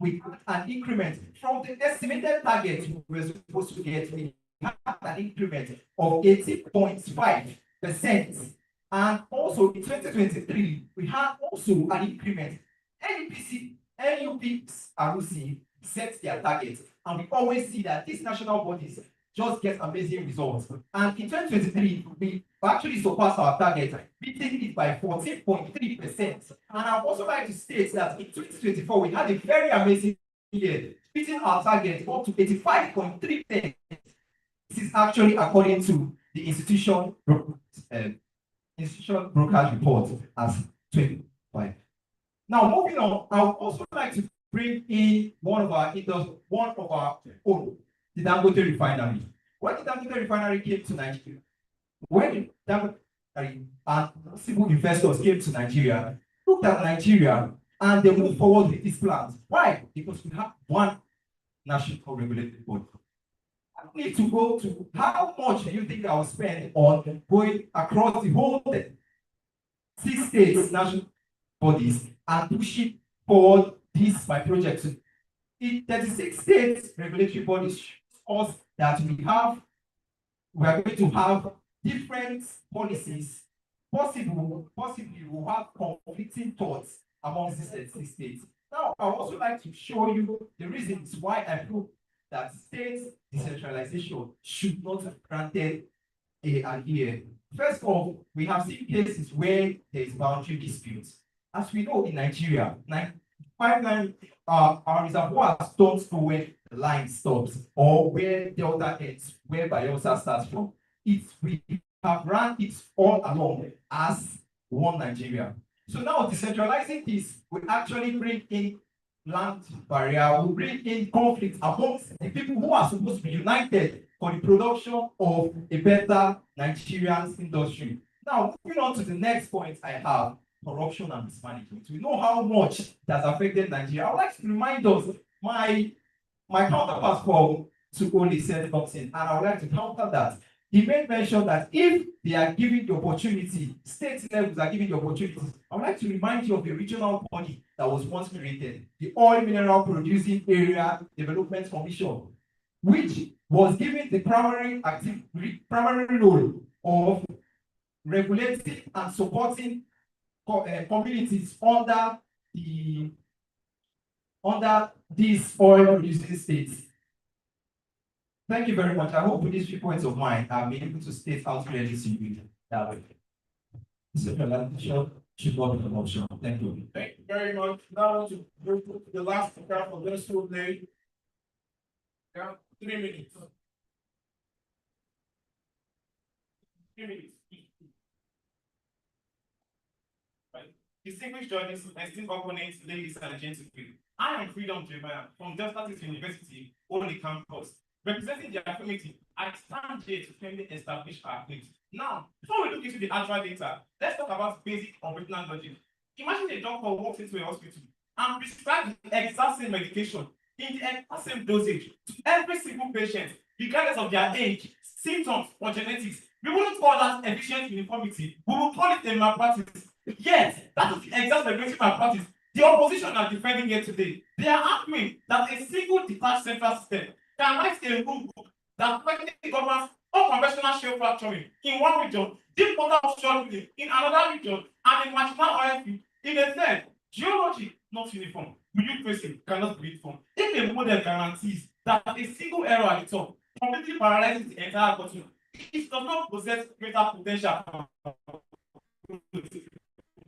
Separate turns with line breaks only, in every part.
we had an increment from the estimated target we were supposed to get. We had an increment of 80.5%. And also in 2023, we had also an increment. NUPC, ROC set their targets, and we always see that these national bodies just get amazing results. And in 2023, we actually surpassed our target, beating it by 14.3%. And I'd also like to state that in 2024, we had a very amazing year, beating our target up to 85.3%. This is actually according to the institution brokerage report as 25. Now, moving on, I would also like to bring in one of our own, the Dangote refinery. When the Dangote refinery came to Nigeria, when the Dangote and civil investors came to Nigeria, looked at Nigeria and they moved forward with these plans. Why? Because we have one national regulatory body. I don't need to go to how much do you think I will spend on going across the whole 6 states national bodies and pushing forward this my project. In 36 states regulatory bodies shows us that we are going to have different policies. Possibly we'll have conflicting thoughts amongst these 36 states. Now, I would also like to show you the reasons why I feel that state decentralization should not be granted here. First of all, we have seen cases where there is boundary disputes. As we know in Nigeria, our reservoirs don't know where the line stops or where Delta ends, where Bayelsa starts from. We have run it all along as one Nigeria. So now decentralizing this will actually bring in land barrier, will bring in conflict amongst the people who are supposed to be united for the production of a better Nigerian industry. Now, moving on to the next point I have, corruption and mismanagement. We know how much it has affected Nigeria. I would like to remind us, my counterpart from Sukoli said something, and I would like to counter that. He made mention that if they are giving the opportunity, state levels are giving the opportunity, I would like to remind you of the regional body that was once created, the Oil Mineral Producing Area Development Commission, which was given the primary role of regulating and supporting communities under these oil producing states. Thank you very much. I hope with these 3 points of mine, I've been able to state how clearly this that way. Decentralization should not be an option. Thank you.
Thank you very much. Now to go to the last part of this whole day. Yeah, 3 minutes. 3 minutes. Distinguished judges, esteemed opponents, ladies and gentlemen, I am Freedom Jeremiah from Delta State University, Only Campus. Representing the affirmative, I stand here to firmly establish our claims. Now, before we look into the actual data, let's talk about basic operational logic. Imagine a doctor walks into a hospital and prescribes the exact same medication in the exact same dosage to every single patient, regardless of their age, symptoms, or genetics. We wouldn't call that efficient uniformity. We will call it a malpractice. Yes, that is the exact regulatory malpractice the opposition are defending here today. They are arguing that a single detached central system can write a rule book that practically governs unconventional shale fracturing in one region, deep water offshore drilling in another region, and a marginal oil field in a third. Geology not uniform. Bureaucracy cannot be uniform. If a model guarantees that a single error at the top completely paralyzes the entire continent, it does not possess greater potential.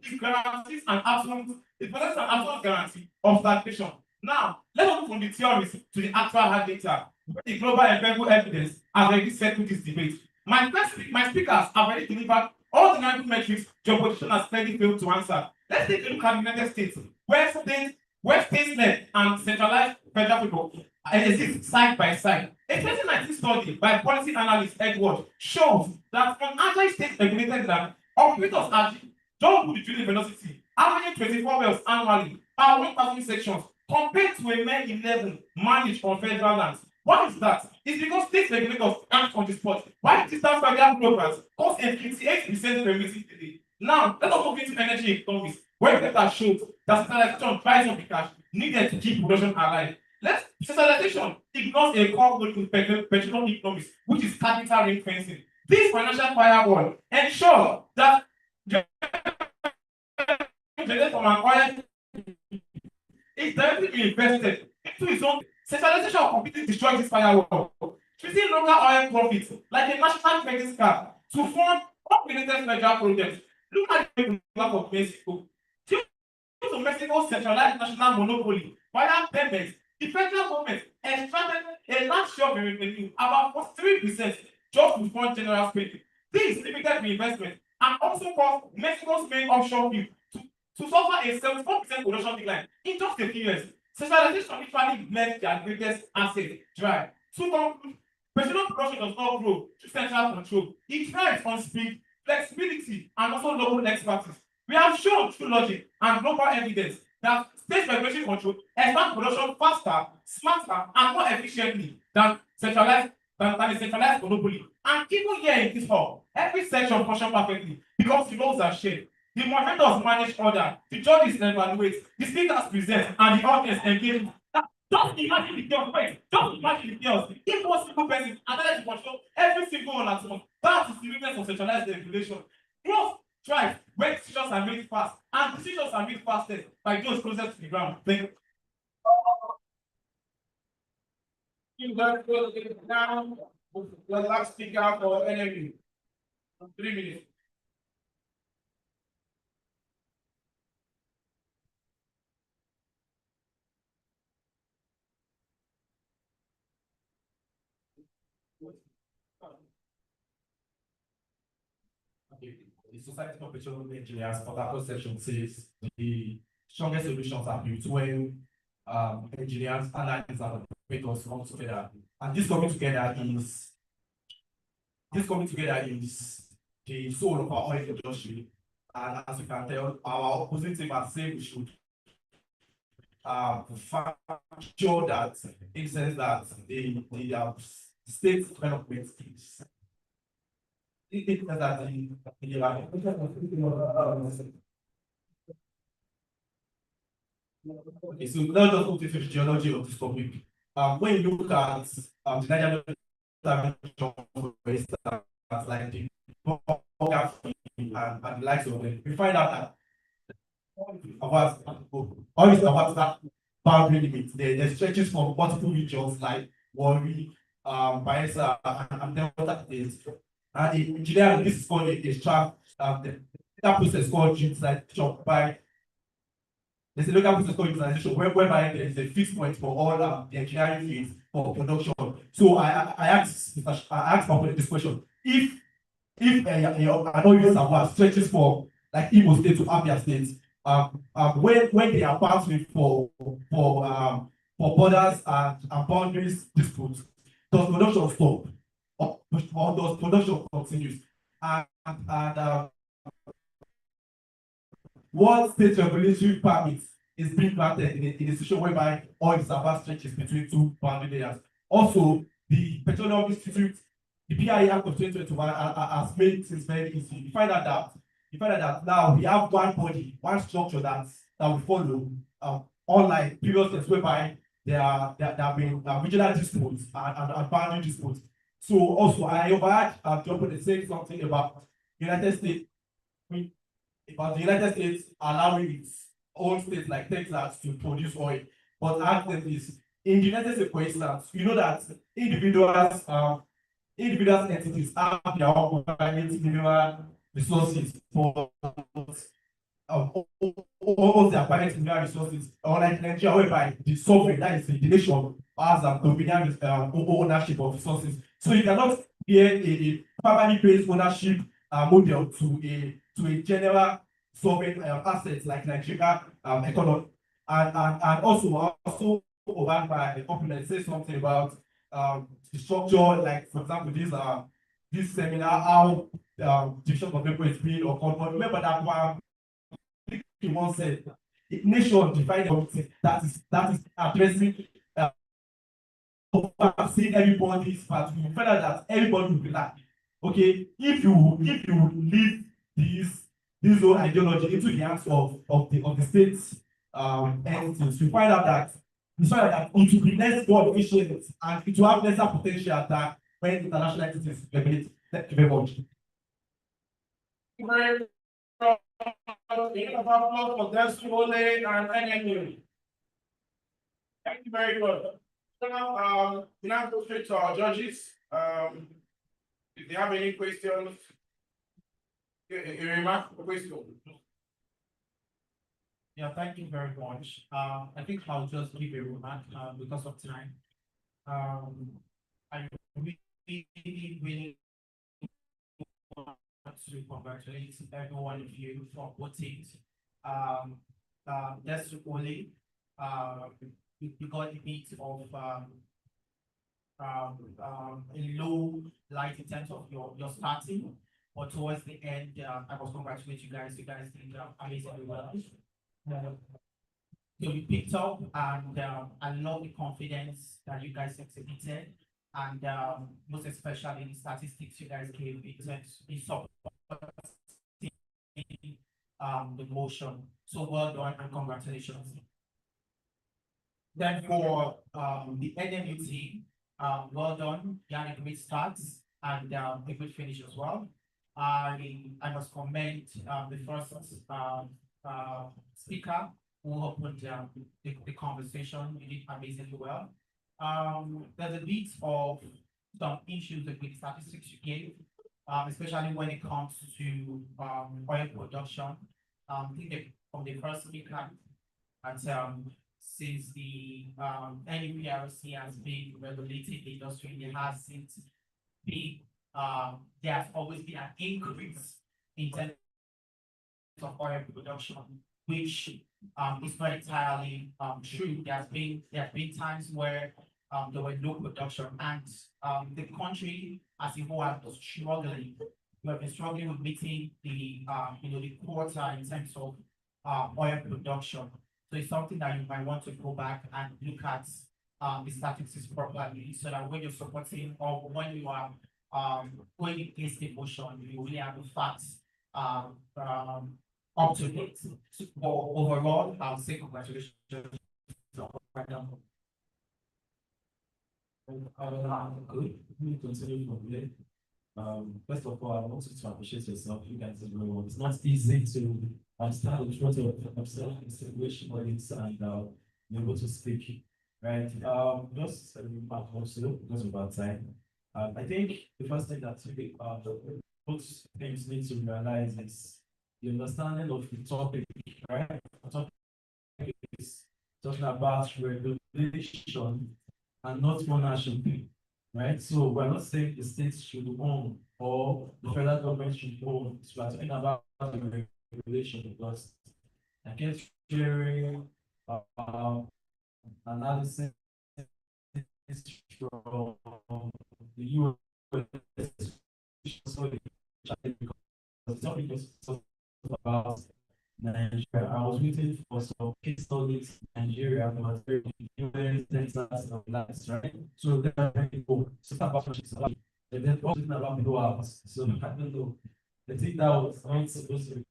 It guarantees an absolute, it possesses an absolute guarantee of stagnation. Now, let's move from the theories to the actual hard data. The global empirical evidence has already settled this debate. My speakers have already delivered all the numerical metrics your opposition has clearly failed to answer. Let's take a look at the United States, where state-led and centralized federal people exist side by side. A 2019 study by policy analyst Edward shows that on average state-regulated land, operators are double the drilling velocity, averaging 24 wells annually per 1,000 sections, compared to a mere 11 managed on federal lands. Why is that? It's because state regulators act on the spot. Why distance federal programs cost a 58% permitting today? Now, let us move into energy economics, where data shows that centralization drives up the cash, needed to keep production alive. Let's Centralization ignores a core goal in petroleum economics, which is capital ring fencing. This financial firewall ensures that generate from acquired is directly invested into its own. Centralization completely destroys this firewall, treating local oil profits like a national credit card to fund unrelated federal projects. Look at the map of Mexico. Due to Mexico's centralized national monopoly via payments, the federal government extracted a large share of the revenue, about 43%, just to fund general spending. This limited reinvestment and also caused Mexico's main offshore field to suffer a 74% production decline in just a few years. Centralization literally left their greatest asset dry. To conclude, petroleum production does not grow through central control. It thrives on speed, flexibility, and also local expertise. We have shown through logic and global evidence that state regulatory control expand production faster, smarter, and more efficiently than a centralized monopoly. And even here in this hall, every section functions perfectly because the roles are shared. The moderators manage order, the judges evaluate, the speakers present, and the audience engage. Just imagine the chaos, wait, just imagine the chaos. If one single person managed to control every single one at once, that is the weakness of centralized regulation. Growth thrives when decisions are made fast, and decisions are made fastest by those closest to the ground. Thank you. You guys will get it down with the last speaker for enemy. 3 minutes. Okay. The Society of Petroleum Engineers for that section says the strongest solutions are built when engineers, analysts, and operators come together. And this coming together is the soul of our oil industry. And as you can tell, our opposite team has said we should factor that in sense that the state development is okay, so let's just go to the geology of this topic. When you look at the Niger Delta, for instance, like the geography and the likes of it, we find out that always about that boundary limit. There's stretches from multiple regions like Warri, Bayelsa, and Delta states. And in engineering, this is called a strap. That process called utilization by there's a local process called utilization whereby there is a fixed point for all the engineering fields for production. So I asked this question: if I know you have stretches for like Imo State to Abia State, when they are passing for borders and boundaries disputes, does production stop or does production continues? And what state regulatory permit is being granted in a situation whereby oil reservoir stretches between two boundary layers? Also, the Petroleum Institute, the PIA Act of 2021 has made things very easy. You find out that now we have one body, one structure that we follow, unlike previous cases whereby there have been regional disputes and boundary disputes. So also I overheard John saying something about United States, about the United States allowing its own states like Texas to produce oil. But ask them this: in the United States, for instance, you know that individuals entities have their own mineral resources for all their private mineral resources, unlike Nigeria, whereby the sovereign, that is the nation, has dominion ownership of resources. So you cannot create a primarily based ownership model to a general sovereign assets like Nigeria economy. And also over by the company say something about the structure, like for example, this seminar, how division of labor is being occurred. But remember that one once said, nation divided committee that is addressing seeing everybody's part. You find out that everybody will be like, okay, if you leave this whole ideology into the hands of the states
entities, we find out that entrepreneurs go efficient and it will have lesser potential attack when international entities regulate. Thank you very much.
Very much. For testimony and NNU. Thank you very much. So now, we now go straight to our judges. If they have any questions, a remark or question.
Yeah, thank you very much. I think I'll just give a remark because of time. I really want to congratulate every one of you for voting. That's only you got a bit of a low light in terms of your starting, but towards the end, I must congratulate you guys. You guys did amazingly well. So we picked up, and I love the confidence that you guys exhibited, and most especially the statistics you guys gave in supporting the motion. So well done and congratulations. Then for the NMU team, well done. You had a great start and a good finish as well. I must commend the first speaker who opened the conversation. You did amazingly well. There's a bit of some issues with the statistics you gave, especially when it comes to oil production. I think from the first speaker, and since the NUPRC has been regulating the industry, there has always been an increase in terms of oil production, which is not entirely true. There have been times where there were no production, and the country as a whole has been struggling. We have been struggling with meeting the the quota in terms of oil production. So it's something that you might want to go back and look at the statistics properly, so that when you're supporting or when you are going against the motion, you really have the facts up to date. But overall, I'll say congratulations.
Good. We continue from there. First of all, I want you to appreciate yourself. You guys are very well. It's not easy to stand in front of a situation like this and be able to speak, right? Just a remark also because of our time. I think the first thing that both things need to realize is the understanding of the topic, right? The topic is talking about regulation and not ownership, right? So we're not saying the states should own or the federal government should own. So we're talking about the regulation, because I guess sharing analysis from the US. So the topic was about Nigeria. I was waiting for some case studies in Nigeria was very influenced Texas and last, right? So there are people about and then talking about people hours. So I don't know. I think that was not supposed to be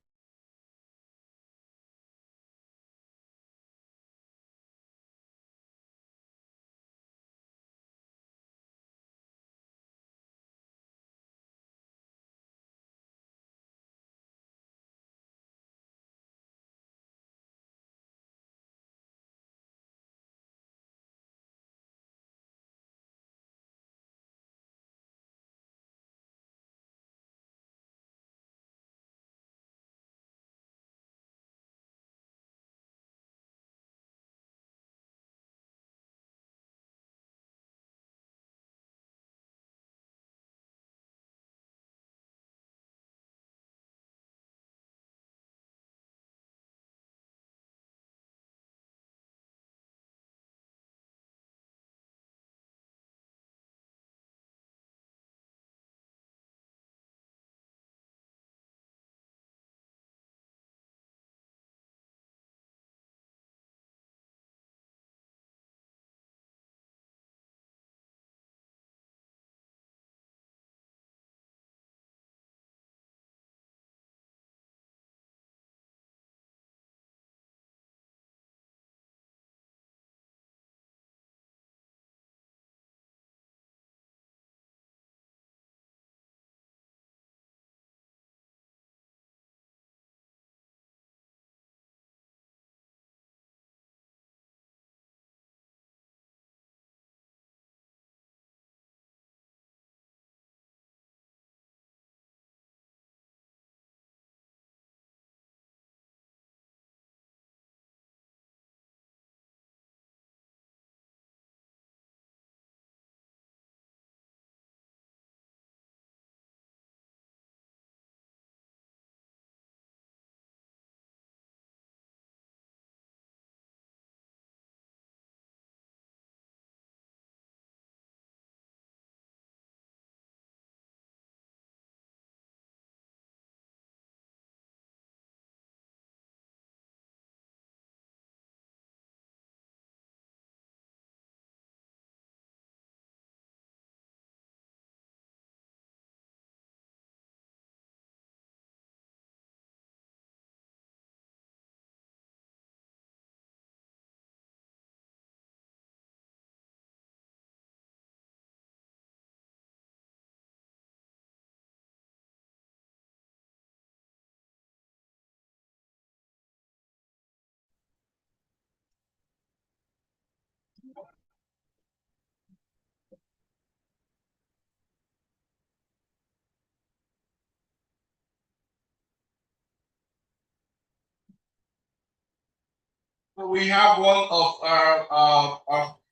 We have one of our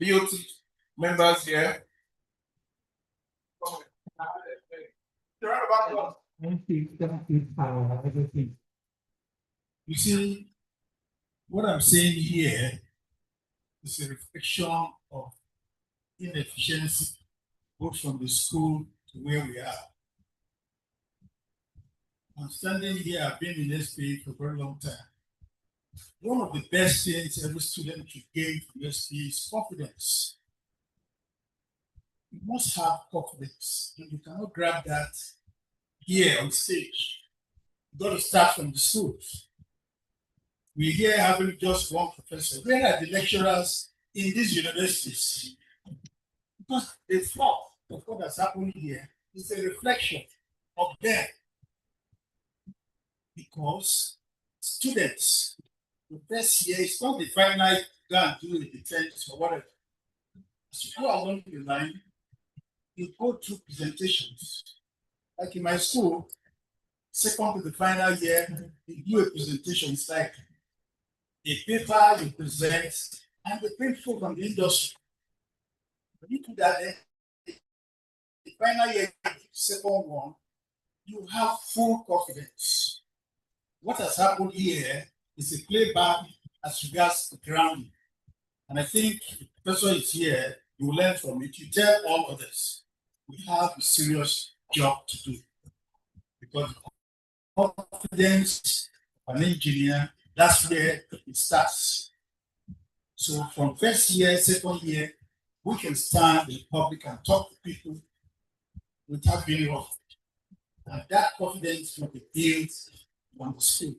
BOT members here. You see, what I'm saying here is a reflection of inefficiency, both from the school to where we are. I'm standing here, I've been in SP for a very long time. One of the best things every student should gain from SP is confidence. You must have confidence, and you cannot grab that here on stage. You got to start from the schools. We're here having just one professor. Where are the lecturers in these universities? Because the thought of what has happened here is a reflection of them. Because students, the first year, it's not the final go and do the defense or whatever. As you go along the line, you go through presentations. Like in my school, second to the final year, you do a presentation. It's like a paper you present, and the people from the industry. When you do that, the final year, second one, you have full confidence. What has happened here is a playback as regards the grounding. And I think if the professor is here, you will learn from it. You tell all others, we have a serious job to do. Because confidence of an engineer, that's where it starts. So from first year, second year, we can stand in public and talk to people without being rough. And that confidence will be built on the school.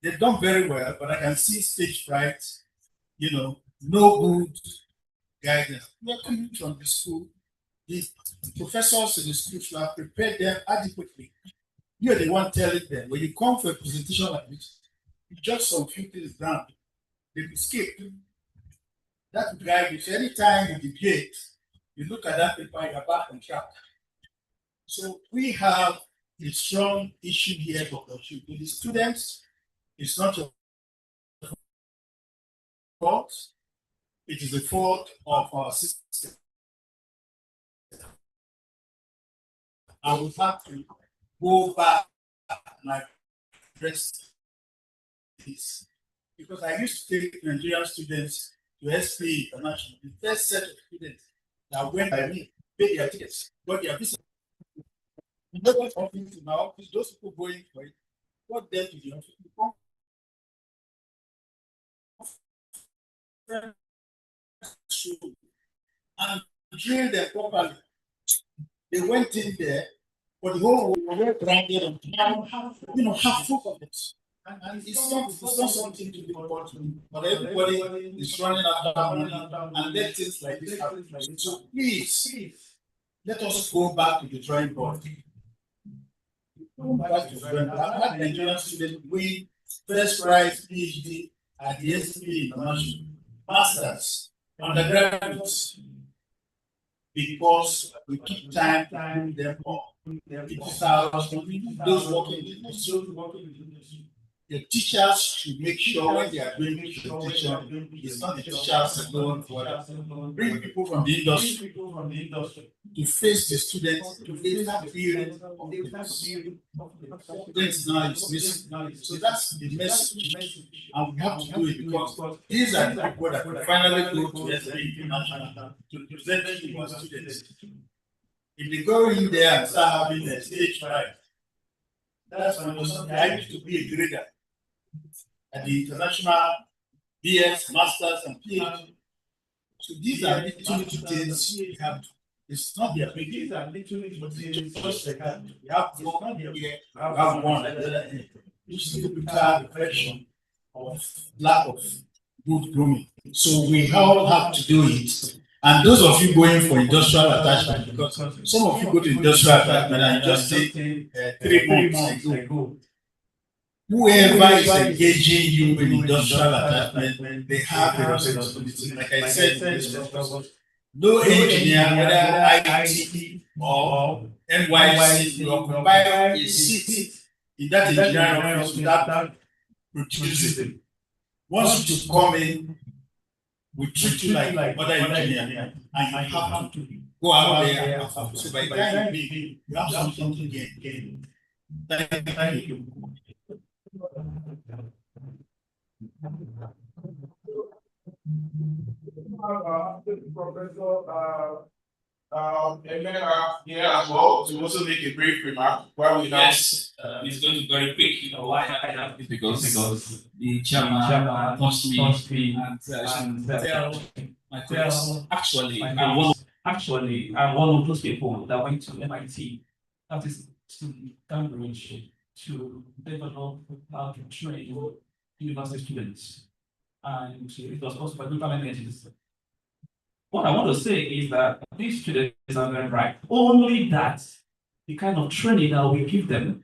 They've done very well, but I can see stage fright, no good guidance. We are coming from the school. The professors in the school should have prepared them adequately. You're the one telling them when you come for a presentation like this, you judge some few things down, they will skip. That will guide you. So anytime you debate, you look at that paper, you're back on track. So we have a strong issue here, Dr. Chu. With the students, it's not your fault, it is the fault of our system. And we have to go back and address this. Because I used to take Nigerian students to SP International. The first set of students that went by me, paid their tickets, got their visa. You know what's happening to now? It's those people going for it, got them to the office. And drill them properly. They went in there, but the whole were branded and have full of it. And it's not something to be important, but everybody is running after money and let things like this happen. So please, let us go back to the drawing board. Back to the drawing board. I've had Nigerian students win first prize PhD at the SP International, masters, undergraduates, because we keep time to bring them up. Those working in the the teachers should make sure when they are doing presentation, it's not the teachers alone. Bring people from the industry to face the students, to face that feeling of the students now is missing. So that's the message, and we have to do it because these are the people that will finally go to SP International to present to our students. If they go in there and start having a stage fright, that's when I used to be a grader at the international BS, Masters, and PhD. So these are little things we have to. It's not their big. These are little things just like that. We have one here, we have one at the other end. Which is a typical reflection of lack of good grooming. So we all have to do it. And those of you going for industrial attachment, because some of you go to industrial attachment and just say 3 months ago. Whoever is engaging you in industrial attachment, they have a responsibility. Like I said, no engineer, whether IT or NYC, will occupy a seat in that engineering office without producing. Once you come in, we treat you like other engineer, and you have to go out there and perform. So by the time you leave, you have something to gain. Thank you.
Professor Emeka here as well to also make a brief remark while we now.
Yes, it's going to be very quick. You know why I have this because the chairman touched me and tell my colleagues. Actually, I'm one of those people that went to MIT, that is to Cambridge, to develop how to train university students, and it was also by local energies. What I want to say is that these students are very bright. Only that the kind of training that we give them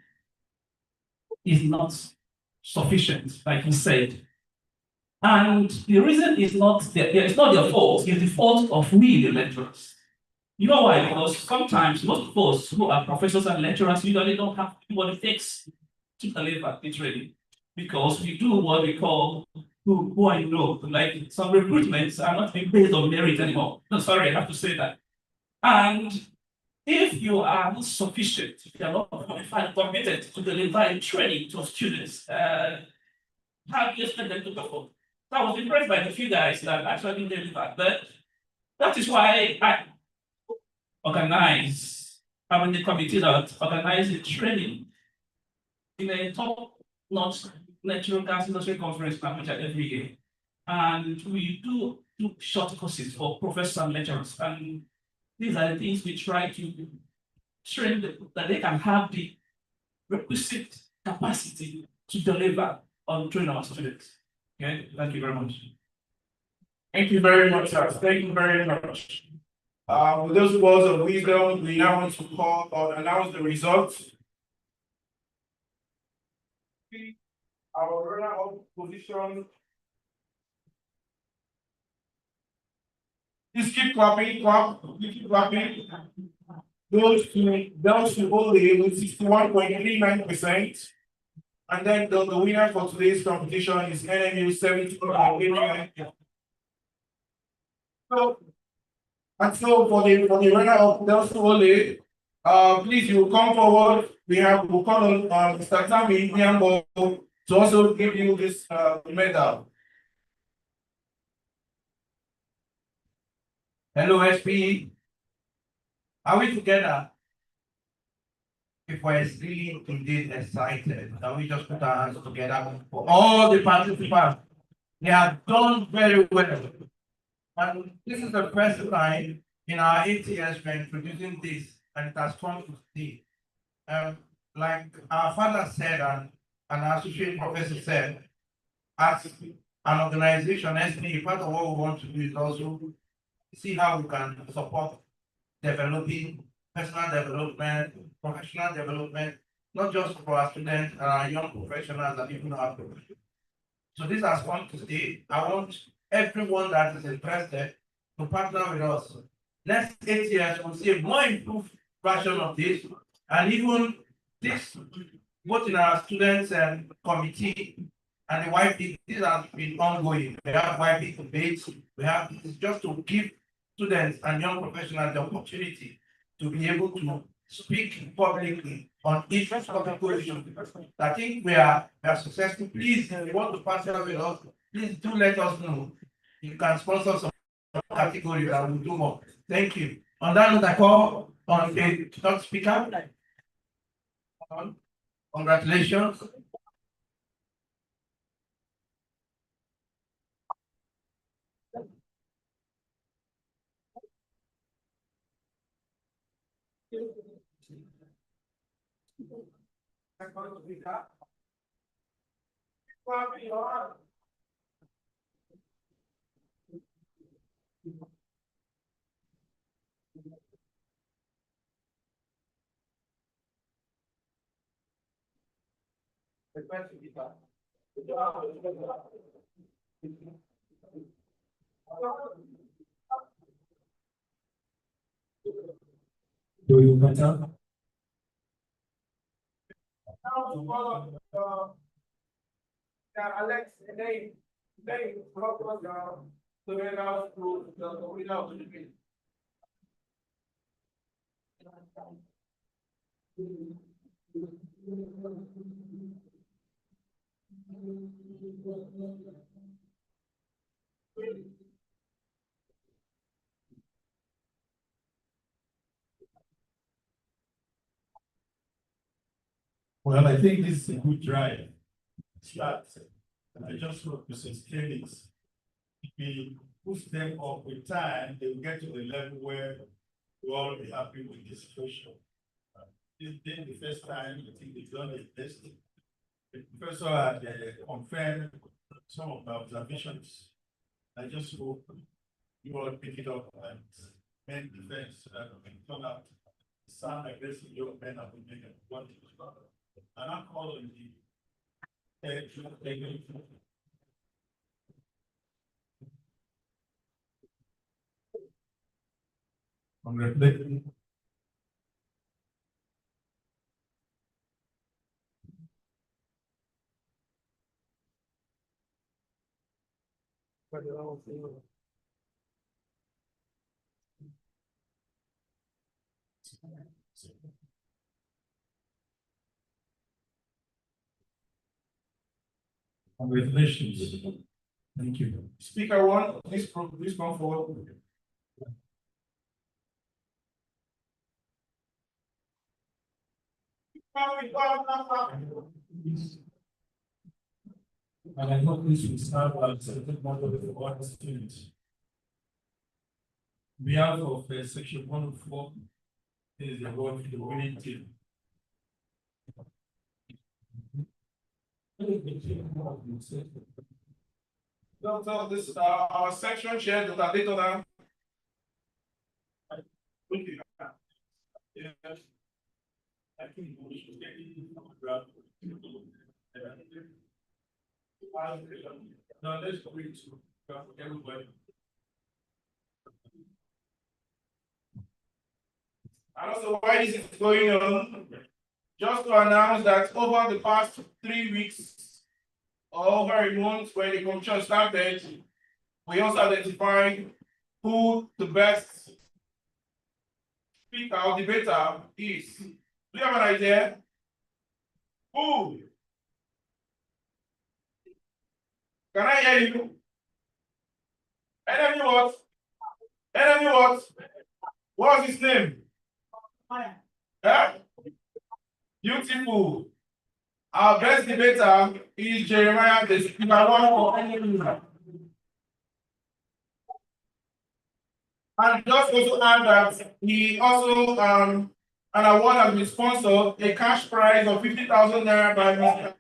is not sufficient, like you said. And the reason is it's not their fault, it's the fault of we, the lecturers. You know why? Because sometimes most of us who are professors and lecturers usually don't have what it takes to deliver the training. Because we do what we call who I know, like some recruitments are not being based on merit anymore. No, sorry, I have to say that. And if you are not sufficient, if you are not qualified, committed to deliver training to students, how do you expect them to perform? So I was impressed by the few guys that actually delivered, but that is why I organize, I'm in the committee that organizes training in a top-notch natural gas industry conference every year. And we do short courses for professors and lecturers. And these are the things we try to train them, that they can have the requisite capacity to deliver on training our students. Okay, thank you very much.
Thank you very much, sir. Thank you very much. With those words of wisdom, we now want to call or announce the results. Our runner-up position. Please keep clapping, keep clapping. Those to only with 61.39%. And then the winner for today's competition is NMU 70.89%. So for the runner-up, those to only, please you come forward. We'll call on Mr. Tammy Nyambo to also give you this medal.
Hello, SP. Are we together? If we're really indeed excited, can we just put our hands together for all the participants? They have done very well. And this is the first time in our 8 years we're introducing this, and it has come to stay. Like our father said, and our associate professor said, as an organization, SP, part of what we want to do is also see how we can support developing personal development, professional development, not just for our students and our young professionals and even our professionals. So this has come to stay. I want everyone that is interested to partner with us. Next 8 years, we'll see a more improved version of this, and even this, both in our students and committee and the YP, this has been ongoing. We have YP debates, we have this just to give students and young professionals the opportunity to be able to speak publicly on each topical issue. I think we are successful. Please, if you want to partner with us, please do let us know. You can sponsor some categories and we'll do more. Thank you. On that note, I call on the third speaker. Congratulations.
Do you better?
Alex, name.
Well, I think this is a good drive. Start. I just hope to sustain it. If we push them up with time, they will get to the level where we all be happy with the situation. This being the first time, I think they've done the best. The professor had confirmed some of the observations. I just hope you all pick it up and make defense so that we can turn out sound aggressive young men and women and want to start. And I'm calling the congratulations. Congratulations. Thank you.
Speaker one, please come forward.
And I hope this will serve as a good model for all students. On behalf of section 104, is the award for the winning team.
So this is our section chair, Dr. Daytona.
I think we should get
Now let's go into everybody.
And also why this is going on, just to announce that over the past 3 weeks, or over a month when the competition started, we also identified who the best speaker or debater is. Do you have an idea? Who? Can I hear you? Enemy what? Enemy what? What's his name? Yeah? Beautiful. Our best debater is Jeremiah, the speaker one for enemy. And just also add that he also an award has been sponsored, a cash prize of 50,000 naira by Mr.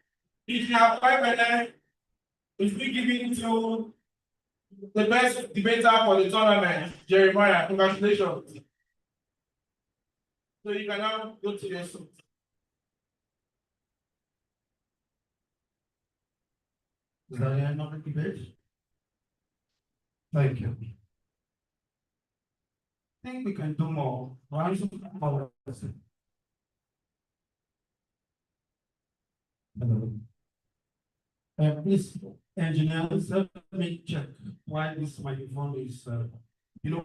If you have 5 minutes, it's been given to the best debater for the tournament, Jeremiah. Congratulations. So you can now go to your seat.
Is there another debate? Thank you. I think we can do more. Please, engineers, let me check why this microphone is.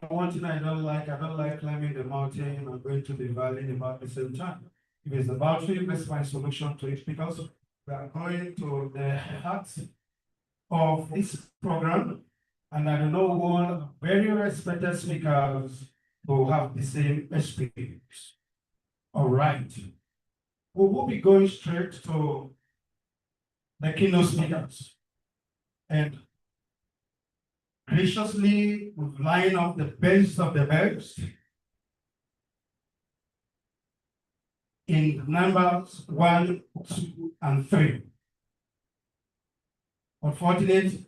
One thing I don't like climbing the mountain and going to the valley about the same time. If it's the battery, let's find solution to it because we are going to the heart of this program. And I don't know one very respected speakers who have the same experience. All right. We will be going straight to the keynote speakers. And graciously line up the best of the best in numbers 1, 2, and 3. Unfortunately,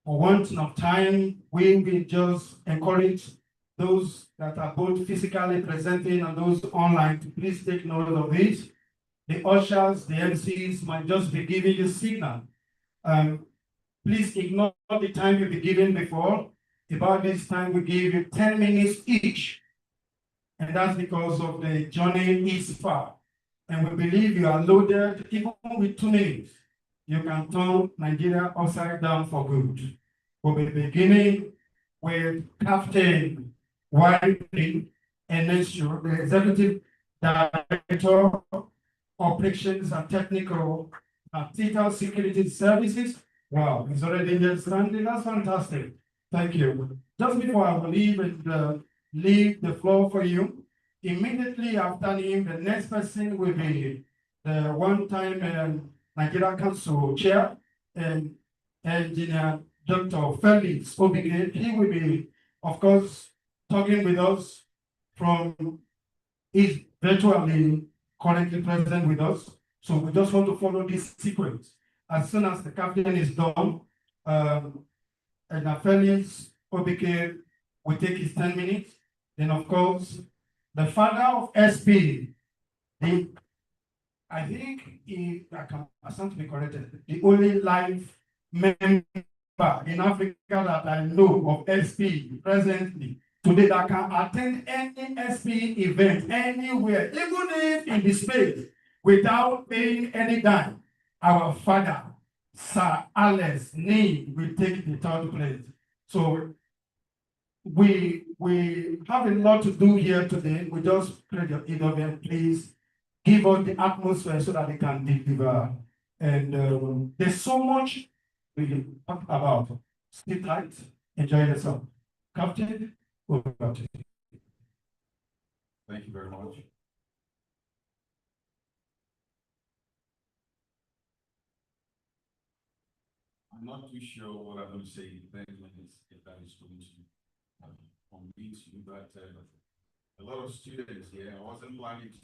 for want of time, we will just encourage those that are both physically presenting and those online to please take note of it. The ushers, the MCs might just be giving you signal. Please ignore the time you've been given before. About this time, we give you 10 minutes each. And that's because of the journey is far. And we believe you are loaded even with 2 minutes. you can turn Nigeria upside down for good. We'll be beginning with Captain Wiley Enesio, the Executive Director, Operations and Technical Digital Security Services. Wow, he's already in the standing. That's fantastic. Thank you. Just before I will leave and leave the floor for you, immediately after him, the next person will be the one-time Nigeria Council Chair and Engineer Dr. Felix Obigre. He will be, of course, talking with us from is virtually currently present with us. So we just want to follow this sequence. As soon as the captain is done, and Felix Obike will take his 10 minutes. Then, of course, the father of SP, I think I stand to be corrected, the only live member in Africa that I know of SP presently today that can attend any SP event anywhere, even if in the space, without paying any dime. Our father, Sir Alex Nee, will take the third place. So we have a lot to do here today. We just pray your aid of them, please give us the atmosphere so that they can deliver. And there's so much we talk about. Stay tight, enjoy yourself. Captain, over to you.
Thank you very much. I'm not too sure what I'm going to say then if that is going to convince you, but a lot of students here, I wasn't planning to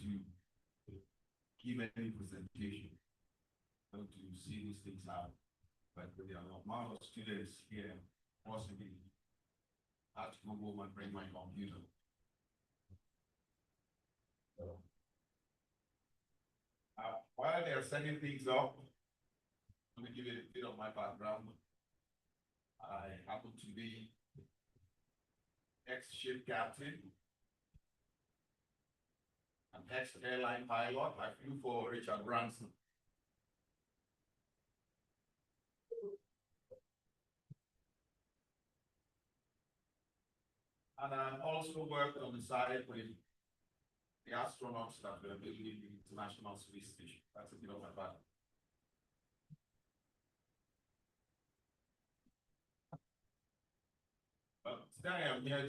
give any presentation to see these things out, but with the amount of students here, possibly I have to go home and bring my computer. While they are setting things up, let me give you a bit of my background. I happen to be ex-ship captain, an ex-airline pilot. I flew for Richard Branson. And I also worked on the side with the astronauts that were building the International Space Station. That's a bit of my background. But today I'm here to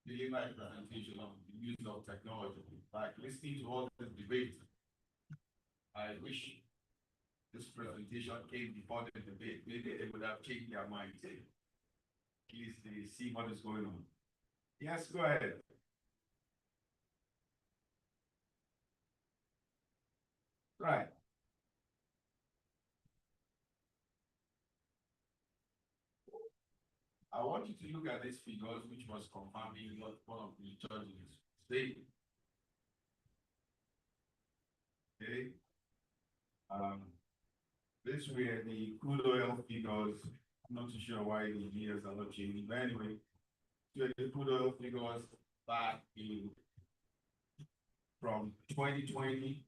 deliver a presentation on the use of technology. Like listening to all this debate, I wish this presentation came before the debate. Maybe they would have changed their mind. Please, they see what is going on. Yes, go ahead. Right. I want you to look at these figures, which was confirming what one of the judges said. Okay. This were the crude oil figures. I'm not too sure why the years are not changing, but anyway, the crude oil figures back in from 2020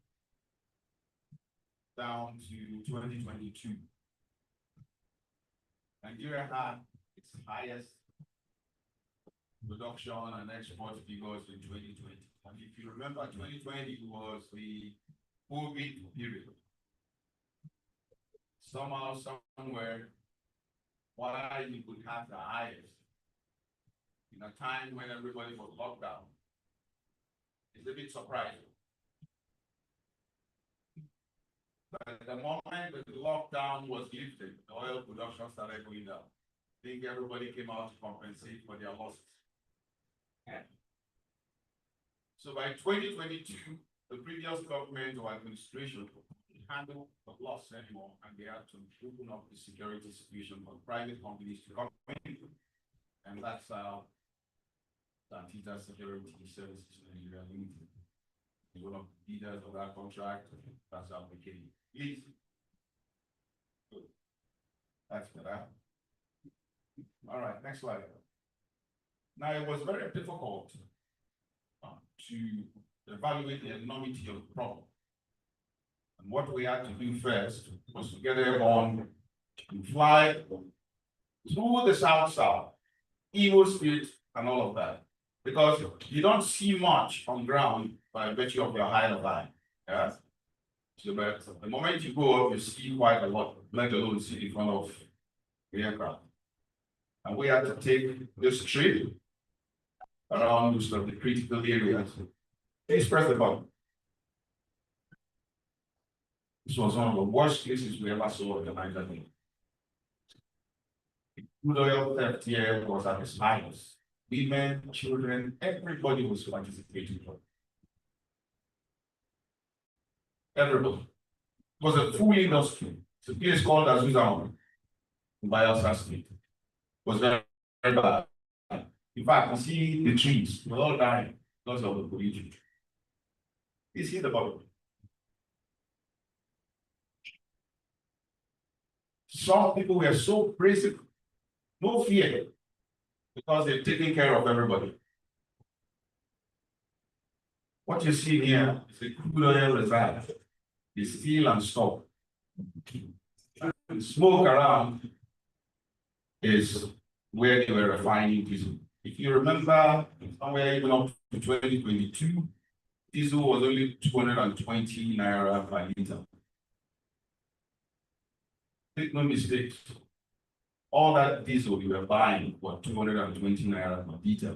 down to 2022. Nigeria had its highest production and export figures in 2020. And if you remember, 2020 was the COVID period. Somehow, somewhere, why you could have the highest in a time when everybody was locked down is a bit surprising. But the moment the lockdown was lifted, the oil production started going down. I think everybody came out to compensate for their losses. So by 2022, the previous government or administration couldn't handle the loss anymore, and they had to open up the security situation for private companies to come in. And that's how Santita Security Services Nigeria Limited is one of the leaders of that contract. That's how we came. Please. Good. That's for that. All right, next slide. Now, it was very difficult to evaluate the enormity of the problem. And what we had to do first was to get airborne and fly through the south, Imo State, and all of that. Because you don't see much on ground by virtue of your high line. Yeah. So, but the moment you go up, you see quite a lot, let alone see in front of the aircraft. And we had to take this trip around most of the critical areas. Please press the button. This was one of the worst cases we ever saw in the Niger Delta. Crude oil theft here was at its highest. Women, children, everybody was participating. Everybody. It was a full industry. It's a place called Azusa in Bayelsa State. It was very, very bad. In fact, you see the trees, they're all dying because of the pollution. You see the bottom. Some people were so brazen, no fear, because they've taken care of everybody. What you see here is a crude oil reserve. The steel and stuff. The smoke around is where they were refining diesel. If you remember, somewhere even up to 2022, diesel was only 220 naira per liter. Make no mistake, all that diesel you were buying for 220 naira per liter.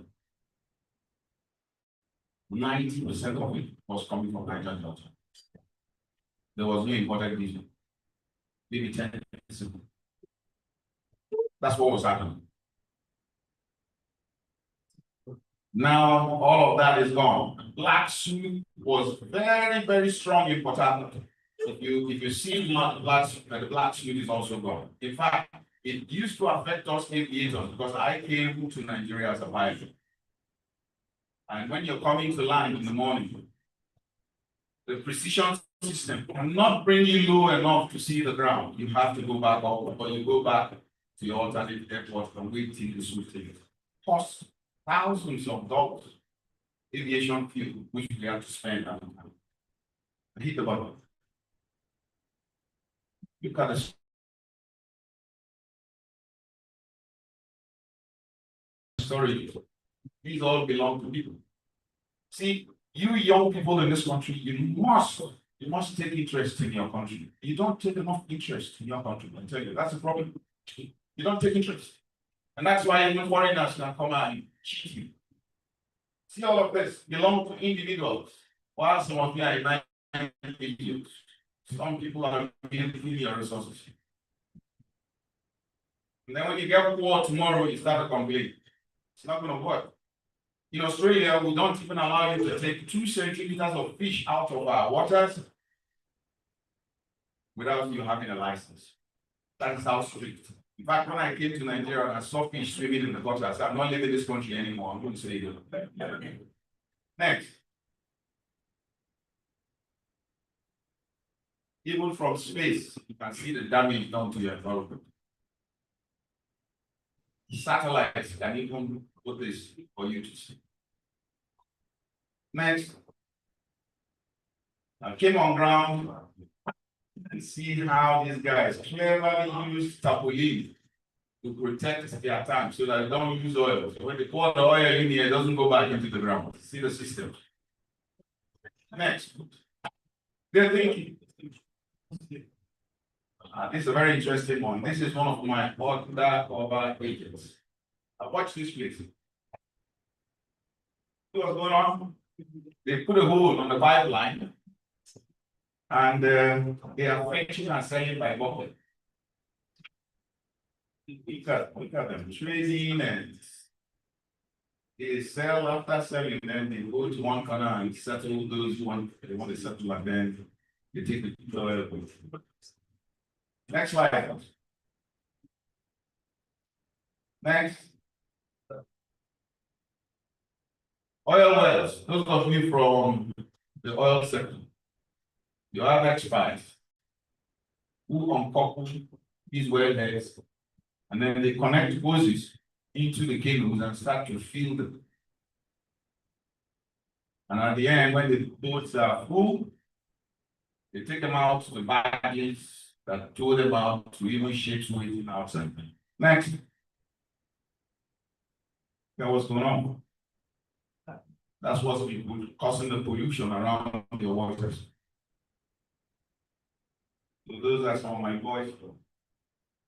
90% of it was coming from Niger Delta. There was no imported diesel. Maybe 10%. That's what was happening. Now all of that is gone. Black suit was very, very strong in Port Harcourt. If you see the black suit is also gone. In fact, it used to affect us aviators because I came to Nigeria as a pilot. And when you're coming to land in the morning, the precision system cannot bring you low enough to see the ground. You have to go back up, or you go back to your alternate airport and wait till the suit takes. Cost thousands of dollars aviation fuel, which we have to spend on. Hit the button. Look at the story. These all belong to people. See, you young people in this country, you must take interest in your country. You don't take enough interest in your country. I tell you, that's the problem. You don't take interest. And that's why even foreigners can come and cheat you. See, all of this belongs to individuals. While some of you are United individuals, some people are being your resources. And then when you get poor tomorrow, you start to complain. It's not going to work. In Australia, we don't even allow you to take 2 centimeters of fish out of our waters without you having a license. That is how strict. In fact, when I came to Nigeria and I saw fish swimming in the water, I said, I'm not leaving this country anymore. I'm going to say it. Next. Even from space, you can see the damage done to your environment. Satellites can even put this for you to see. Next. I came on ground and see how these guys cleverly use tarpaulin to protect their tank so that they don't use oil. So when they pour the oil in here, it doesn't go back into the ground. See the system. Next. They're thinking. This is a very interesting one. This is one of my undercover agents. Watch this place. See what's going on? They put a hole on the pipeline and they are fetching and selling by bucket. Look at them trading and they sell after selling, then they go to one corner and settle those who they want to settle, and then they take the oil with. Next slide. Next. Oil wells. Those of you from the oil sector, you have experts who uncouple these wellheads and then they connect hoses into the cables and start to fill them. And at the end, when the boats are full, They take them out to the badges that told them about to even ships waiting outside. Next. That's what's going on. That's what's been causing the pollution around the waters. So those are some of my boys who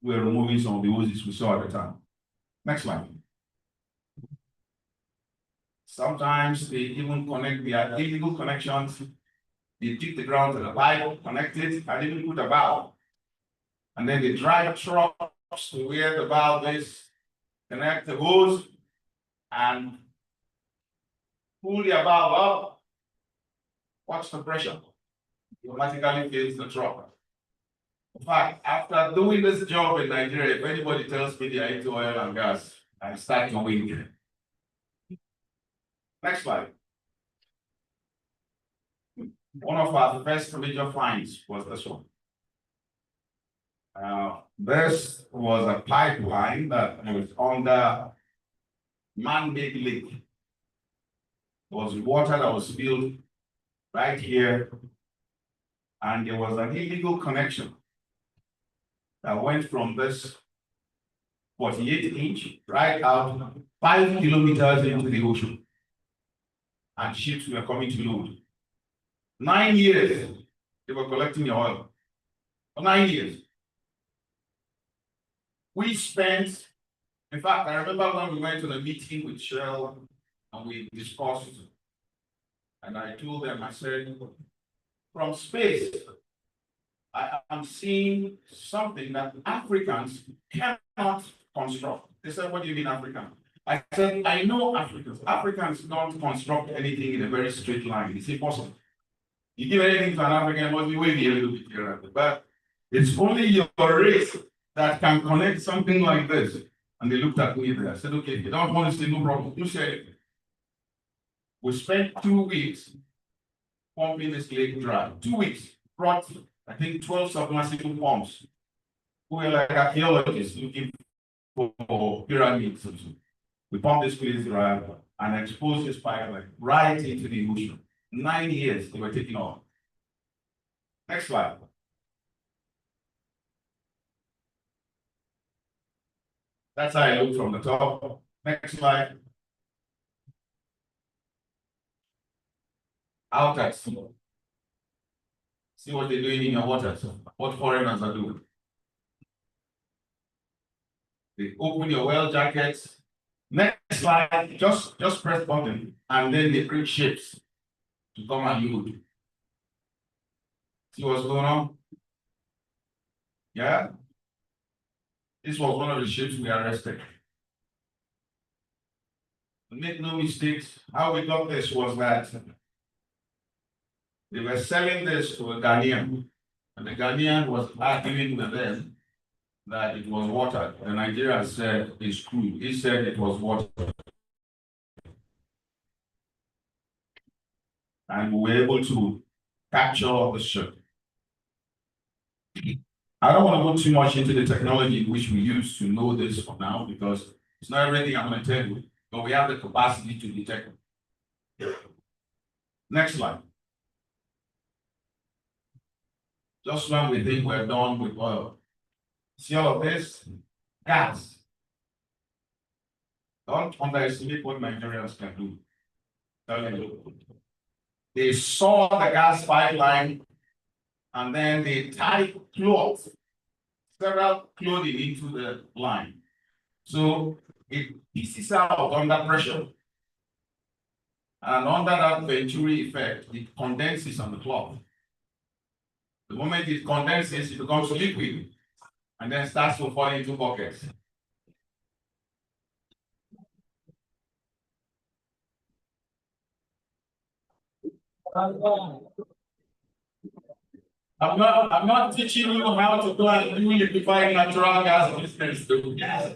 were removing some of the hoses we saw at the time. Next slide. Sometimes they even connect their illegal connections. They dig the ground to the pipe, connect it, and even put a valve. And then they drive trucks to where the valve is, connect the hose, and pull their valve up. Watch the pressure. Automatically fills the truck. In fact, after doing this job in Nigeria, if anybody tells me they are into oil and gas, I start to wink. Next slide. One of our first major finds was this one. This was a pipeline that was under man-made lake. There was water that was spilled right here, and there was an illegal connection that went from this 48-inch right out 5 kilometers into the ocean, and ships were coming to load. 9 years they were collecting the oil. For 9 years. We spent, in fact, I remember when we went to the meeting with Shell and we discussed, and I told them, I said, from space, I am seeing something that Africans cannot construct. They said, what do you mean African? I said, I know Africans. Africans don't construct anything in a very straight line. It's impossible. You give anything to an African, it must be wavy a little bit here. But it's only your race that can connect something like this. And they looked at me there. I said, okay, you don't want to say no problem. You say it. We spent 2 weeks pumping this lake dry. 2 weeks. Brought, I think, 12 submersible pumps. We were like archaeologists looking for pyramids. We pumped this place dry and exposed this pipeline right into the ocean. 9 years they were taking off. Next slide. That's how I look from the top. Next slide. Out at sea. See what they're doing in your waters. What foreigners are doing. They open your well jackets. Next slide. Just press button, and then they bring ships to come and load. See what's going on? Yeah. This was one of the ships we arrested. Make no mistakes, how we got this was that they were selling this to a Ghanaian, and the Ghanaian was arguing with them that it was water. The Nigerian said it's crude. He said it was water. And we were able to capture the ship. I don't want to go too much into the technology which we use to know this for now, because it's not everything I'm going to tell you, but we have the capacity to detect it. Next slide. Just when we think we're done with oil. See all of this? Gas. Don't underestimate what Nigerians can do. Tell you. They saw the gas pipeline and then they tied cloth, several clothing into the line. So it pieces out under pressure. And under that Venturi effect, it condenses on the cloth. The moment it condenses, it becomes liquid and then starts to fall into buckets. I'm not teaching you how to plan do liquefied natural gas business though. Yes.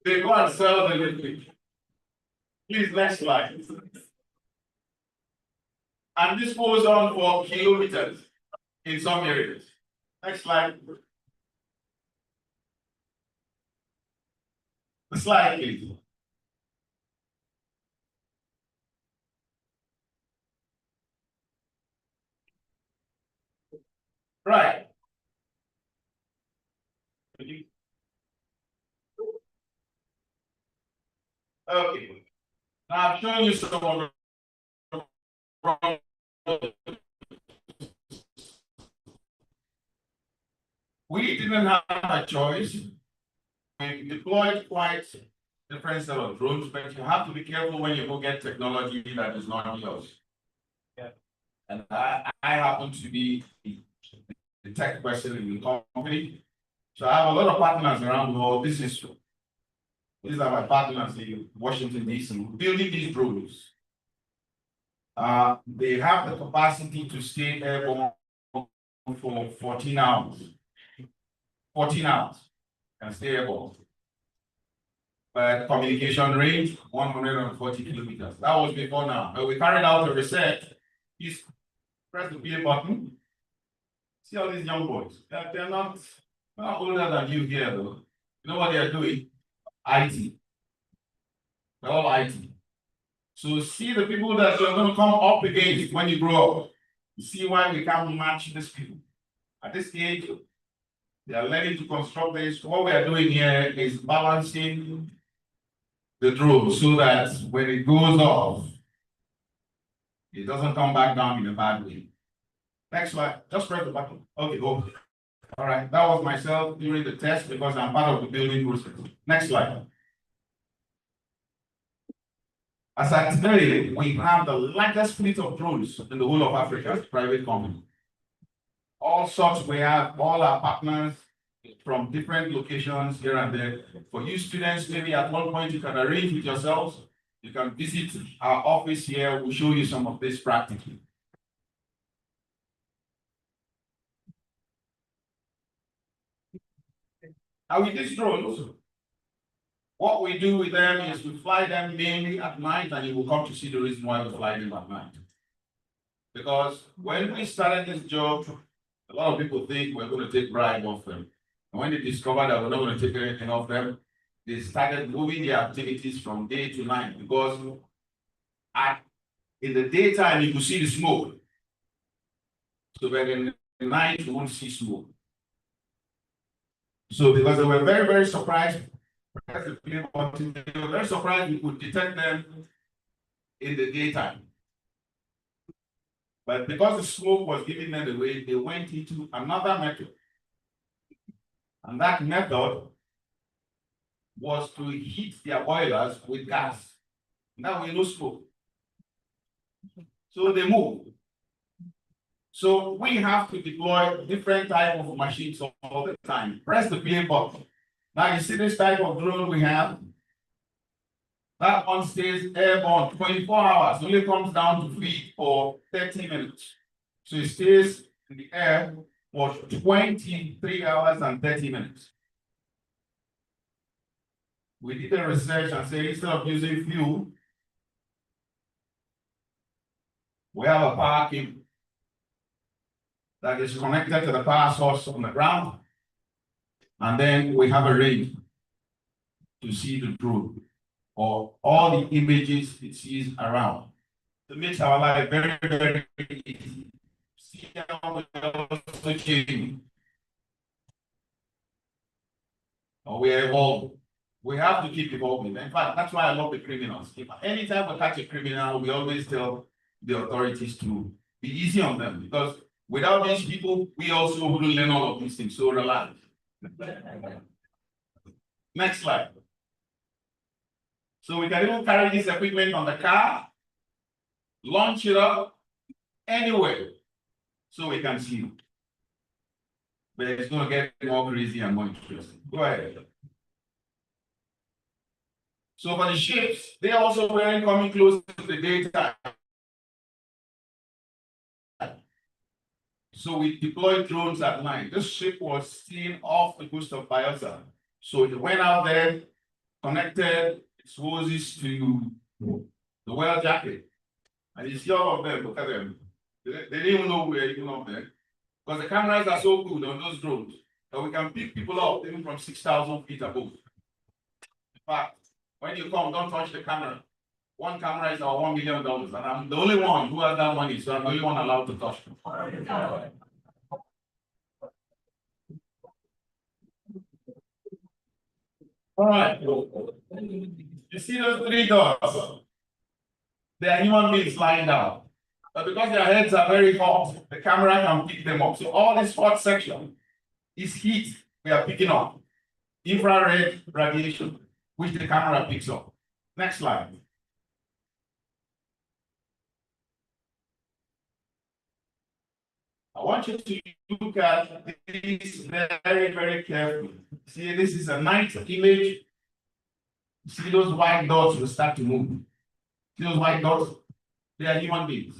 They go and sell the liquid. Please, next slide. And this goes on for kilometers in some areas. Next slide. The slide, please. Okay. Now I've shown you some of the. We didn't have a choice. We deployed quite different set of drones, but you have to be careful when you go get technology that is not yours.
Yeah.
And I happen to be the tech person in the company. So I have a lot of partners around the world. These are my partners in Washington, D.C., building these drones. They have the capacity to stay airborne for 14 hours. 14 hours can stay airborne. But communication range 140 kilometers. That was before now. But we carried out a research. Please press the play button. See all these young boys. They're not older than you here, though. You know what they are doing? IT. They're all IT. So see the people that you're going to come up against when you grow up. You see why we can't match these people. At this stage, they are learning to construct this. What we are doing here is balancing the drone so that when it goes off, it doesn't come back down in a bad way. Next slide. Just press the button. Okay, go. All right. That was myself during the test because I'm part of the building process. Next slide. As at today, we have the largest fleet of drones in the whole of Africa, private company. All sorts, we have all our partners from different locations here and there. For you students, maybe at one point you can arrange with yourselves. You can visit our office here. We'll show you some of this practically. Now with these drones, what we do with them is we fly them mainly at night, and you will come to see the reason why we fly them at night. Because when we started this job, a lot of people think we're going to take bribe off them. And when they discovered that we're not going to take anything off them, they started moving their activities from day to night because in the daytime you could see the smoke. So but in the night you won't see smoke. So because they were very, very surprised, they were very surprised we could detect them in the daytime. But because the smoke was giving them away, they went into another method. And that method was to heat their boilers with gas. Now we no smoke. So they move. So we have to deploy different type of machines all the time. Press the play button. Now you see this type of drone we have. That one stays airborne 24 hours, only comes down to feed for 30 minutes. So it stays in the air for 23 hours and 30 minutes. We did a research and say instead of using fuel, we have a power cable that is connected to the power source on the ground. And then we have a range to see the drone or all the images it sees around. It makes our life very, very easy. See how we also change. Or we evolve. We have to keep evolving. In fact, that's why I love the criminals. Anytime we catch a criminal, we always tell the authorities to be easy on them because without these people, we also wouldn't learn all of these things. So relax. Next slide. So we can even carry this equipment on the car, launch it up anywhere so we can see it. But it's going to get more crazy and more interesting. Go ahead. So for the ships, they are also very coming close to the daytime. So we deployed drones at night. This ship was seen off the coast of Bayelsa. So it went out there, connected its hoses to the well jacket. And you see all of them, look at them. They didn't even know we were even up there. Because the cameras are so good on those drones that we can pick people up even from 6,000 feet above. In fact, when you come, don't touch the camera. One camera is our $1 million, and I'm the only one who has that money, so I'm the only one allowed to touch them. All right. You see those three dots? They are human beings lying down. But because their heads are very hot, the camera can pick them up. So all this hot section is heat we are picking up. Infrared radiation, which the camera picks up. Next slide. I want you to look at this very, very carefully. See, this is a night image. See those white dots will start to move. See those white dots? They are human beings,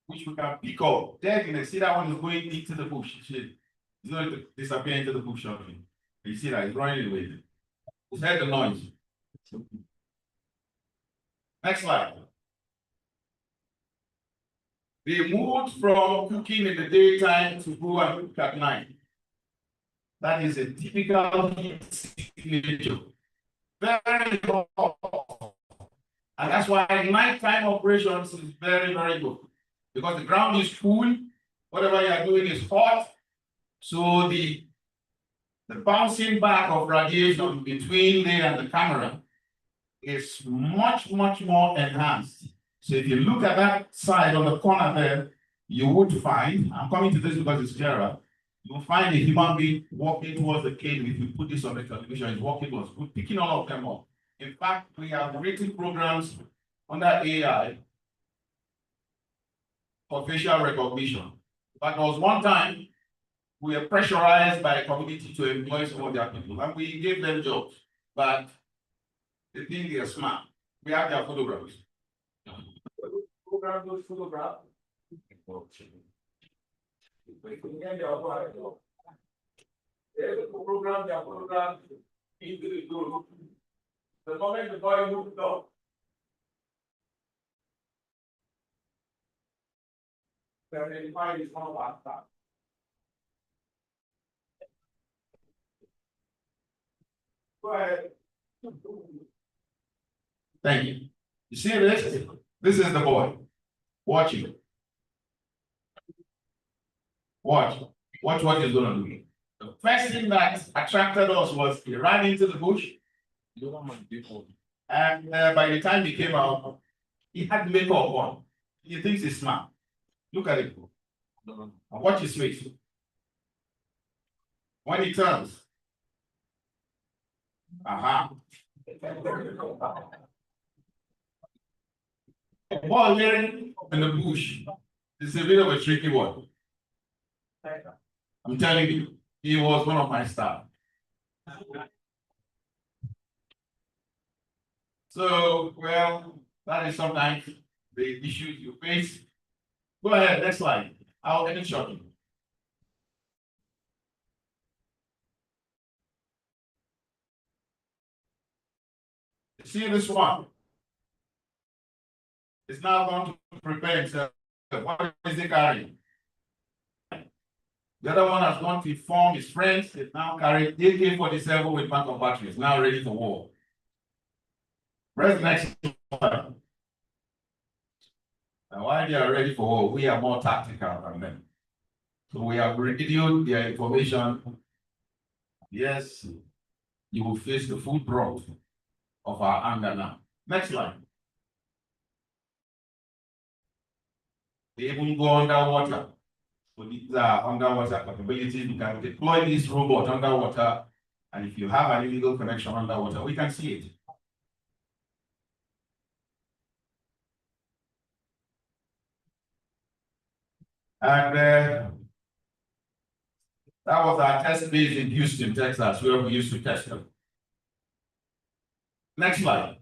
which we can pick up. There you can see that one is going into the bush. It's going to disappear into the bush shortly. You see that it's running away. It's heard the noise. Next slide. They moved from cooking in the daytime to go and cook at night. That is a typical heat signature. Very hot. And that's why nighttime operations is very, very good. Because the ground is cool, whatever you are doing is hot. So the bouncing back of radiation between there and the camera is much, much more enhanced. So if you look at that side on the corner there, you would find, I'm coming to this because it's clearer, you'll find a human being walking towards the cave. If you put this on the television, it's walking towards, we're picking all of them up. In fact, we have written programs under AI for facial recognition. But there was one time we were pressurized by a community to employ some of their people, and we gave them jobs. But they think they are smart. We have their photographs. Program those photographs. Program their photograph into the door. The moment the boy moved up, the identified is one of our staff. Go ahead. Thank you. You see this? This is the boy. Watch it. Watch. Watch what he's gonna do. The first thing that attracted us was he ran into the bush. And by the time he came out, he had makeup on. He thinks he's smart. Look at it. And watch his face. When he turns. Aha. Ball here in the bush is a bit of a tricky one. I'm telling you, he was one of my staff. So, well, that is sometimes the issues you face. Go ahead, next slide. I'll end it shortly. See this one? It's now going to prepare himself. What is he carrying? The other one has gone to inform his friends. They now carry AK-47 with backup batteries, now ready for war. Press next one. And while they are ready for war, we are more tactical than them. So we have radioed their information. Yes, you will face the full brunt of our anger now. Next slide. They even go underwater. So these are underwater capabilities. You can deploy this robot underwater, and if you have an illegal connection underwater, we can see it. And that was our test base in Houston, Texas, where we used to test them. Next slide.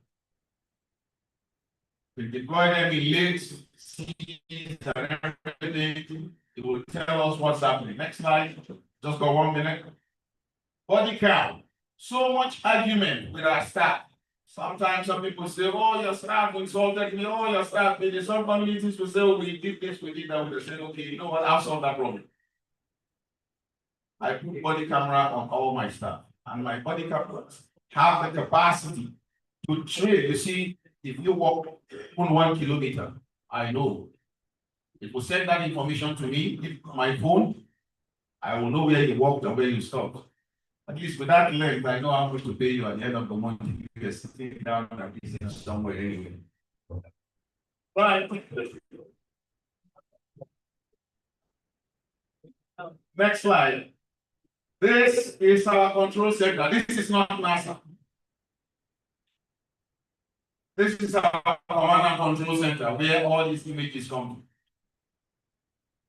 We deploy them in lakes, seas, and everything. It will tell us what's happening. Next slide. Just got 1 minute. Body count. So much argument with our staff. Sometimes some people say, oh, your staff insulted me. Oh, your staff did this. Some communities will say, oh, we did this, we did that. We say, okay, you know what? I'll solve that problem. I put body camera on all my staff. And my body cameras have the capacity to trade. You see, if you walk 1 kilometer, I know. It will send that information to me. If my phone, I will know where you walked and where you stopped. At least with that length, I know how much to pay you at the end of the month. You can sit down and visit somewhere anyway. Right. Next slide. This is our control center. This is not NASA. This is our command and control center where all these images come from.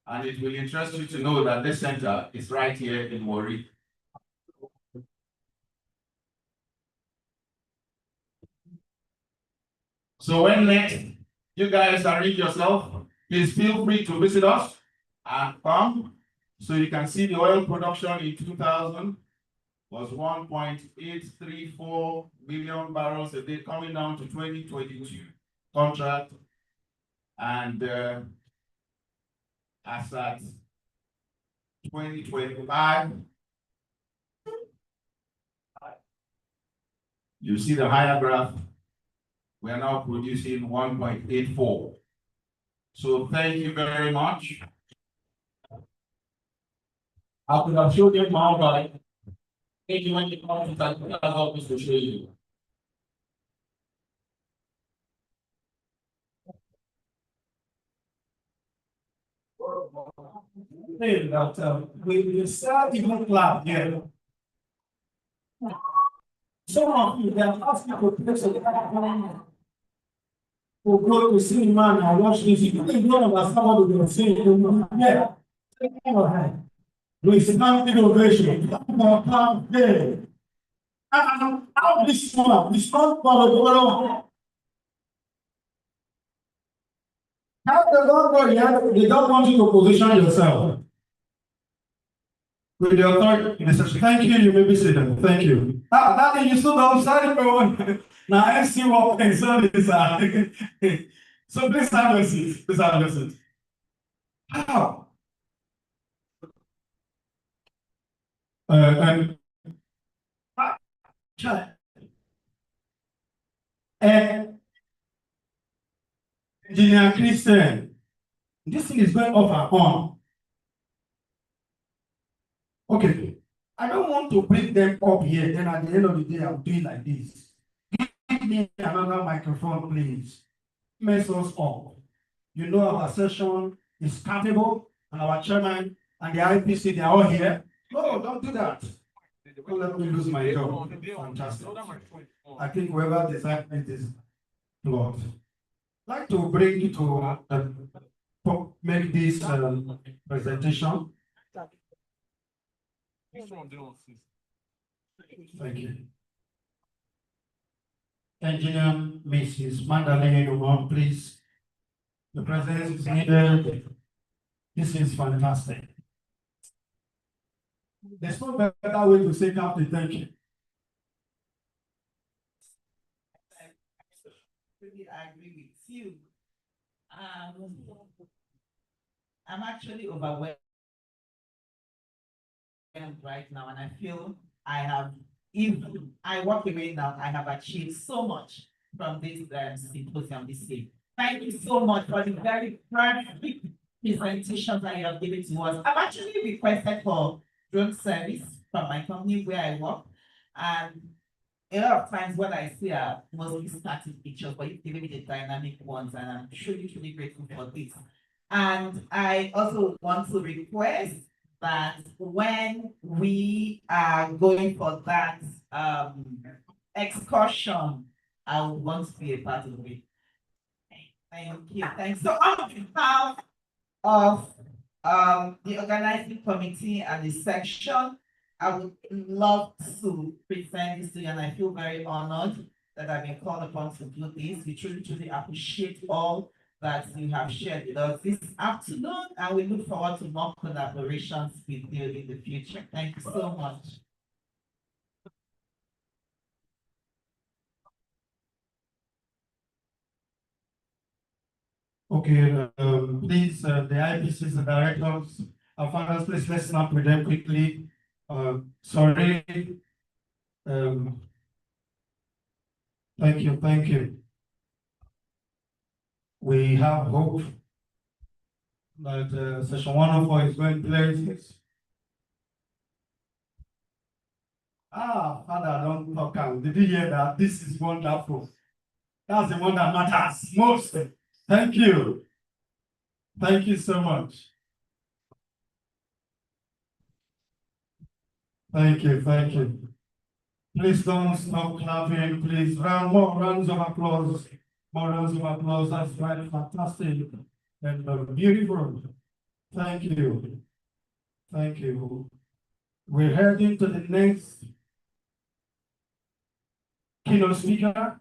And it will interest you to know that this center is right here in Warri. So when next you guys arrange yourself, please feel free to visit us and come. So you can see the oil production in 2000 was 1.834 million barrels a day, coming down to 2022 contract. And as at 2025, you see the higher graph. We are now producing 1.84. So thank you very much.
I could have showed you my right. If you want to come to that, I'll help us to show you.
Hey, we start even club here. Some of you, they are asking for place of to go to cinema and watch this. You don't understand what they're saying. Yeah. We stand innovation. How this one? This one for the how the Lord they don't want you to position yourself. With the authority, thank you, you may be seated. Thank you. That thing you stood outside, bro. Now I see what concern is. So please have a seat. Please have a seat. How? And Engineer Christian, this thing is going off and on. Okay, I don't want to bring them up here. Then at the end of the day, I'll do it like this. Give me another microphone, please. Mess us up. You know our session is capable, and our chairman and the IPC, they are all here. No, don't do that. Don't let me lose my job. Fantastic. I think whoever designed it is Lord. I'd like to bring you to make this presentation. Thank you. Engineer Mrs. Magdalene, please. The president is needed. This is fantastic. There's no better way to say Captain, thank you.
I really agree with you. I'm actually overwhelmed right now, and I feel I have, if I walk away now, I have achieved so much from this symposium this year. Thank you so much for the very perfect presentation that you have given to us. I've actually requested for drone service from my company where I work, and a lot of times what I see are mostly static pictures, but you've given me the dynamic ones, and I'm truly grateful for this. And I also want to request that when we are going for that excursion, I would want to be a part of it. Thank you. Thanks. So on behalf of the organizing committee and the section, I would love to present this to you, and I feel very honored that I've been called upon to do this. We truly appreciate all that you have shared with us this afternoon, and we look forward to more collaborations with you in the future. Thank you so much.
Okay, please, the IPCs, the directors, our fathers, please let's snap with them quickly. Sorry. Thank you. We have hope that session 104 is going places. Ah, Father, don't talk am. Did you hear that? This is wonderful. That's the one that matters most. Thank you. Thank you so much. Thank you, thank you. Please don't stop clapping, please. More rounds of applause. More rounds of applause. That's right, fantastic and beautiful. Thank you. Thank you. We're heading to the next keynote speaker,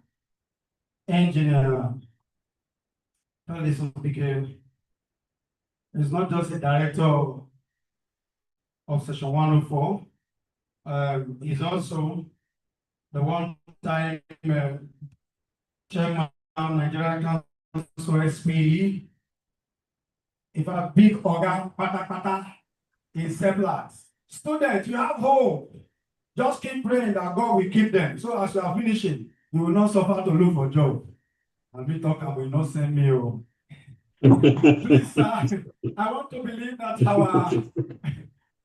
engineer. This speaker is not just the director of Section 104. He's also the one-time chairman of Nigerian Council SPE. If a big organ, pata in Seplat. Students, you have hope. Just keep praying that God will keep them. So as you are finishing, you will not suffer to look for job. And we talk and will not send me. Please, sir, I want to believe that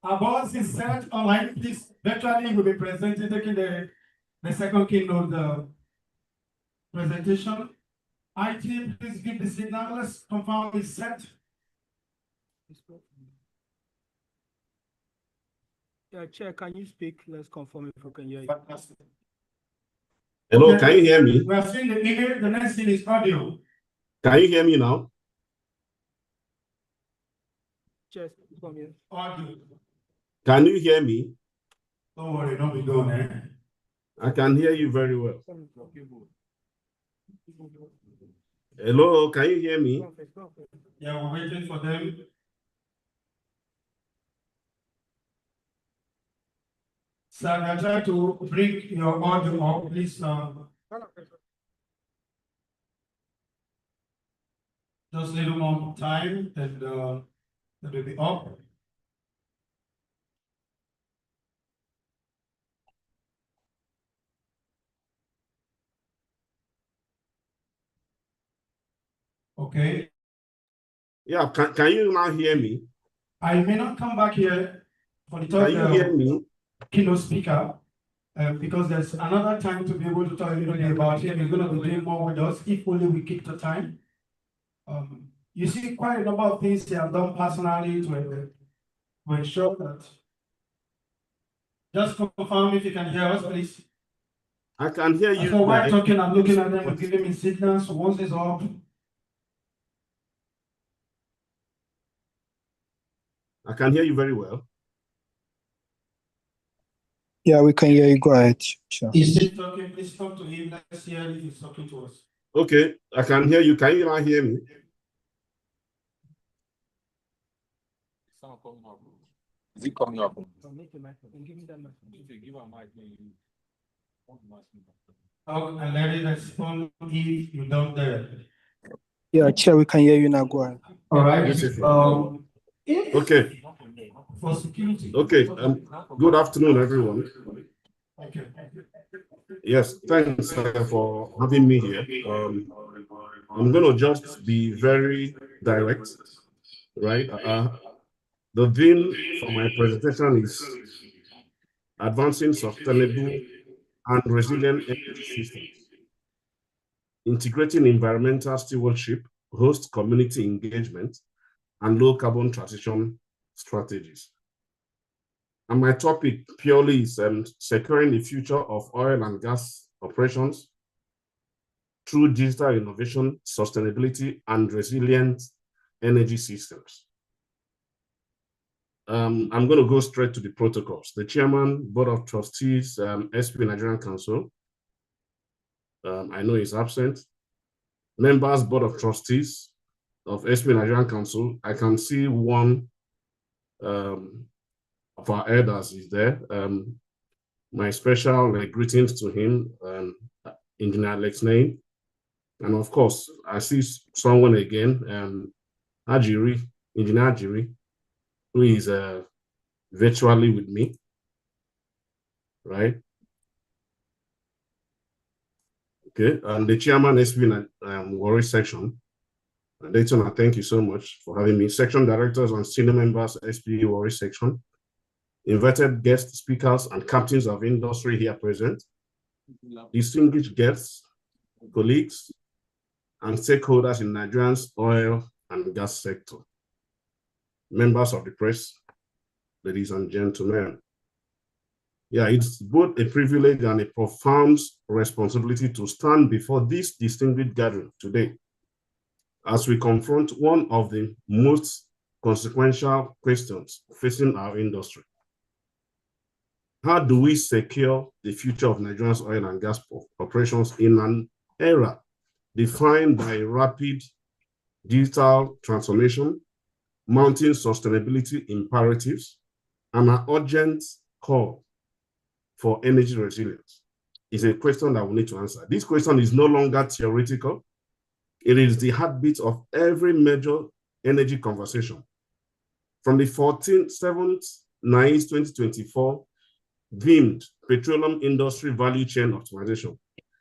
our boss is set online. This virtually will be presenting, taking the second keynote presentation. IT, please give the signal. Let's confirm it's set.
Yeah, Chair, can you speak? Let's confirm if we can hear you.
Fantastic.
Hello,
Okay.
can you hear me?
We are seeing the image. The next thing is audio.
Can you hear me now?
Chair, from here.
Audio.
Can you hear me?
Don't worry, don't be going there.
I can hear you very well. Hello, can you hear me?
Yeah, we're waiting for them. So I'm trying to bring your audio up, please. Just a little more time and it will be up. Okay.
Yeah, can you now hear me?
I may not come back here for the
Can you hear me?
keynote speaker because there's another time to be able to talk a little bit about him. He's going to be doing more with us if only we keep the time. You see quite a number of things he has done personally to ensure that. Just confirm if you can hear us, please.
I can hear you.
So while talking, I'm looking at them and giving me signals. Once it's up.
I can hear you very well.
Yeah, we can hear you. Go ahead. Sure.
Is he talking? Please talk to him. Let's hear if he's talking to us.
Okay, I can hear you. Can you now hear me?
Is it coming up?
Oh, and let it respond if you don't dare.
Yeah, Chair, we can hear you now. Go ahead.
All right.
Okay.
For security.
Okay. Good afternoon, everyone.
Thank you.
Yes, thanks for having me here. I'm going to just be very direct, right? The theme for my presentation is advancing sustainable and resilient energy systems, integrating environmental stewardship, host community engagement, and low carbon transition strategies. And my topic purely is securing the future of oil and gas operations through digital innovation, sustainability, and resilient energy systems. I'm going to go straight to the protocols. The Chairman, Board of Trustees, SP Nigerian Council, I know he's absent. Members, Board of Trustees of SP Nigerian Council, I can see one of our elders is there. My special greetings to him, Engineer Alex Name. And of course, I see someone again, Ajiri, Engineer Ajiri, who is virtually with me, right? Okay, and the Chairman SP Warri section. Dayton, thank you so much for having me. Section Directors and Senior Members, SP Warri section. invited guest speakers and captains of industry here present, distinguished guests, colleagues, and stakeholders in Nigeria's oil and gas sector, members of the press, ladies and gentlemen. Yeah, it's both a privilege and a profound responsibility to stand before this distinguished gathering today as we confront one of the most consequential questions facing our industry. How do we secure the future of Nigeria's oil and gas operations in an era defined by rapid digital transformation, mounting sustainability imperatives, and an urgent call for energy resilience? Is a question that we need to answer. This question is no longer theoretical. It is the heartbeat of every major energy conversation. From the 7th NICE 2024 deemed petroleum industry value chain optimization,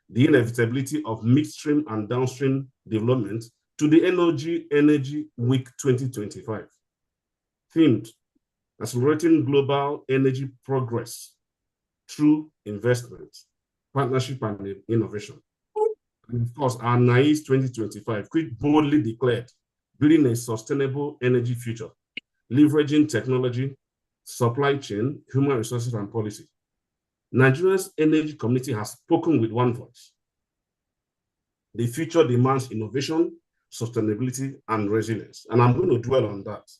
the inevitability of midstream and downstream development, to the Energy Week 2025, themed accelerating global energy progress through investment, partnership, and innovation. And of course, our NICE 2025, which boldly declared building a sustainable energy future, leveraging technology, supply chain, human resources, and policy. Nigeria's energy community has spoken with one voice. The future demands innovation, sustainability, and resilience. And I'm going to dwell on that.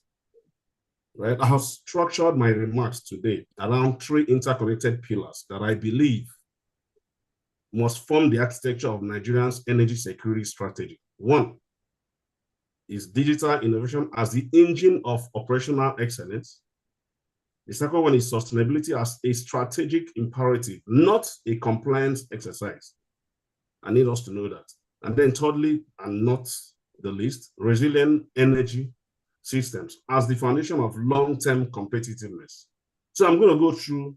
Right? I have structured my remarks today around 3 interconnected pillars that I believe must form the architecture of Nigeria's energy security strategy. One is digital innovation as the engine of operational excellence. The second one is sustainability as a strategic imperative, not a compliance exercise. I need us to know that. And then thirdly, and not the least, resilient energy systems as the foundation of long-term competitiveness. So I'm going to go through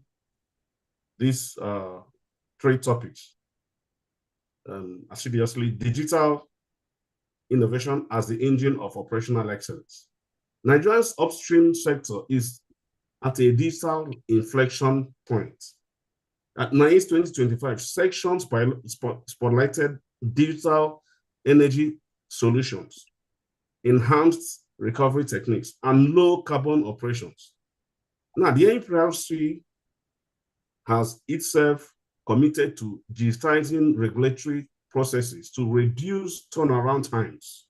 these 3 topics. Assiduously, digital innovation as the engine of operational excellence. Nigeria's upstream sector is at a digital inflection point. At NICE 2025, sections spotlighted digital energy solutions, enhanced recovery techniques, and low carbon operations. Now, the NPRC has itself committed to digitizing regulatory processes to reduce turnaround times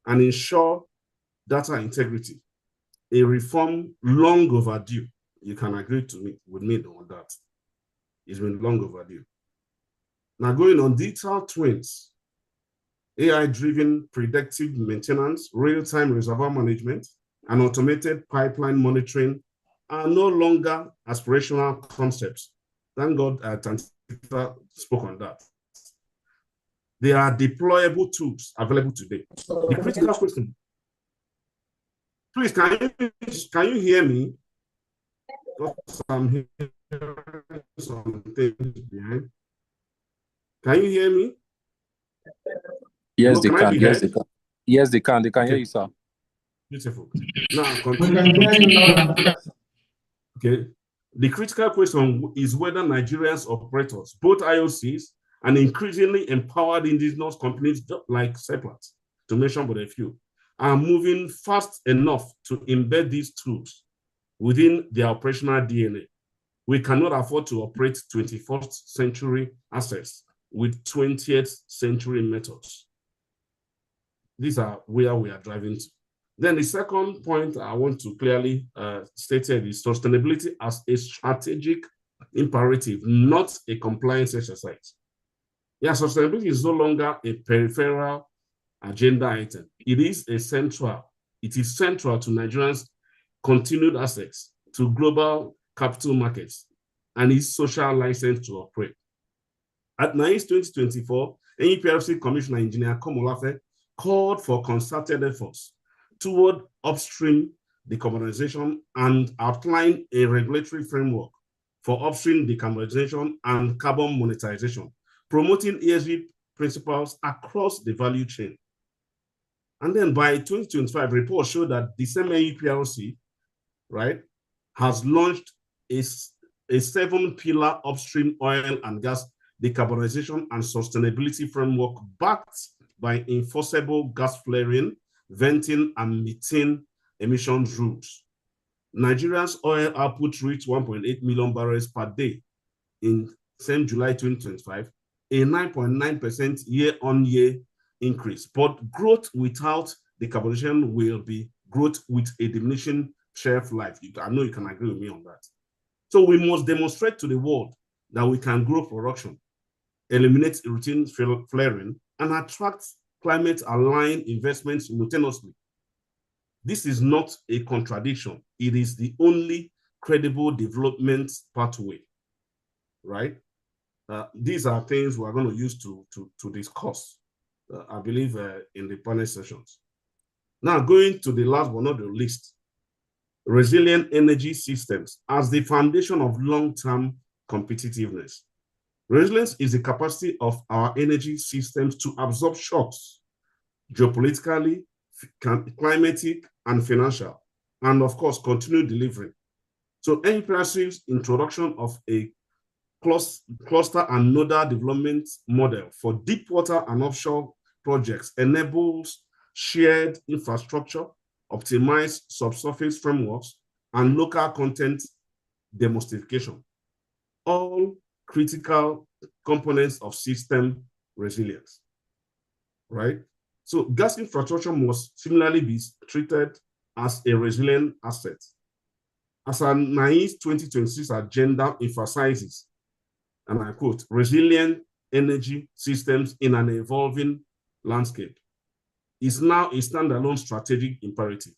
and ensure data integrity, a reform long overdue. You can agree with me on that. It's been long overdue. Now, going on digital twins, AI-driven predictive maintenance, real-time reservoir management, and automated pipeline monitoring are no longer aspirational concepts. Thank God Tantika spoke on that. They are deployable tools available today. The critical question, please, can you hear me? Because I'm hearing some things behind. Can you hear me?
Yes,
No,
they can. Yes,
heard?
they can. Yes, they can. They can
Okay.
hear you, sir.
Beautiful. Now,
We can hear you now.
okay. The critical question is whether Nigerians operators, both IOCs and increasingly empowered indigenous companies like Seplat, to mention but a few, are moving fast enough to embed these tools within their operational DNA. We cannot afford to operate 21st century assets with 20th century methods. These are where we are driving to. Then the second point I want to clearly state here is sustainability as a strategic imperative, not a compliance exercise. Yeah, sustainability is no longer a peripheral agenda item. It is central to Nigerians' continued access to global capital markets and its social license to operate. At NICE 2024, NEPRC Commissioner Engineer Komolafe called for concerted efforts toward upstream decarbonization and outlined a regulatory framework for upstream decarbonization and carbon monetization, promoting ESG principles across the value chain. And then by 2025, reports show that the same NEPRC, right, has launched a 7-pillar upstream oil and gas decarbonization and sustainability framework backed by enforceable gas flaring, venting, and methane emissions rules. Nigeria's oil output reached 1.8 million barrels per day in same July 2025, a 9.9% year-on-year increase. But growth without decarbonization will be growth with a diminishing shelf life. I know you can agree with me on that. So we must demonstrate to the world that we can grow production, eliminate routine flaring, and attract climate-aligned investments simultaneously. This is not a contradiction. It is the only credible development pathway, right? These are things we're going to use to discuss, I believe, in the panel sessions. Now, going to the last but not the least, resilient energy systems as the foundation of long-term competitiveness. Resilience is the capacity of our energy systems to absorb shocks, geopolitically, climatic, and financial, and of course, continue delivering. So NPRC's introduction of a cluster and nodal development model for deep water and offshore projects enables shared infrastructure, optimized subsurface frameworks, and local content demystification, all critical components of system resilience, right? So gas infrastructure must similarly be treated as a resilient asset. As our NICE 2026 agenda emphasizes, and I quote, resilient energy systems in an evolving landscape is now a standalone strategic imperative.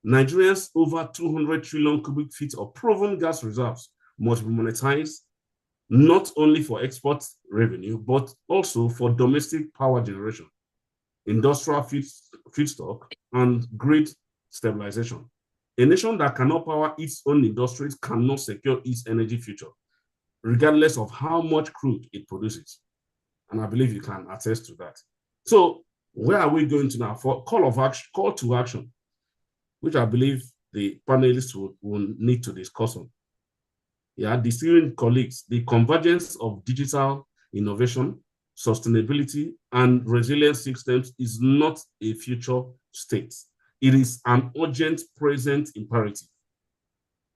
Nigeria's over 200 trillion cubic feet of proven gas reserves must be monetized, not only for export revenue, but also for domestic power generation, industrial feedstock, and grid stabilization. A nation that cannot power its own industries cannot secure its energy future, regardless of how much crude it produces. And I believe you can attest to that. So where are we going to now? For call to action, which I believe the panelists will need to discuss on. Yeah, distinguished colleagues, the convergence of digital innovation, sustainability, and resilient systems is not a future state. It is an urgent present imperative.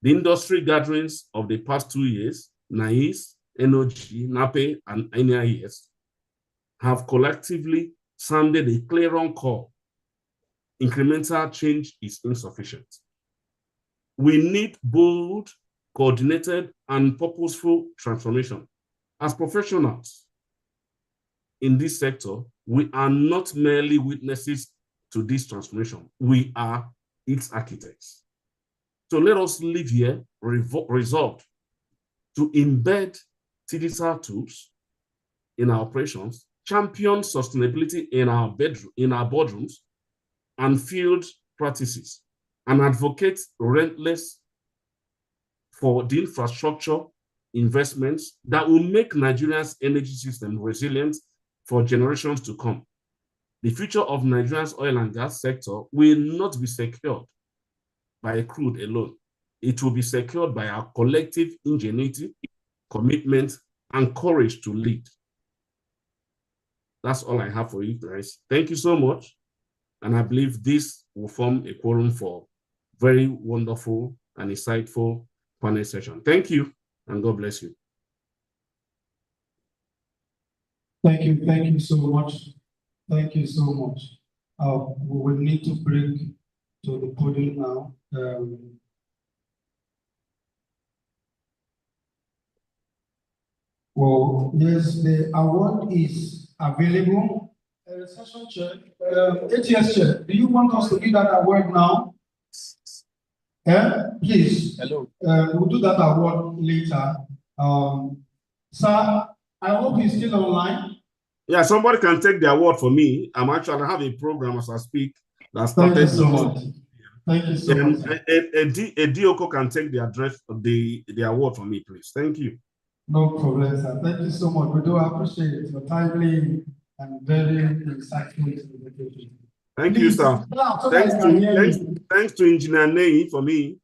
The industry gatherings of the past 2 years, NICE, NOG, NAPE, and NIES, have collectively sounded a clarion call. Incremental change is insufficient. We need bold, coordinated, and purposeful transformation. As professionals in this sector, we are not merely witnesses to this transformation. We are its architects. So let us live here resolved to embed digital tools in our operations, champion sustainability in our boardrooms and field practices, and advocate relentless for the infrastructure investments that will make Nigeria's energy system resilient for generations to come. The future of Nigeria's oil and gas sector will not be secured by crude alone. It will be secured by our collective ingenuity, commitment, and courage to lead. That's all I have for you guys. Thank you so much. And I believe this will form a quorum for very wonderful and insightful panel session. Thank you, and God bless you.
Thank you so much. Thank you so much. We will need to bring to the podium now. Well, yes, the award is available. Session chair, ATS chair, do you want us to give that award now? Please. Hello. We'll do that award later. Sir, I hope he's still online.
Yeah, somebody can take the award for me. I have a program as I speak that started.
Thank you so much. Thank you so much.
A DOCO can take the address of the award for me, please. Thank you.
No problem, sir. Thank you so much. We do appreciate your timely and very insightful presentation.
Thank you, sir. Thanks to Engineer Ney for me.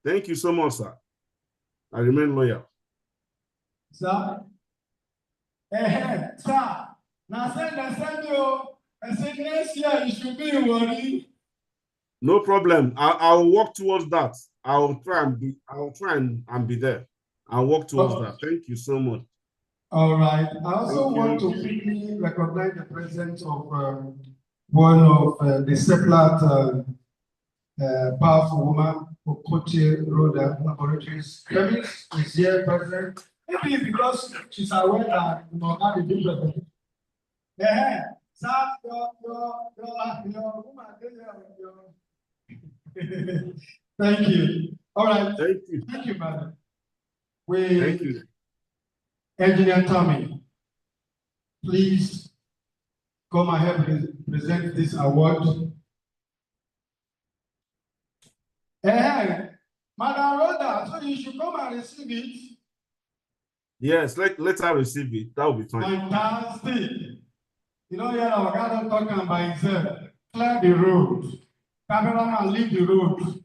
Thank you so much, sir. I remain loyal.
Sir? Sir, now send you. I said next year you should be worried.
No problem. I'll work towards that. I'll try and be there. I'll work towards that. Thank you so much.
All right. I also want to quickly recognize the presence of one of the Seplat powerful woman, Okoche Rhoda Laboratories. Chemist is here present. Maybe because she's aware that you know how to do that. Yeah. Sir, your woman, thank you. All right.
Thank you.
Thank you, madam.
Thank you.
Engineer Tommy, please come ahead and present this award. Hey, Madam Rhoda, so you should come and receive it.
Yes, let her receive it. That will be fine.
Fantastic. You know, yeah, our guy don't talk by himself. Clear the road. Cameraman, leave the road.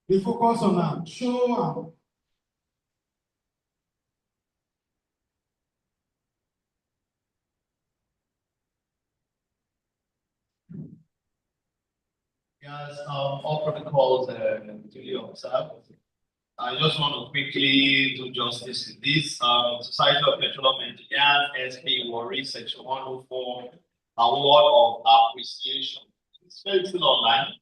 Be focused on that. Show them.
Yes, all protocols duly observed. I just want to quickly do justice to this. Society of Petroleum Engineers, SP Warri, Section 104, Award of Appreciation. It's still online.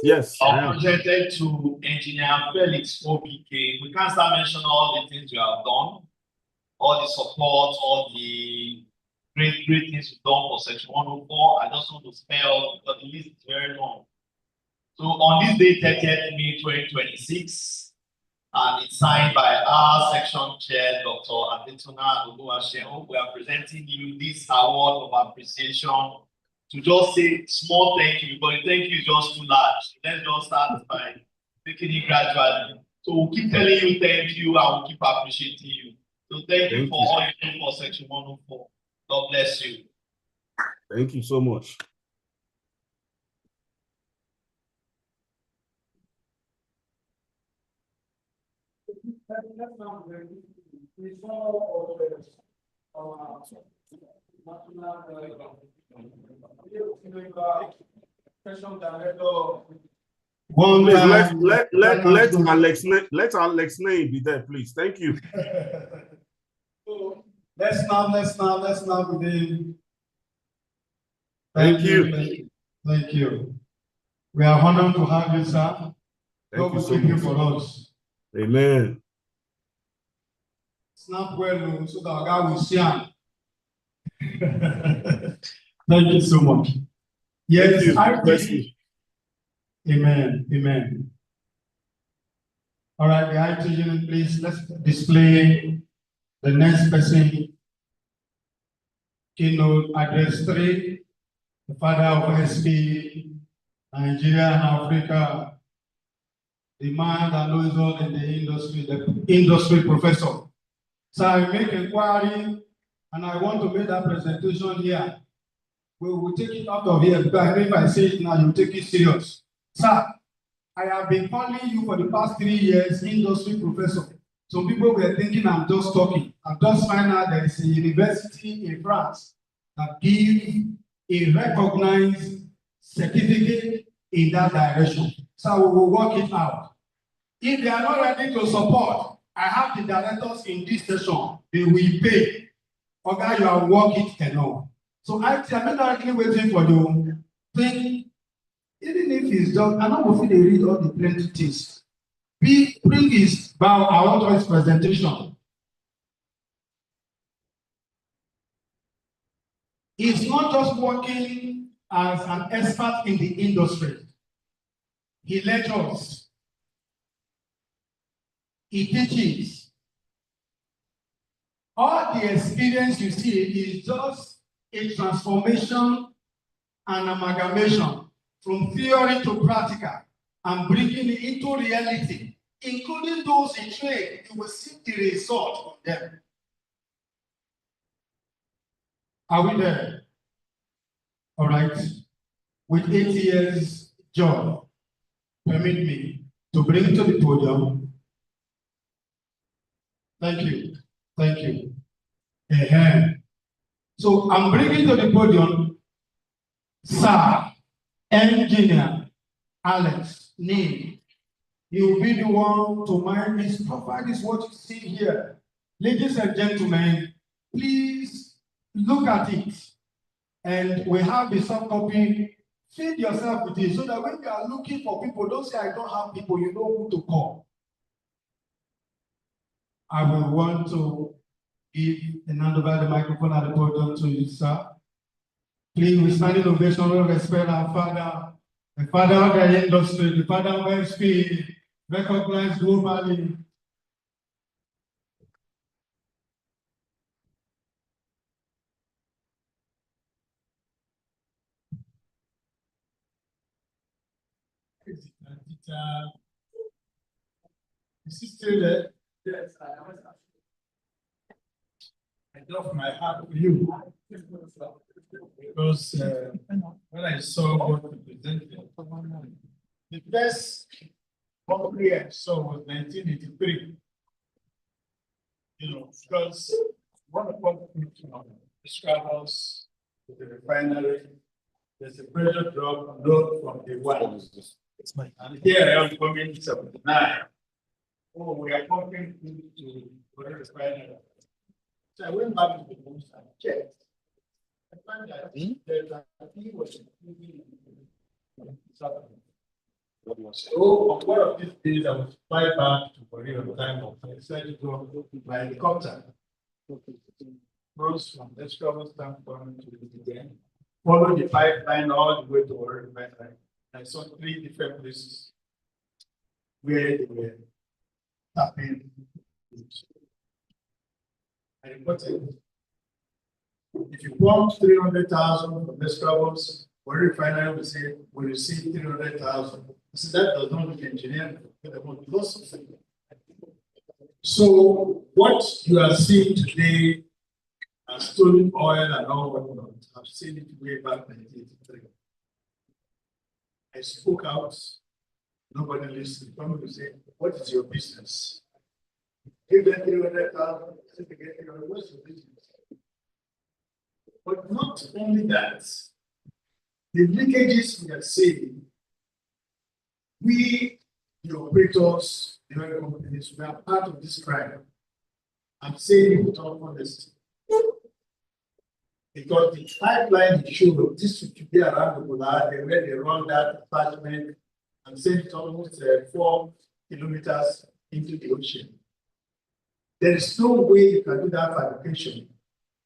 Yes.
Presented to Engineer Felix OPK. We can't start mentioning all the things you have done, all the support, all the great things you've done for Section 104. I just want to spell because the list is very long. So on this day, 30th May 2026, and it's signed by our section chair, Dr. Adetona Oluwaseun. We are presenting you this award of appreciation to just say small thank you, because the thank you is just too large. Let's just start by taking it gradually. So we'll keep telling you thank you and we'll keep appreciating you. So thank you for all you do for Section 104. God bless you.
Thank you so much. Let Alex Nay be there, please. Thank you.
Let's now begin.
Thank you.
Thank you. We are honored to have you, sir.
Thank you so
much. You for us.
Amen.
Snap well, so that God will see him. Thank you so much. Yes,
bless you.
Amen. Amen. All right, the IT unit, please, let's display the next person. Keynote address 3, the father of SP, Nigeria and Africa, the man that knows all in the industry, the industry professor. So I make inquiry and I want to make that presentation here. We will take it out of here because if I say it now, you take it serious. Sir, I have been calling you for the past 3 years, industry professor. Some people were thinking I'm just talking. I've just found out there is a university in France that gives a recognized certificate in that direction. So we will work it out. If they are not ready to support, I have the directors in this session. They will pay. Okay, you are working enough. So I'm not actually waiting for you. Think, even if it's just, I don't know if they read all the plenty things. Bring his bow, I want his presentation. He's not just working as an expert in the industry. He lectures. He teaches. All the experience you see is just a transformation and amalgamation from theory to practical and bringing it into reality, including those in trade. You will see the result of them. Are we there? All right. With 8 years job, permit me to bring to the podium. Thank you. Thank you. So I'm bringing to the podium Sir Engineer Alex Neil. He will be the one to mind this. Provide is what you see here. Ladies and gentlemen, please look at it. And we have the soft copy. Feed yourself with it so that when you are looking for people, don't say I don't have people, you know who to call. I will want to give and hand over the microphone at the podium to you, sir. Please, with standing ovation, we respect our father, the father of the industry, the father of SP, recognized globally. Is he still there? Yes, I am. I love my heart for you. Because when I saw what you presented, the best company I saw was 1983. You know, because one of the struggles with the refinery, there's a pressure drop load from the one. And here I am coming 79. Oh, we are pumping to the refinery. So I went back to the booth and checked. I found that he was improving. So on one of these days, I was fly back to Korea on time. I decided to go by helicopter. Cross from the travel standpoint to the again. Follow the pipeline all the way to the refinery. I saw 3 different places where they were tapping. I reported, if you pump 300,000 from the travels, what refinery will say we receive 300,000. So that does not look engineering. So what you are seeing today as stolen oil and all whatnot, I've seen it way back in 1983. I spoke out, nobody listened. Somebody say, what is your business? Give them 300,000, what's your business? But not only that, the leakages we are seeing, we, the operators, the oil companies, we are part of this crime. I'm saying it with all honesty. Because the pipeline showed this should be around the Bola, where they run that attachment and send it almost 4 kilometers into the ocean. There is no way you can do that fabrication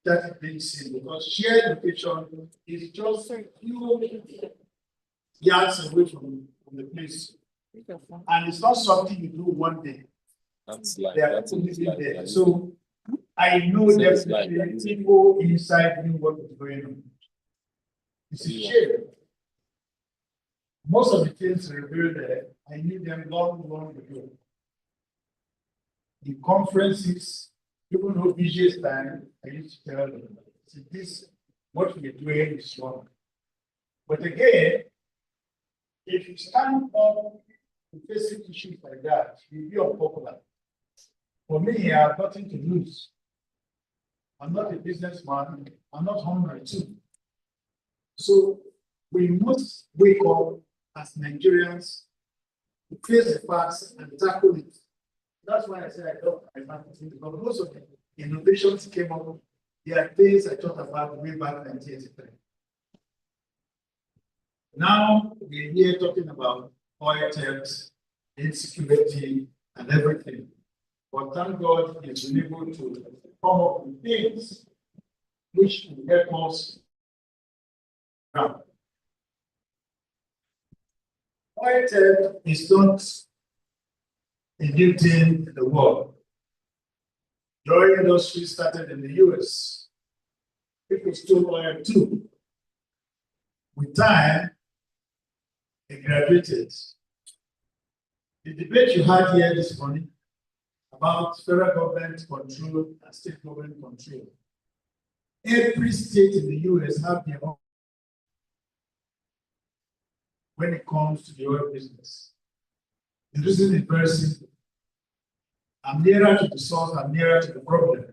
that is being seen because shared location is just a few yards away from the place. And it's not something you do one day.
That's like
They are living there. So I know definitely people inside knew what was going on. It's a shame. Most of the things revealed there, I knew them long ago. The conferences, even though BJ's time, I used to tell them, see, this, what we're doing is wrong. But again, if you stand up to facing issues like that, you'll be unpopular. For me, I have nothing to lose. I'm not a businessman, I'm not hungry too. So we must wake up as Nigerians to face the facts and tackle it. That's why I said I love my marketing, because most of the innovations came up, they are things I thought about way back in 1983. Now we're here talking about oil thefts, insecurity, and everything. But thank God he's been able to come up with things which will help us now. Oil theft is not a new thing in the world. The oil industry started in the US. People stole oil too. With time, it graduated. The debate you had here this morning about federal government control and state government control. Every state in the US have their own when it comes to the oil business.
The reason is very simple. I'm nearer to the source, I'm nearer to the problem.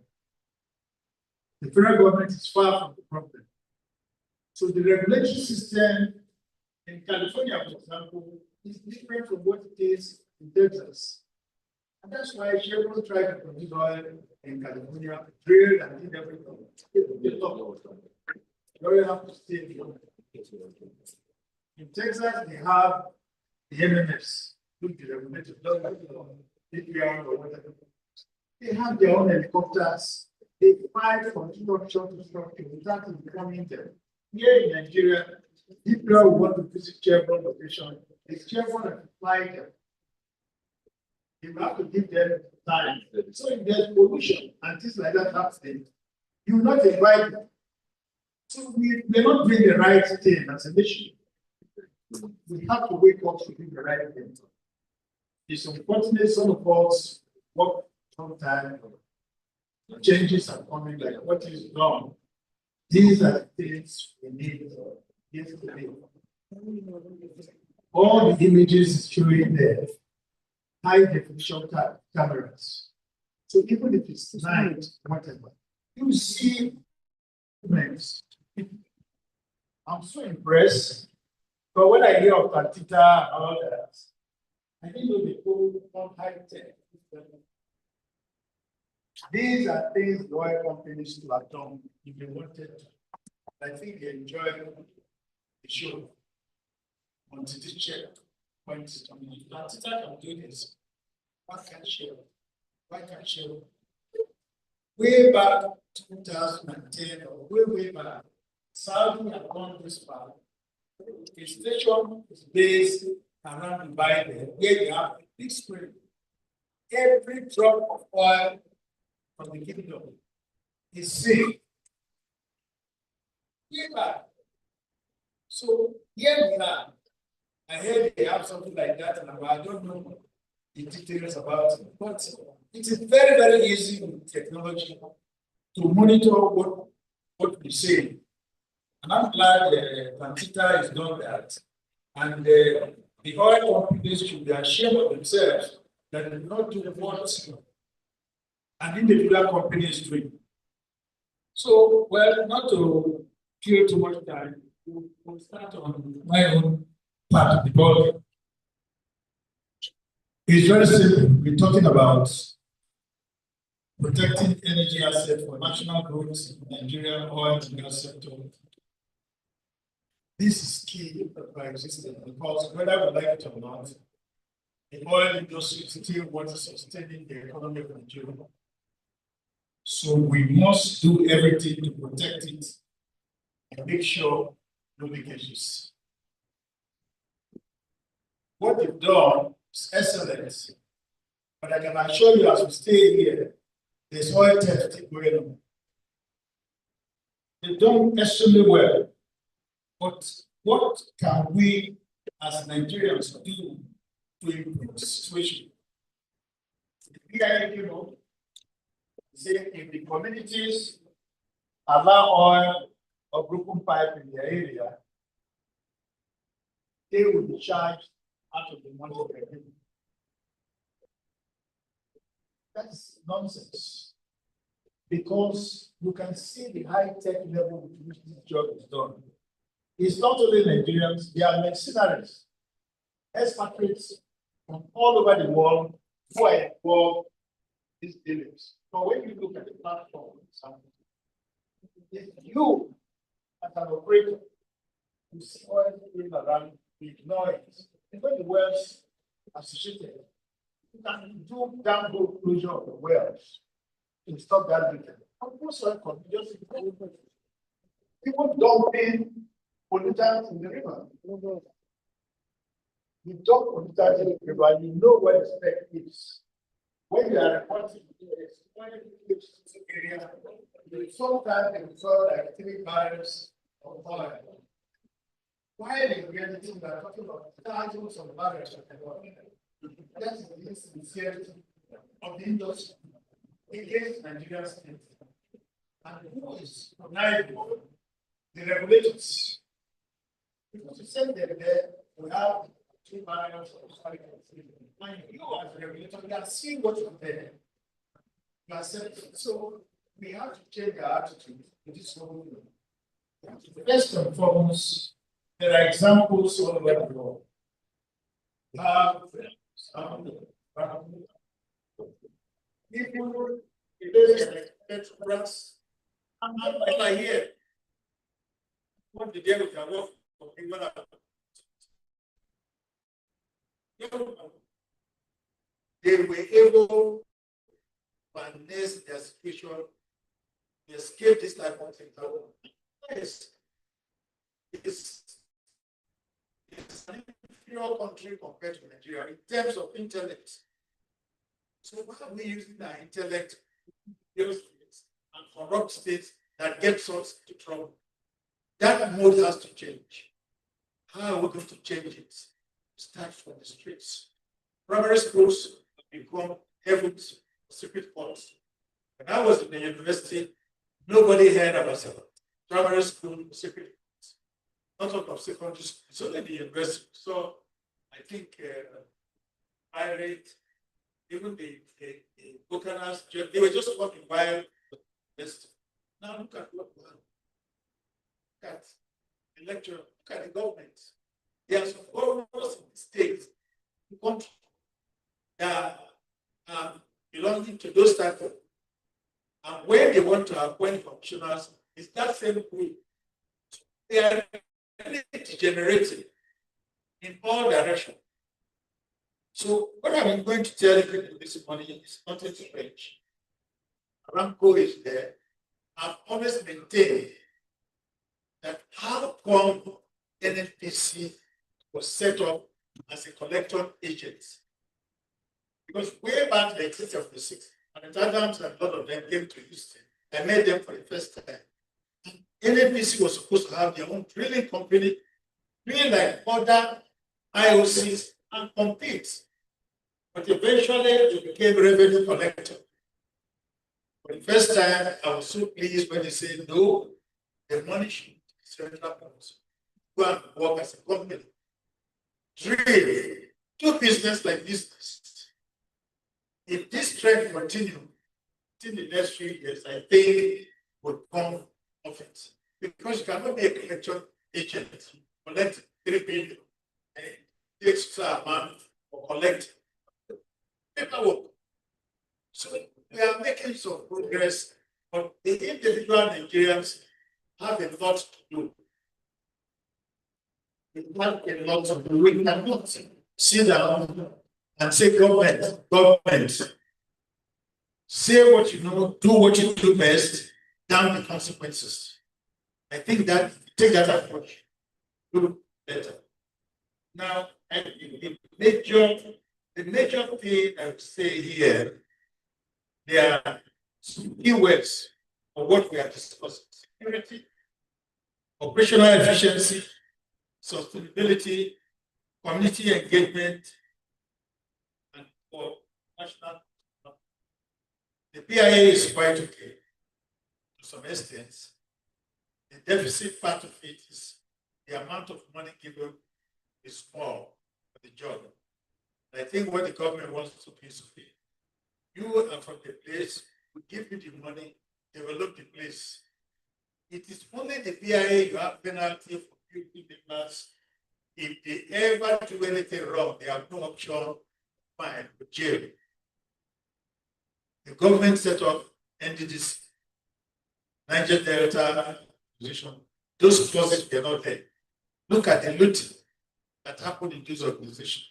The federal government is far from the problem. So the regulatory system in California, for example, is different from what it is in Texas. And that's why Chevron tried to produce oil in California, drilled and did everything. You only have to stay in Texas, they have the MMS, which the regulator does like DPR or whatever. They have their own helicopters. They fight from structure to structure without becoming them. Here in Nigeria, if you want to visit Chevron location, it's Chevron that fly them. You have to give them time. So if there's pollution and things like that happen, you will not invite them. So we're not doing the right thing as a nation. We have to wake up to do the right thing. It's unfortunate some of us work sometimes. Changes are coming, like what is wrong. These are the things we need yesterday. All the images showing there, high definition cameras. So even if it's night, whatever, you see movements. I'm so impressed. But when I hear of Partita and all that, I didn't know they go on high tech. These are things the oil companies to have done if they wanted to. I think they enjoy the show until this chair points to me. Partita can do this. Why can't Shell? Why can't Shell? Way back 2010 or way back, Saudi had gone this far. The station is based around Dubai there, where they have a big spring. Every drop of oil from the kingdom is safe. Way back. So here we are. I heard they have something like that, and I don't know the details about it. But it is very, very easy with technology to monitor what we say. And I'm glad Partita has done that. And the oil companies should be ashamed of themselves that they do not do what an individual company is doing. So, well, not to kill too much time, we'll start on my own part of the ball. It's very simple. We're talking about protecting energy assets for national growth in Nigeria oil and gas sector. This is key for existence because whether we like it or not, the oil industry is still what is sustaining the economy of Nigeria. So we must do everything to protect it and make sure no leakages. What they've done is excellent, but I can assure you as we stay here, there's oil theft going on. They've done extremely well. But what can we as Nigerians do to improve the situation? Say if the communities allow oil or broken pipe in their area, they will be charged out of the money they're getting. That's nonsense. Because you can see the high-tech level with which this job is done. It's not only Nigerians, they are mercenaries, expatriates from all over the world who are involved in these dealings. But when you look at the platform, if you, as an operator, you see oil going around, you ignore it. When the wells associated, you can do downhole closure of the wells to stop that leaking. And most oil companies just people dumping pollutants in the river. You dump pollutants in the river, you know where the spec is. When you are reporting to area, sometimes they will like 3 barrels of oil. While in reality, we are talking about thousands of barrels of oil. That's the sincerity of the industry against Nigerian state. And who is conniving? The regulators. Because you send them there, we have 2 miles or something. And you as a regulator, you are seeing what's there. You are saying, so we have to change our attitude to this whole thing. First and foremost, there are examples all over the world. People, I'm not here. What the devil can work for people they were able to harness their situation, escape this type of thing. Yes, it's an inferior country compared to Nigeria in terms of intellect. So why are we using our intellect and corrupt states that gets us into trouble? That mode has to change. How are we going to change it? Start from the streets. Primary schools become heaven's secret courts. When I was in the university, nobody heard about primary school secret courts. Not talk of secondary school, it's only the university. So I think I read even the Buchanans, they were just walking by the university. Now look at what look at the lecturer, look at the government. There are some almost states, the country that are belonging to those type of, and when they want to appoint commissioners, it's that same group. They are really degenerating in all directions. So what I'm going to tell you this morning is nothing strange. Aramco is there. I've always maintained that how come NNPC was set up as a collector agent? Because way back in the 1976, and the Adams and a lot of them came to Houston, I met them for the first time. NNPC was supposed to have their own drilling company, doing like other IOCs and compete. But eventually they became revenue collector. For the first time, I was so pleased when they said, no, the money should be central banks. Go and work as a company. Drill, do business like business. If this trend continues in the next few years, I think will come of it. Because you cannot be a collection agent, collect 3 billion, and extra amount or collect paperwork. So we are making some progress, but the individual Nigerians have a lot to do. We have a lot to do. We cannot sit down and say, government, say what you know, do what you do best, down the consequences. I think that take that approach, do better. Now, the major thing I would say here, there are some keywords of what we are discussing: security, operational efficiency, sustainability, community engagement, and for national. The PIA is quite okay to some extent. The deficit part of it is the amount of money given is small for the job. I think what the government wants to do is okay. You are from the place, we give you the money, develop the place. It is only the PIA you have penalty for people members. If they ever do anything wrong, they have no option, fine, with jail. The government set up entities, Niger Delta position. Those clauses were not there. Look at the looting that happened in this organization.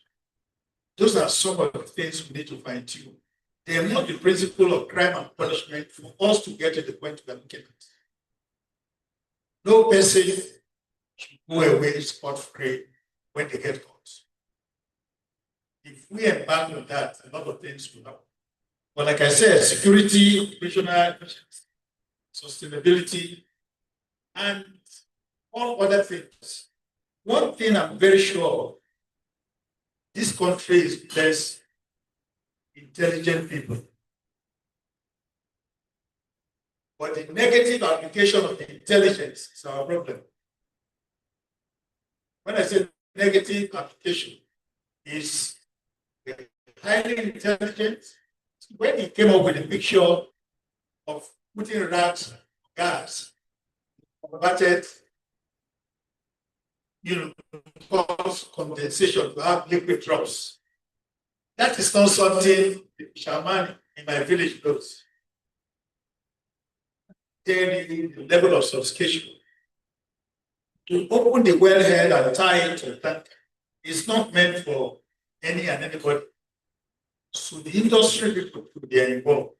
Those are some of the things we need to fine tune. They are not the principle of crime and punishment for us to get to the point we are looking at. No person should go away scot-free when they get caught. If we embark on that, a lot of things will happen. But like I said, security, operational sustainability, and all other things. One thing I'm very sure of, this country is blessed intelligent people. But the negative application of the intelligence is our problem. When I say negative application, is highly intelligent. When he came up with a picture of putting rats gas, converted, cause condensation to have liquid drops. That is not something the shaman in my village knows. The level of sophistication. To open the wellhead and tie it to the tank is not meant for any and anybody. So the industry people could be involved.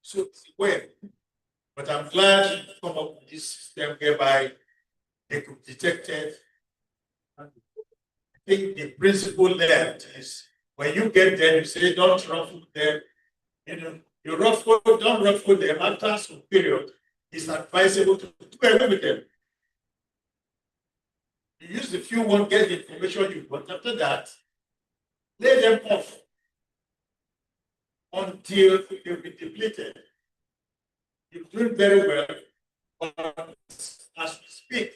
So it's well. But I'm glad you come up with this system whereby they could detect it. I think the principle there is when you get there, you say, don't ruffle them. You don't ruffle them. After some period, it's advisable to do away with them. You use the few one, get the information you want. After that, lay them off until they'll be depleted. You're doing very well. But as we speak,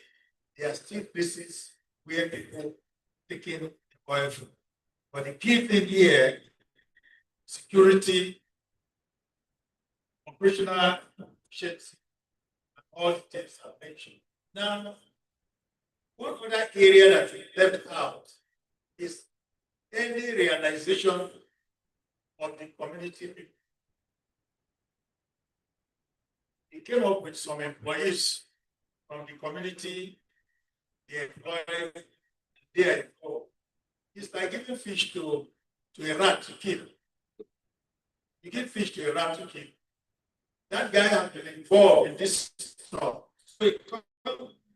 there are still places where people taking oil from. But the key thing here, security, operational efficiency, and all the things I mentioned. Now, one other area that we left out is any realization of the community people. He came up with some employees from the community, they employ, they are involved. It's like giving fish to a rat to kill. You give fish to a rat to kill. That guy has been involved in this stuff. So he comes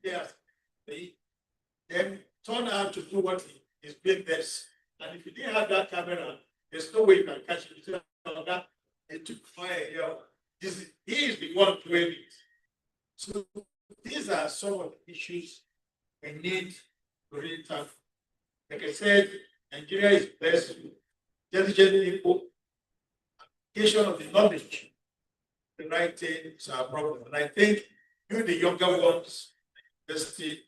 there, then turn out to do what he is doing best. And if you didn't have that camera, there's no way you can catch it. That it took fire. He is the one doing it. So these are some of the issues we need to really tackle. Like I said, Nigeria is blessed with intelligent people, application of the knowledge, the right thing is our problem. And I think you, the younger ones, university,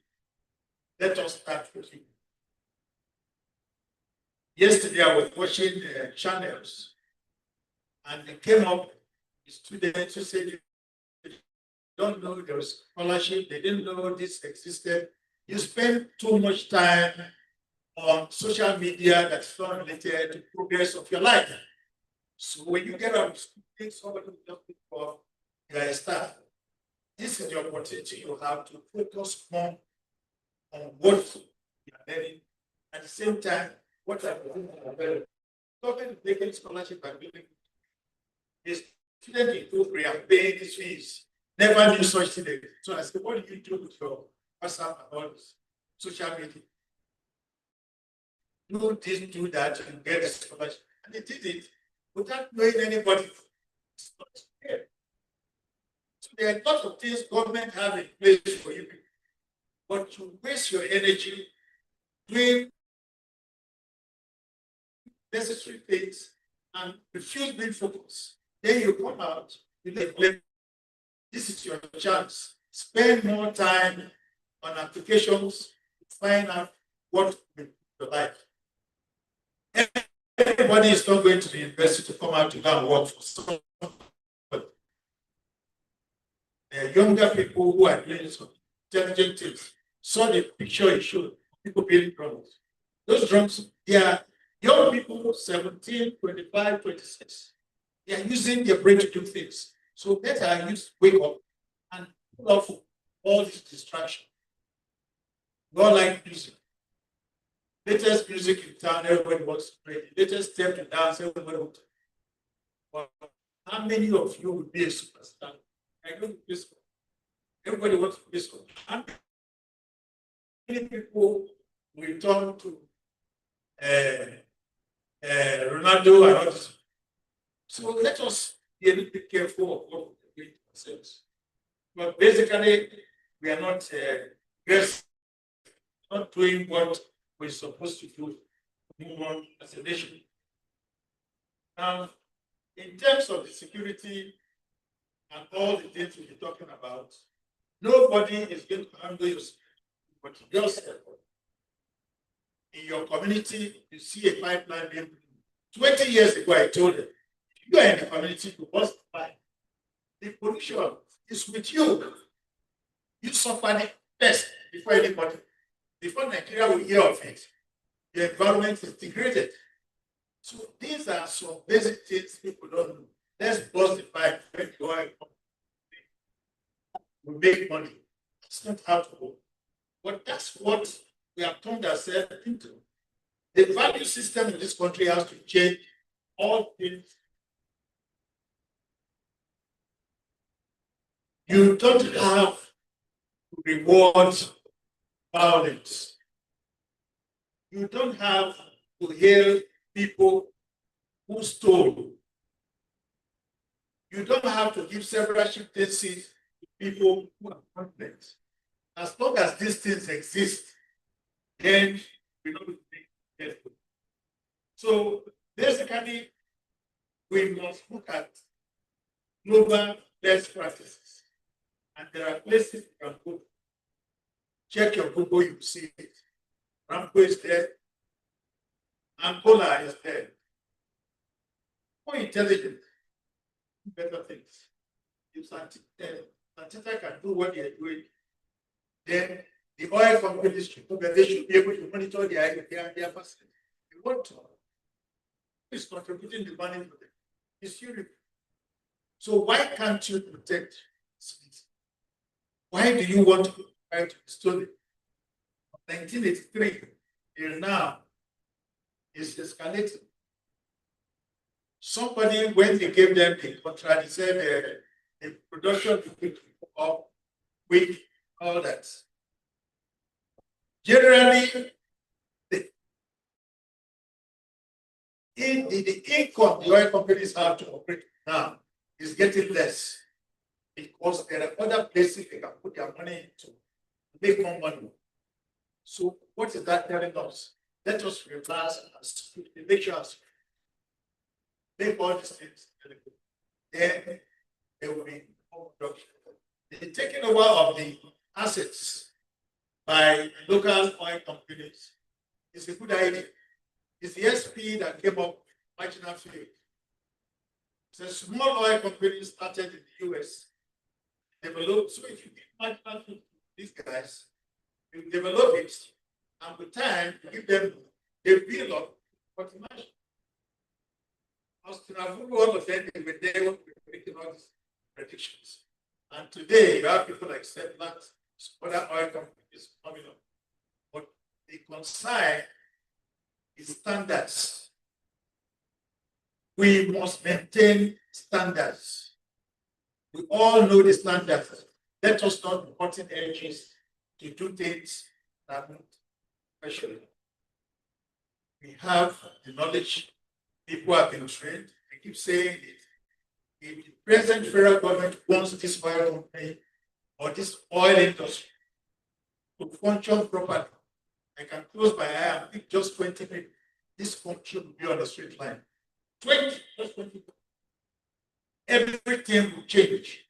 let us start with you. Yesterday, I was watching channels, and they came up with students who said they don't know there was scholarship, they didn't know this existed. You spend too much time on social media that's not related to progress of your life. So when you get out of school, think somebody will just look for you are a star. This is the opportunity you have to focus more on what you are learning. At the same time, what are you doing? Talking taking scholarship and doing this student in Korea are paying these fees. Never knew such thing. So I said, what do you do with your WhatsApp and all this social media? Do this, do that, you get a scholarship. And they did it without knowing anybody. So there are lots of things government have in place for you, but you waste your energy doing necessary things and refuse being focused. Then you come out, you blame. This is your chance. Spend more time on applications to find out what will be your life. Everybody is not going to the university to come out to go and work for someone. There are younger people who are doing some intelligent things. Saw the picture you showed, people being drums. Those drums, they are young people, 17, 25, 26. They are using their brain to do things. So better use wake up and pull off all this distraction. We all like music. Latest music in town, everybody wants to play. Latest step to dance, everybody wants to. But how many of you would be a superstar? I don't play sport. Everybody wants to play sport. How many people will turn to Ronaldo and others? So let us be a little bit careful of what we do ourselves. But basically, we are not not doing what we're supposed to do human as a nation. Now, in terms of the security and all the things we're talking about, nobody is going to handle your security but yourself. in your community, you see a pipeline being 20 years ago, I told them, you are in the community, you must buy. The pollution is with you. You suffer it first before anybody. Before Nigeria will hear of it, the environment is degraded. So these are some basic things people don't know. Let's bust the pipe when you are we make money. It's not how to go. But that's what we have turned ourselves into. The value system in this country has to change all things. You don't have to reward violence. You don't have to hail people who stole. You don't have to give several chieftaincies to people who are confident. As long as these things exist, then we don't be careful. So basically, we must look at global best practices. And there are places you can go. Check your Google, you see it. Ramco is there. Angola is there. More intelligent, better things. If Santita can do what they are doing, then the oil companies should be able to monitor their facility. They want to. Who is contributing the money to them? It's Europe. So why can't you protect cities? Why do you want to try to restore it? 1983 till now is escalating. Somebody, when they gave them the contract, they said the production will be up with all that. Generally, the income the oil companies have to operate now is getting less because there are other places they can put their money into make more money. So what is that telling us? Let us relax and make sure make all these things. Then there will be more production. The taking over of the assets by local oil companies is a good idea. It's the SP that came up with marginal field. So small oil company started in the US, developed. So if you give marginal field to these guys, you develop it, and with time, you give them the build up for the margin. All of them, they were there making all these predictions. And today, you have people like Setland, other oil companies coming up. But the concern is standards. We must maintain standards. We all know the standards. Let us not be cutting edges to do things that are not special. We have the knowledge. People have been trained. I keep saying it. If the present federal government wants this oil company or this oil industry to function properly, I can close my eye and pick just 20 people. This country will be on a straight line. 20, just 20 people. Everything will change.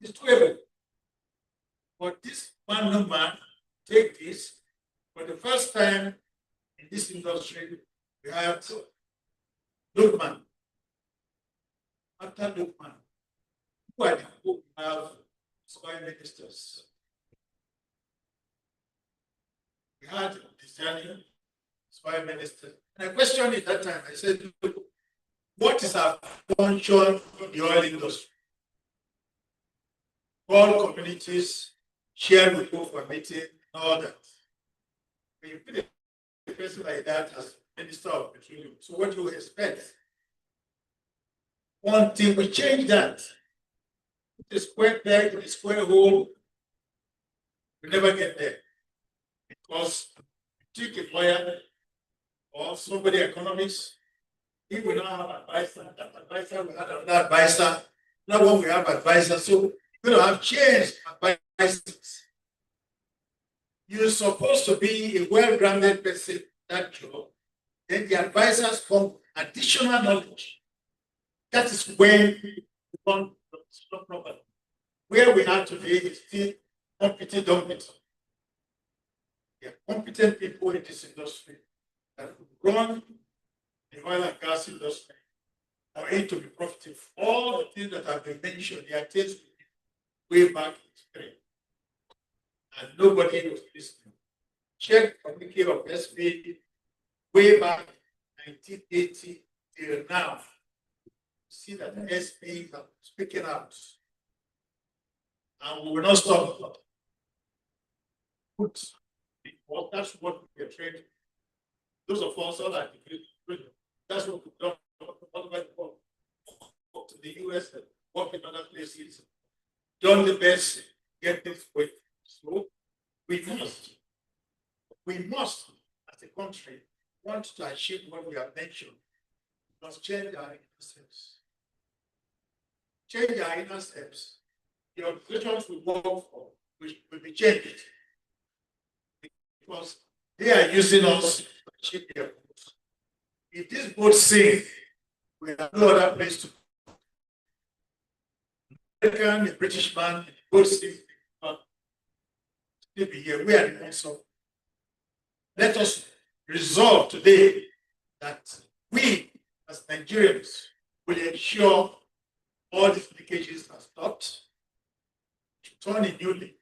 It's doable. But this man take this for the first time in this industry. We had Lukman. After Lukman, who are the people who have oil ministers? We had Desani, oil minister. And I questioned it that time. I said, look, what is our function in the oil industry? All communities share with go for meeting, all that. When you put a person like that as Minister of Petroleum, so what do you expect? Until we change that, the square peg, the square hole, we never get there. Because you take a lawyer or somebody economics, if we don't have advisor, that advisor, we have another advisor, now when we have advisor, so we don't have changed advisors. You're supposed to be a well-grounded person, that job. Then the advisors come additional knowledge. That is when we want the problem. Where we are today is still competing dominant. There are competent people in this industry that will run the oil and gas industry for it to be profitable. All the things that have been mentioned, they are things way back in history. And nobody was listening. Check communique of SP way back 1980 till now. See that the SP are speaking out. And we will not stop. That's what we are training. Those of us all like that's what we've done all over the world. Up to the US and work in other places. Done the best, get this way. So we must, as a country, want to achieve what we have mentioned. We must change our inner steps. Change our inner steps. The organizations we work for will be changed. Because they are using us to achieve their goals. If this boat sink, we have no other place to go. American, the British man, the boat sink, still be here. We are the ones of. Let us resolve today that we, as Nigerians, will ensure all these leakages are stopped, turn a new leaf,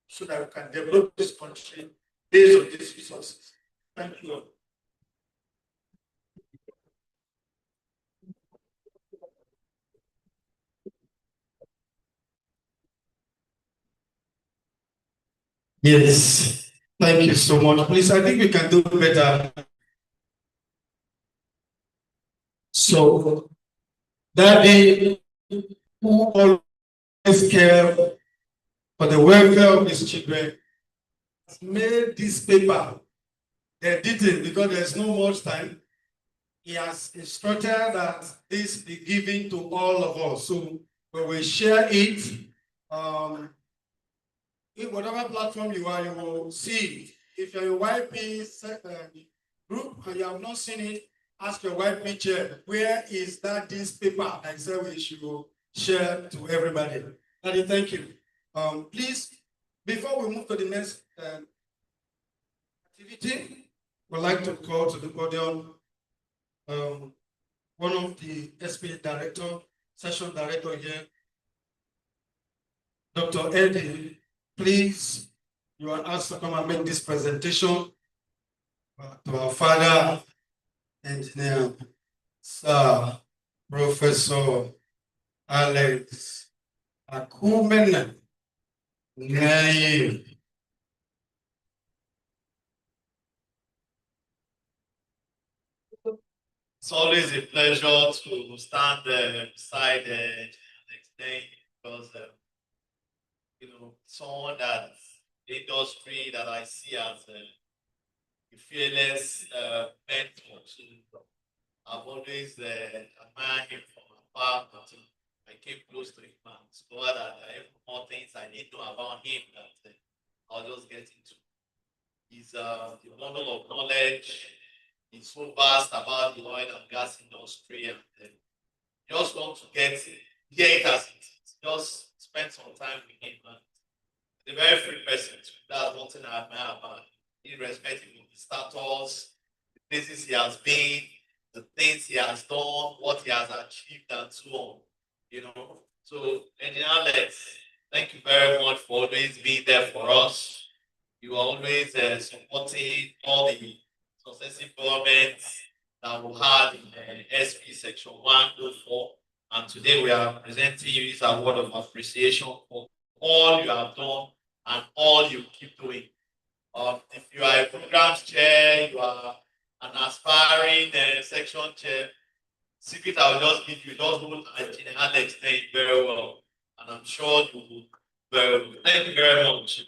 so that we can develop this country based on these resources. Thank you. Yes, thank you so much. Please, I think we can do better. So, Daddy, who always care for the welfare of his children, has made this paper edited because there's no much time. He has instructed that this be given to all of us. So we will share it. In whatever platform you are, you will see it. If you're a YP group and you have not seen it, ask your YP chair, where is this paper? I said we should share to everybody. Daddy, thank you. Please, before we move to the next activity, we'd like to call to the podium one of the SP director, session director here, Dr. Eddie. Please, you are asked to come and make this presentation to our father, engineer, Sir Professor Alex Akumen.
It's always a pleasure to stand beside next day because someone that the industry that I see as a fearless mentor. I've always admired him from afar until I came close to him and discovered that there are more things I need to know about him that I'll just get into. He's a bundle of knowledge. He's so vast about the oil and gas industry, and just want to get hear it as it is. Just spend some time with him. And the very free person. That's one thing I admire about him, irrespective of his status, the places he has been, the things he has done, what he has achieved, and so on. So Engineer Alex, thank you very much for always being there for us. You are always supporting all the successive governments that we had in SP Section 104. And today we are presenting you this award of appreciation for all you have done and all you keep doing. If you are a programs chair, you are an aspiring section chair, secret I will just give you, just hold Engineer Alex name very well. And I'm sure you will very well. Thank you very much.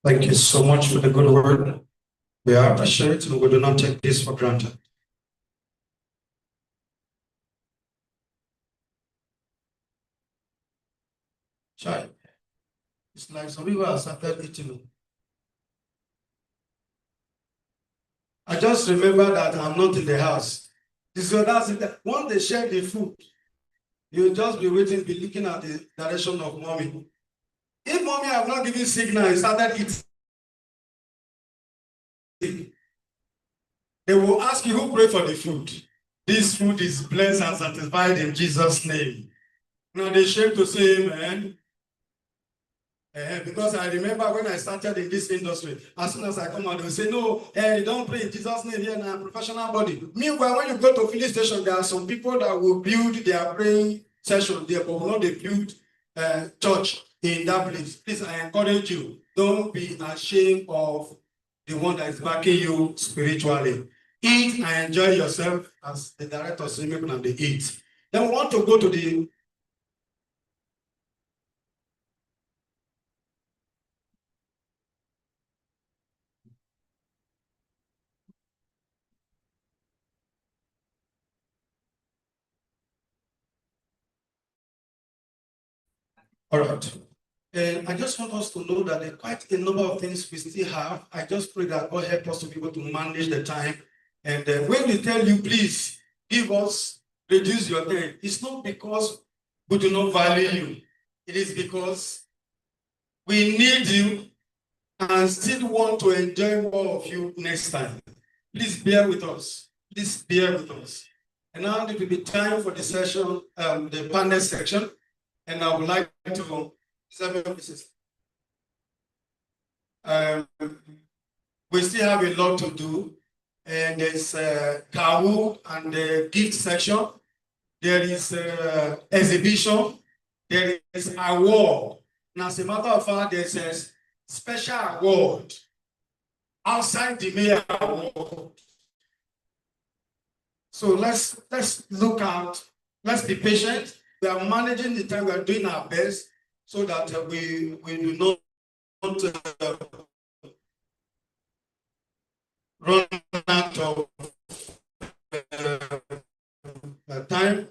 Thank you so much for the good word.
We appreciate and we do not take this for granted. Child, it's like some people have started eating. I just remember that I'm not in the house. So that's it. Once they share the food, you'll just be waiting, be looking at the direction of mommy. If mommy have not given signal, you started eating. They will ask you who prayed for the food. This food is blessed and satisfied in Jesus' name. Now they shame to say amen. Because I remember when I started in this industry, as soon as I come out, they will say, no, you don't pray in Jesus' name here in a professional body. Meanwhile, when you go to filling station, there are some people that will build their praying session there, but will not build church in that place. Please, I encourage you, don't be ashamed of the one that is backing you spiritually. Eat and enjoy yourself, as the director said, and they eat. Then we want to go to the all right. And I just want us to know that there are quite a number of things we still have. I just pray that God help us to be able to manage the time. And when we tell you, please give us, reduce your time, it's not because we do not value you. It is because we need you and still want to enjoy more of you next time. Please bear with us. Please bear with us. And now it will be time for the session, the panel section. And I would like to we still have a lot to do, and there's Kawu and the gift section. There is exhibition. There is award. And as a matter of fact, there's a special award outside the mayor award. So let's look out. Let's be patient. We are managing the time. We are doing our best so that we do not run out of time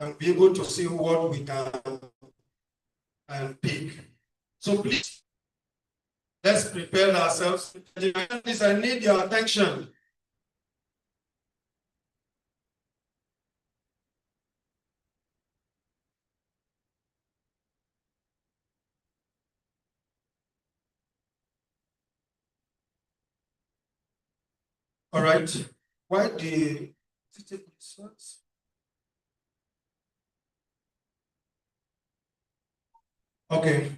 and be able to see what we can pick. So please, let's prepare ourselves. Please, I need your attention. All right. Why the okay.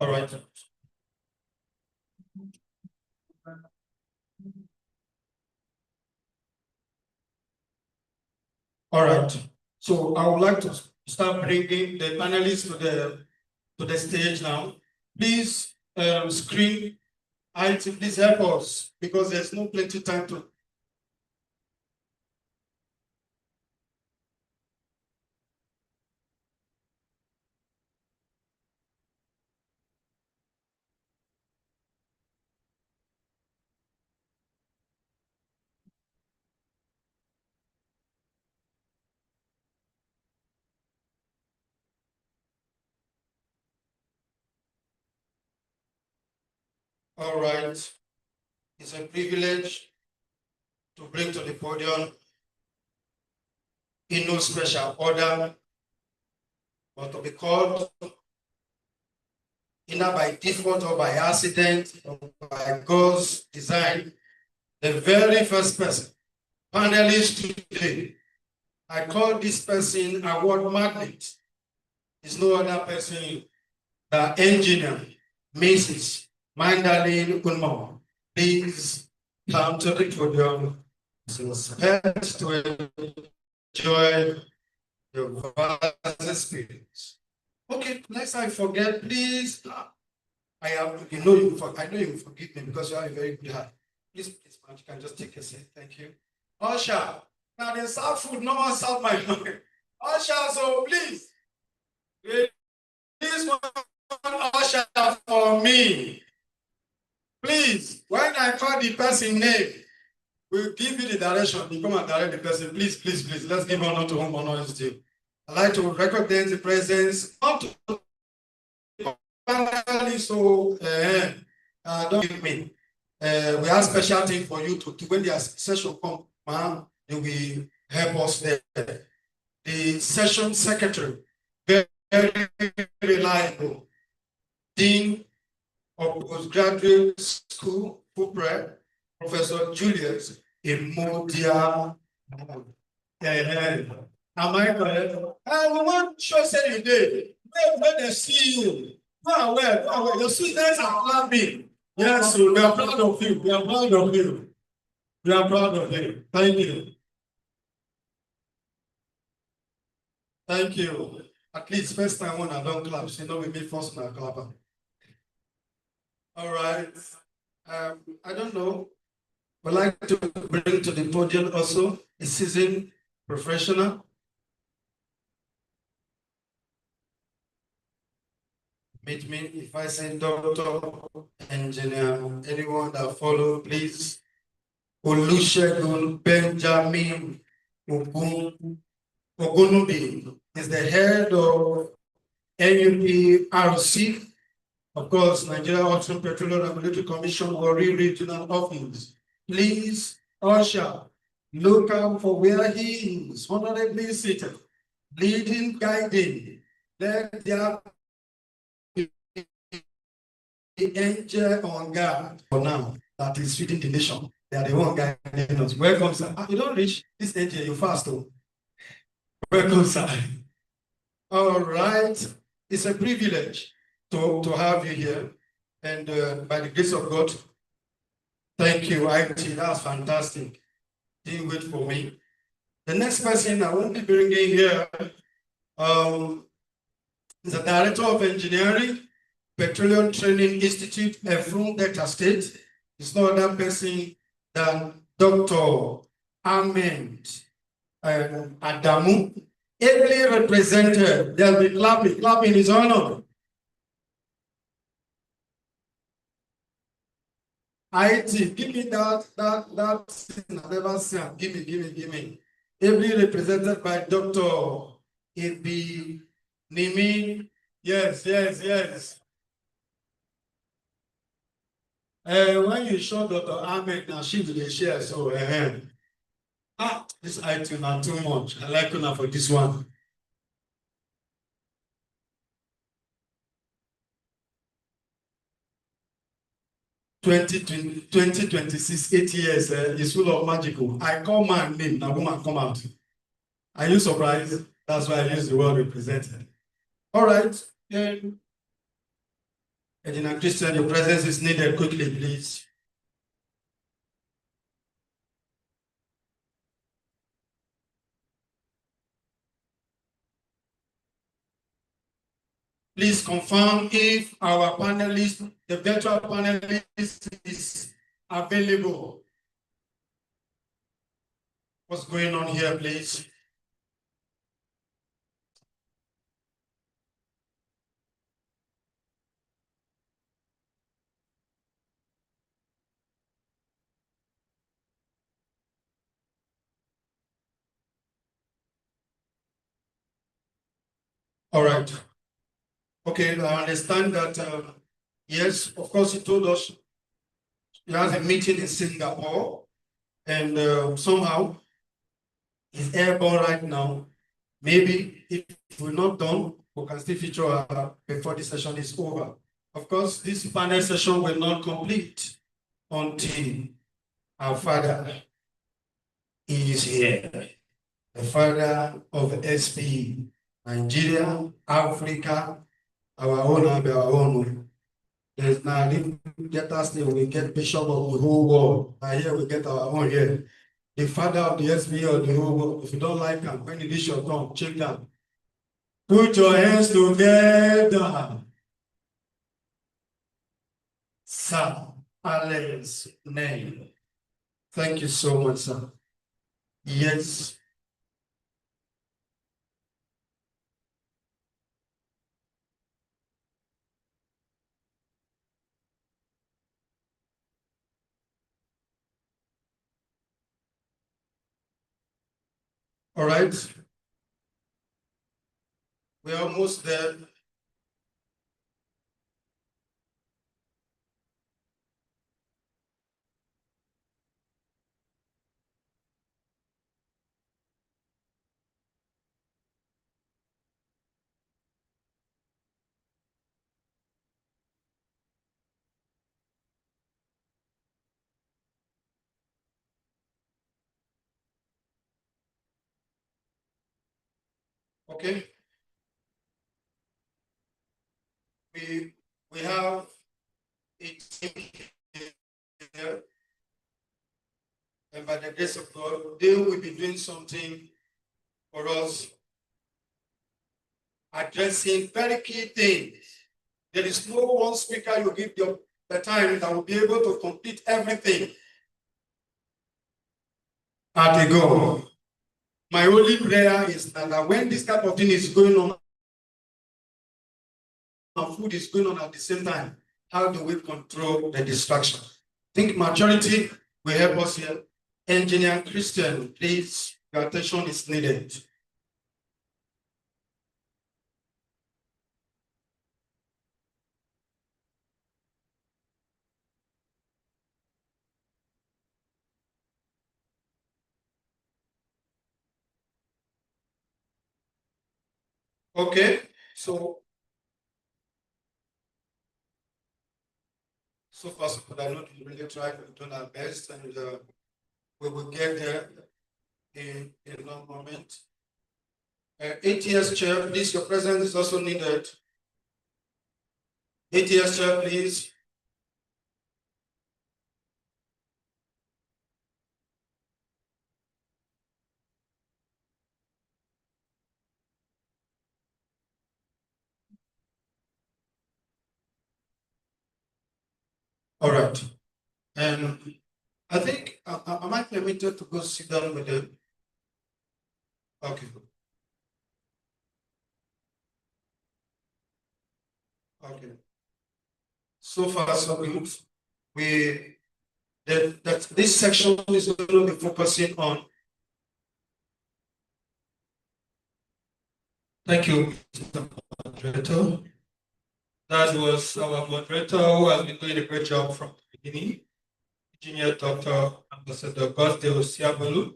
All right. All right. So I would like to start bringing the panelists to the stage now. Please screen IT, please help us because there's no plenty time to. All right. It's a privilege to bring to the podium in no special order, but to be called either by default or by accident or by God's design, the very first person, panelist today. I call this person award magnet. It's no other person than engineer, Mrs. Magdalene Unmo. please come to the podium. Expect to enjoy your vast experience. Okay, lest I forget, please. I know you forgive me because you are a very good heart. Please, man, you can just take a seat. Thank you. Usher, now the South food, no one serve my mind. Usher, so please, please one usher for me. Please, when I call the person name, we'll give you the direction. You come and direct the person. Please, please, please. Let's give honor to whom honor is due. I'd like to recognize the presence, not to so don't give me. We have special thing for you to when the session come, man, you will help us there. The session secretary, very reliable. Dean of Postgraduate School, FUPRE, Professor Julius Imodia. Am I correct? We want sure say you did. When they see you, go away. Your students are clapping. Yes, so we are proud of you. We are proud of you. We are proud of you. Thank you. Thank you. At least first time when I don't clap, so you know we be first now clapper. All right. I don't know. I'd like to bring to the podium also a seasoned professional. Meet me if I say doctor, engineer, anyone that follow, please. Olusegun Benjamin Ogunubi is the head of NUPRC. Of course, Nigeria Ocean Petroleum Regulatory Commission Warri Regional Office. Please, usher, look out for where he is, honorably seated, leading, guiding. Let there be the angel on guard for now that is feeding the nation. They are the one guiding us. Welcome, sir. You don't reach this angel, you fast. Oh. Welcome, sir. All right. It's a privilege to have you here. And by the grace of God, thank you, IT. That's fantastic. Didn't wait for me. The next person I won't be bringing here is the Director of Engineering, Petroleum Training Institute, Efrun Delta State. It's no other person than Dr. Ahmed Adamu, ably represented. They'll be clapping his honor. IT, give me that thing I've never seen. Give me. Ably represented by Dr. Ibi Nimi. Yes. When you show Dr. Ahmed, now she will share. So, this IT not too much. I like her for this one. Twenty 26, 8 years is full of magical. I call my name, now woman come out. Are you surprised? That's why I use the word represented. All right. Engineer Christian, your presence is needed quickly, please. Please confirm if our panelist, the virtual panelist, is available. What's going on here, please? All right. Okay, I understand that, yes, of course, he told us he has a meeting in Singapore, and somehow he's airborne right now. Maybe if we're not done, we can still feature her before the session is over. Of course, this panel session will not complete until our father is here. The father of SP, Nigeria, Africa, our own. There's now, if we get us there, we get bishop of the whole world. And here we get our own here. The father of the SBA of the whole world. If you don't like him, when it is your turn, check them. Put your hands together. Sir Alex name. Thank you so much, sir. Yes. All right. We're almost there. Okay. We have a team here, and by the grace of God, they will be doing something for us, addressing very key things. There is no one speaker you give the time that will be able to complete everything at a go. My only prayer is that when this type of thing is going on, and food is going on at the same time, how do we control the distraction? I think maturity will help us here. Engineer Christian, please, your attention is needed. Okay, so far so good. I know we really tried, we've done our best, and we will get there in a long moment. ATS chair, please, your presence is also needed. ATS chair, please. All right. I think I might be permitted to go sit down with them. Okay. Okay. So far, so good. This section is going to be focusing on. Thank you, Mr. Moderator. That was our moderator who has been doing a great job from the beginning, Engineer Dr. Ambassador Gosdale Siabolu.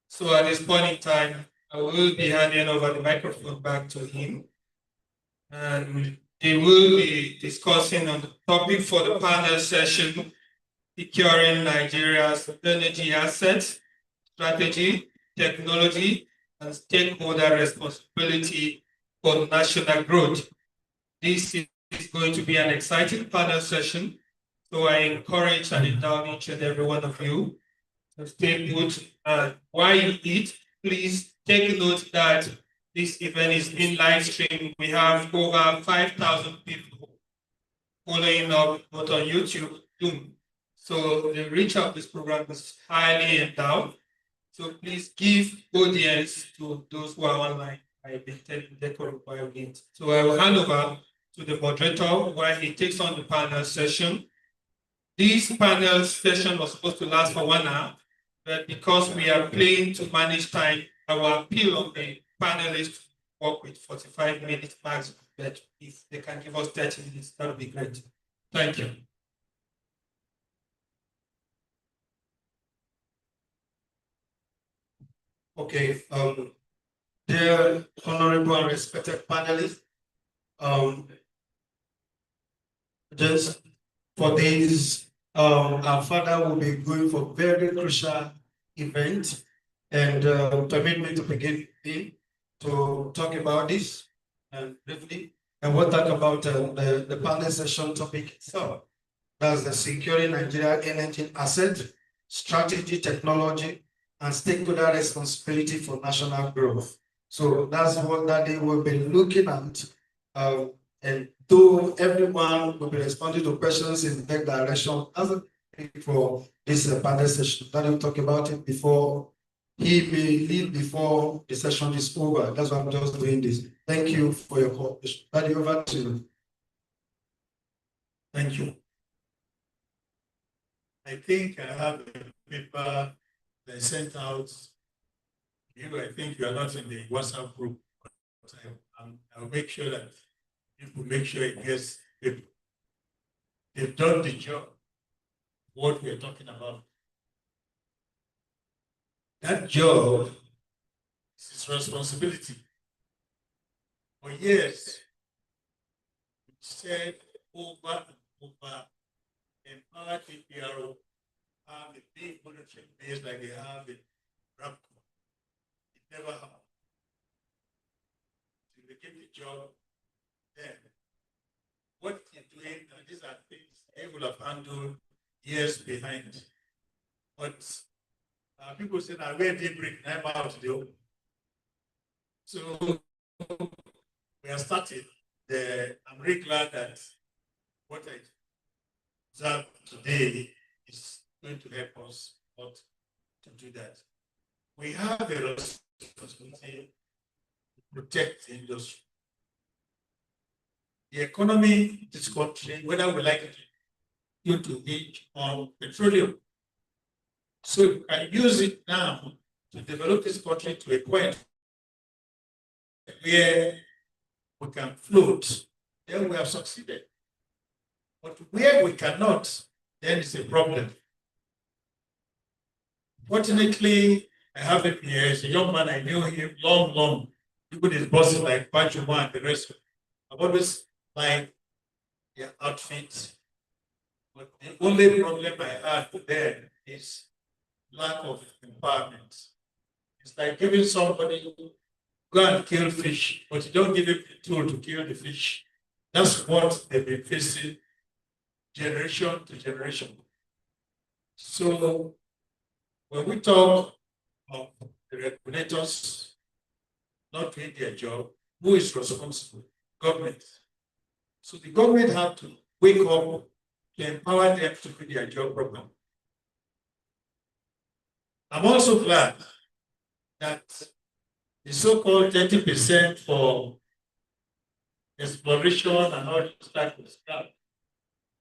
So at this point in time, I will be handing over the microphone back to him. And he will be discussing on the topic for the panel session, securing Nigeria's energy assets, strategy, technology, and stakeholder responsibility for national growth. This is going to be an exciting panel session, so I encourage and endow each and every one of you to stay put. While you eat, please take note that this event is being live streamed. We have over 5,000 people following up both on YouTube, Zoom. So the reach of this program is highly endowed. So please give audience to those who are online. I maintain the requirement. So I will hand over to the moderator while he takes on the panel session. This panel session was supposed to last for 1 hour, but because we are playing to manage time, our appeal on the panelists to work with 45 minutes max, but if they can give us 30 minutes, that would be great. Thank you. Okay, dear honorable and respected panelists, just for this, our father will be going for very crucial event, and permit me to begin to talk about this briefly. and we'll talk about the panel session topic itself. That's the securing Nigeria energy asset, strategy, technology, and stakeholder responsibility for national growth. So that's what that day we'll be looking at. And though everyone will be responding to questions in that direction, as a for this panel session, that we'll talk about it before he may lead before the session is over. That's why I'm just doing this. Thank you for your cooperation. Daddy, over to you.
Thank you. I think I have a paper that I sent out. You, I think you are not in the WhatsApp group, but I'll make sure that people make sure it gets people. They've done the job, what we're talking about. That job is his responsibility. For years, we said over and over, empower TPRO, have a big monitoring base like they have in Ramco. It never happened. So they give the job, then what you're doing, and these are things they will have handled years behind. But people say, now where they bring them out to do. So we are starting. I'm really glad that what I observed today is going to help us not to do that. We have a responsibility to protect the industry. The economy in this country, whether we like it, due to hinge on petroleum. So we can use it now to develop this country to a point where we can float, then we have succeeded. But where we cannot, then it's a problem. Fortunately, I have him here. He's a young man. I knew him long. Even his bosses like Pachuma and the rest. I've always liked their outfits. But the only problem I had there is lack of empowerment. It's like giving somebody go and kill fish, but you don't give him the tool to kill the fish. That's what they've been facing generation to generation. So when we talk of the regulators not doing their job, who is responsible? Government. So the government have to wake up to empower them to do their job properly. I'm also glad that the so-called 30% for exploration and all this type of stuff,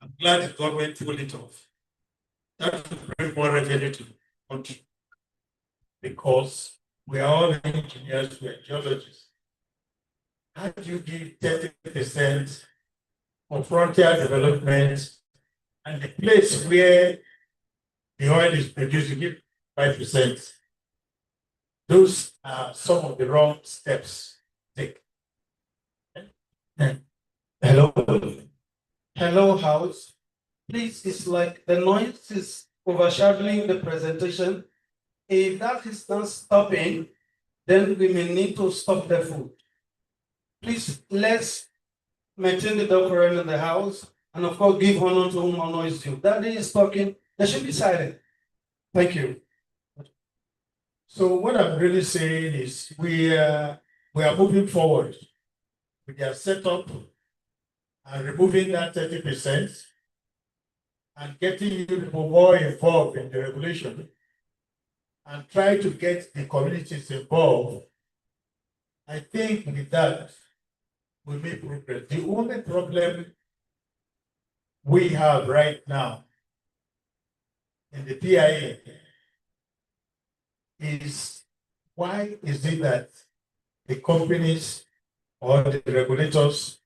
I'm glad the government pulled it off. That will bring more revenue to the country because we are all engineers, we are geologists. How do you give 30% for frontier development and the place where the oil is produced, you give 5%? Those are some of the wrong steps taken.
Hello. Hello, House. Please, it's like the noise is overshadowing the presentation. If that is not stopping, then we may need to stop the food. Please, let's maintain the decorum in the house and of course give honor to whom honor is due. That is talking, they should be silent. Thank you.
So what I'm really saying is we are moving forward with their setup and removing that 30% and getting you people more involved in the regulation and try to get the communities involved. I think with that, we make progress. The only problem we have right now in the PIA is why is it that the companies or the regulators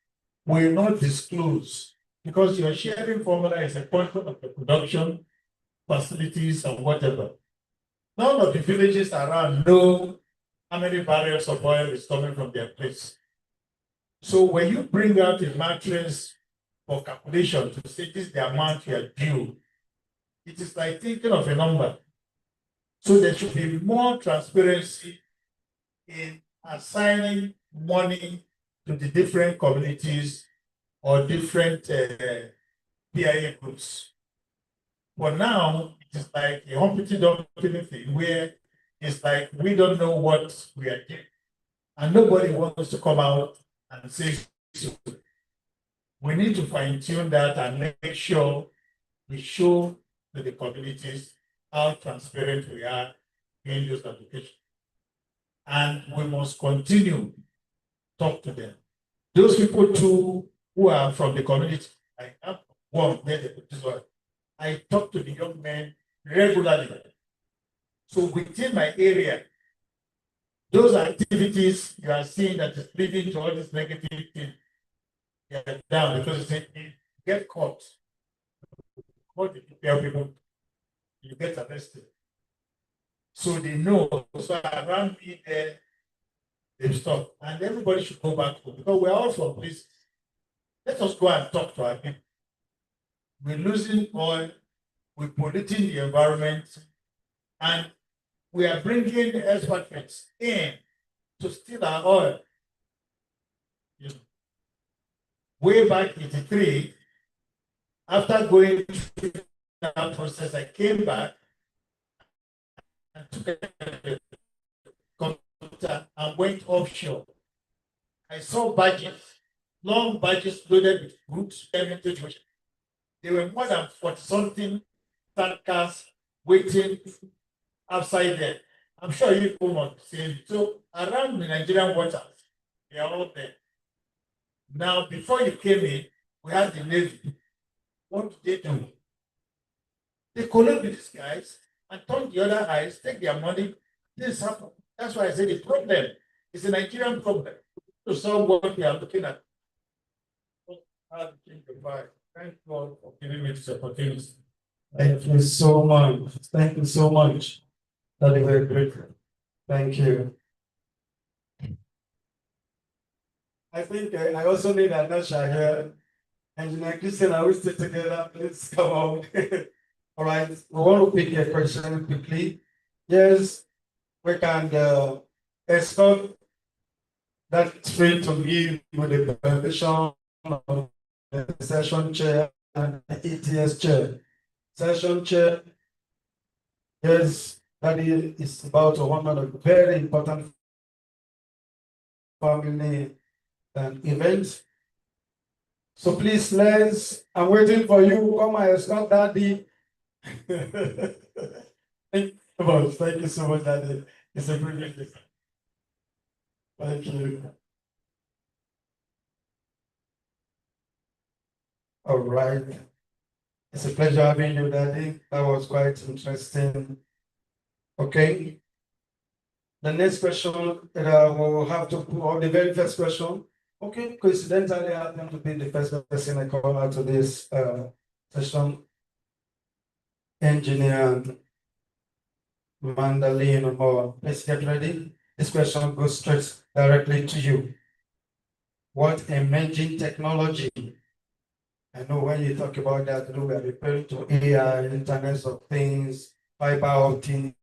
will not disclose? Because your sharing formula is a portion of the production facilities and whatever. None of the villages around know how many barrels of oil is coming from their place. So when you bring out a matrix for calculation to say this is the amount you are due, it is like thinking of a number. So there should be more transparency in assigning money to the different communities or different PIA groups. For now, it is like a Humpty Dumpty thing where it's like we don't know what we are doing. And nobody wants to come out and say so. We need to fine-tune that and make sure we show to the communities how transparent we are in those applications. And we must continue to talk to them. Those people too who are from the community, I have one there, this one. I talk to the young men regularly. So within my area, those activities you are seeing that is leading to all this negative thing, they are down because it get caught. What did you tell people? You get arrested. So they know. So around me there, they stop. And everybody should go back home because we're all from places. Let us go and talk to our people. We're losing oil, we're polluting the environment, and we are bringing expatriates in to steal our oil. You know, way back in '83, after going through that process, I came back and took a computer and went offshore. I saw badges, long badges loaded with goods coming to the ocean. There were more than 40-something tankers waiting outside there. I'm sure you come on saying so around the Nigerian waters, they are all there. Now, before you came in, we had the Navy. What did they do? They collect with these guys and turn the other eyes, take their money. This happened. That's why I say the problem is a Nigerian problem. To solve what we are looking at. How to change the vibe. Thank God for giving me this opportunity.
Thank you so much. Thank you so much. That is very grateful. Thank you. I think I also need Anasha here. Engineer Christian, are we still together? Please come on. All right, we want to pick a question quickly. Yes, we can escort that straight to give with the permission of the session chair and the ETS chair. Session chair, yes, that is about one of the very important family events. So please, I'm waiting for you. Come and escort Daddy. Thank you so much, Daddy. It's a privilege. Thank you. All right. It's a pleasure having you, Daddy. That was quite interesting. Okay. The next question that we'll have to put on the very first question. Okay, coincidentally, I happen to be the first person I call out to this session. Engineer Mandalene, or please get ready. This question goes straight directly to you. What emerging technology? I know when you talk about that, we are referring to AI, Internet of Things, fiber optic,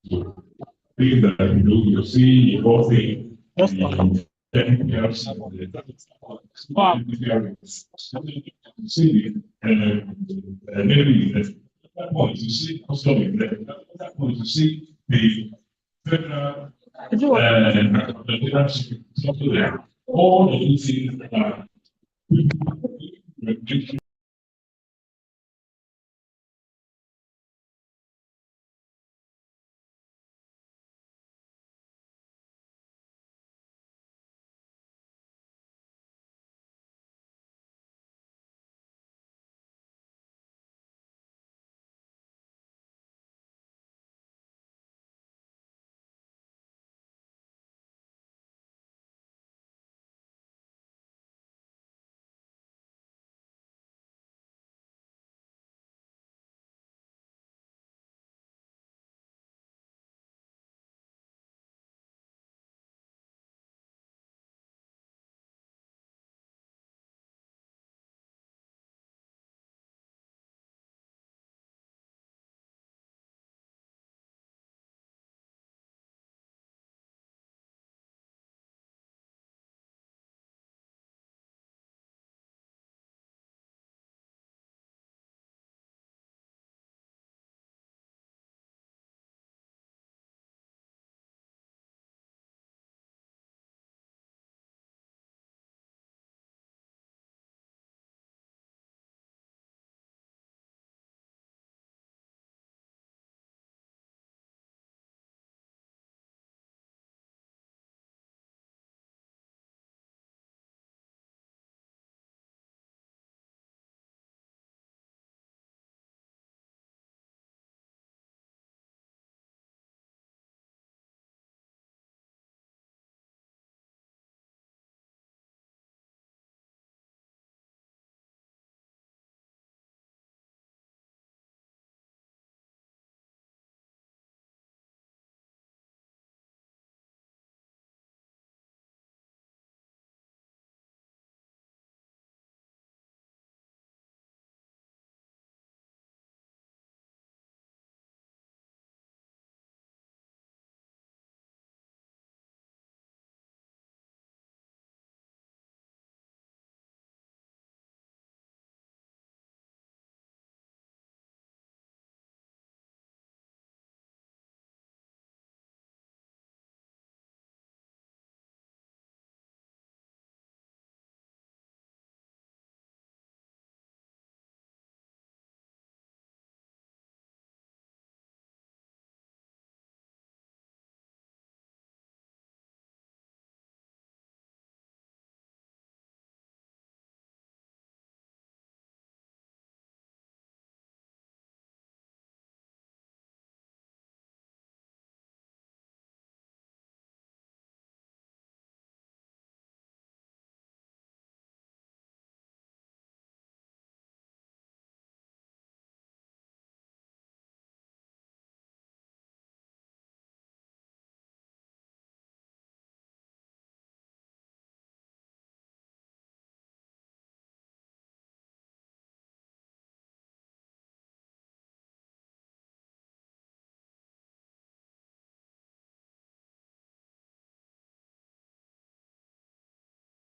Things that you see evolving in technical years, see maybe at that point you see also at that point you see the federal something there. All of these things are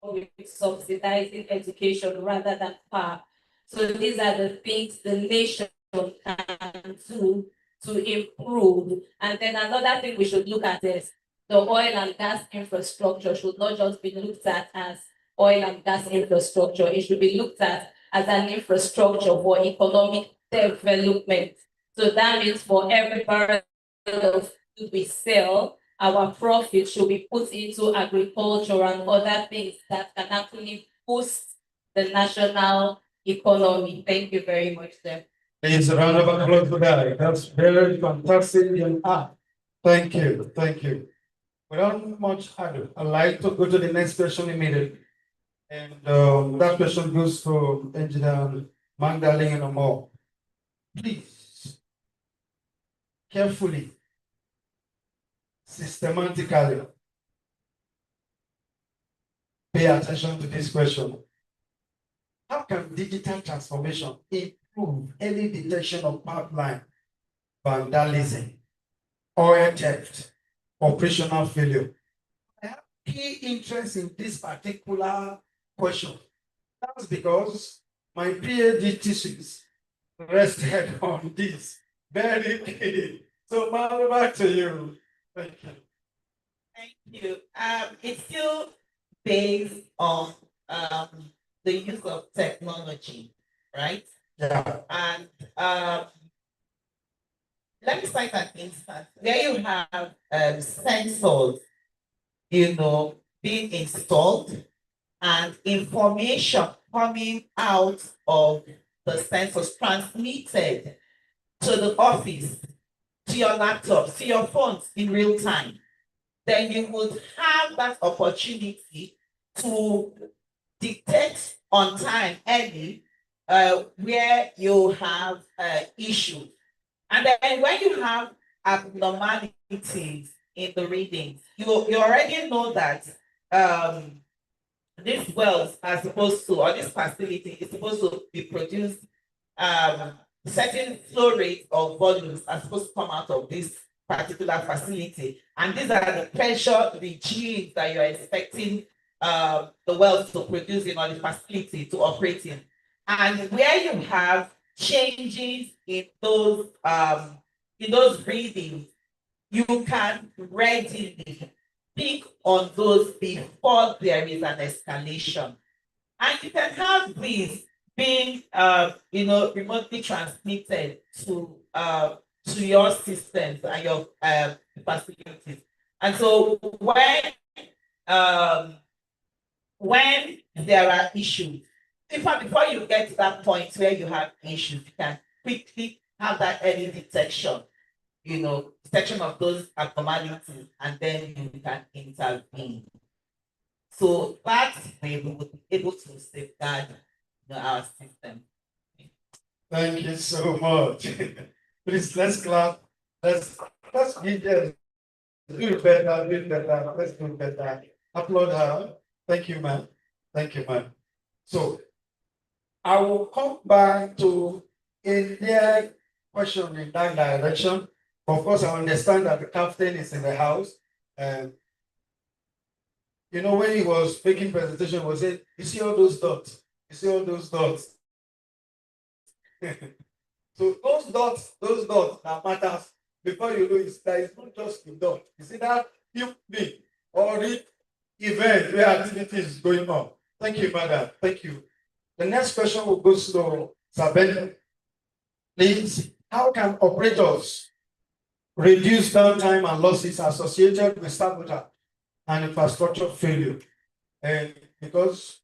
with subsidizing education rather than power. So these are the things the nation can do to improve. And then another thing we should look at is the oil and gas infrastructure should not just be looked at as oil and gas infrastructure. It should be looked at as an infrastructure for economic development. So that means for every barrel of food we sell, our profit should be put into agriculture and other things that can actually boost the national economy. Thank you very much, sir.
Please, a round of applause for that. That's very fantastic. Thank you, thank you. Without much ado, I'd like to go to the next question immediately. And that question goes to Engineer Magdalene and more. Please, carefully, systematically, pay attention to this question. How can digital transformation improve early detection of pipeline vandalism oil theft, operational failure. I have key interest in this particular question. That's because my PhD thesis rested on this very key. So, Mama, back to you. Thank you.
Thank you. It's still based on the use of technology, right?
Yeah.
And let me cite an instance where you have sensors, being installed and information coming out of the sensors transmitted to the office, to your laptops, to your phones in real time. Then you would have that opportunity to detect on time early where you have issues. And then when you have abnormalities in the readings, you already know that these wells are supposed to, or this facility is supposed to be produced, certain flow rate or volumes are supposed to come out of this particular facility. And these are the pressure regimes that you're expecting the wells to produce in, or the facility to operate in. And where you have changes in those readings, you can readily pick on those before there is an escalation. And you can have these being remotely transmitted to your systems and your facilities. And so when there are issues, in fact, before you get to that point where you have issues, you can quickly have that early detection, detection of those abnormalities, and then you can intervene. So that way we would be able to safeguard our system.
Thank you so much. Please, let's clap. Let's give them. Do better. Let's do better. Applaud her. Thank you, ma'am. Thank you, ma'am. So I will come back to India question in that direction. Of course, I understand that the captain is in the house. And when he was making presentation, he was saying, you see all those dots? You see all those dots? So those dots that matters before you know it's not just the dot. You see that big or the event where activity is going on. Thank you, madam. Thank you. The next question will go to Sabine. Please, how can operators reduce downtime and losses associated with sabotage and infrastructure failure? And because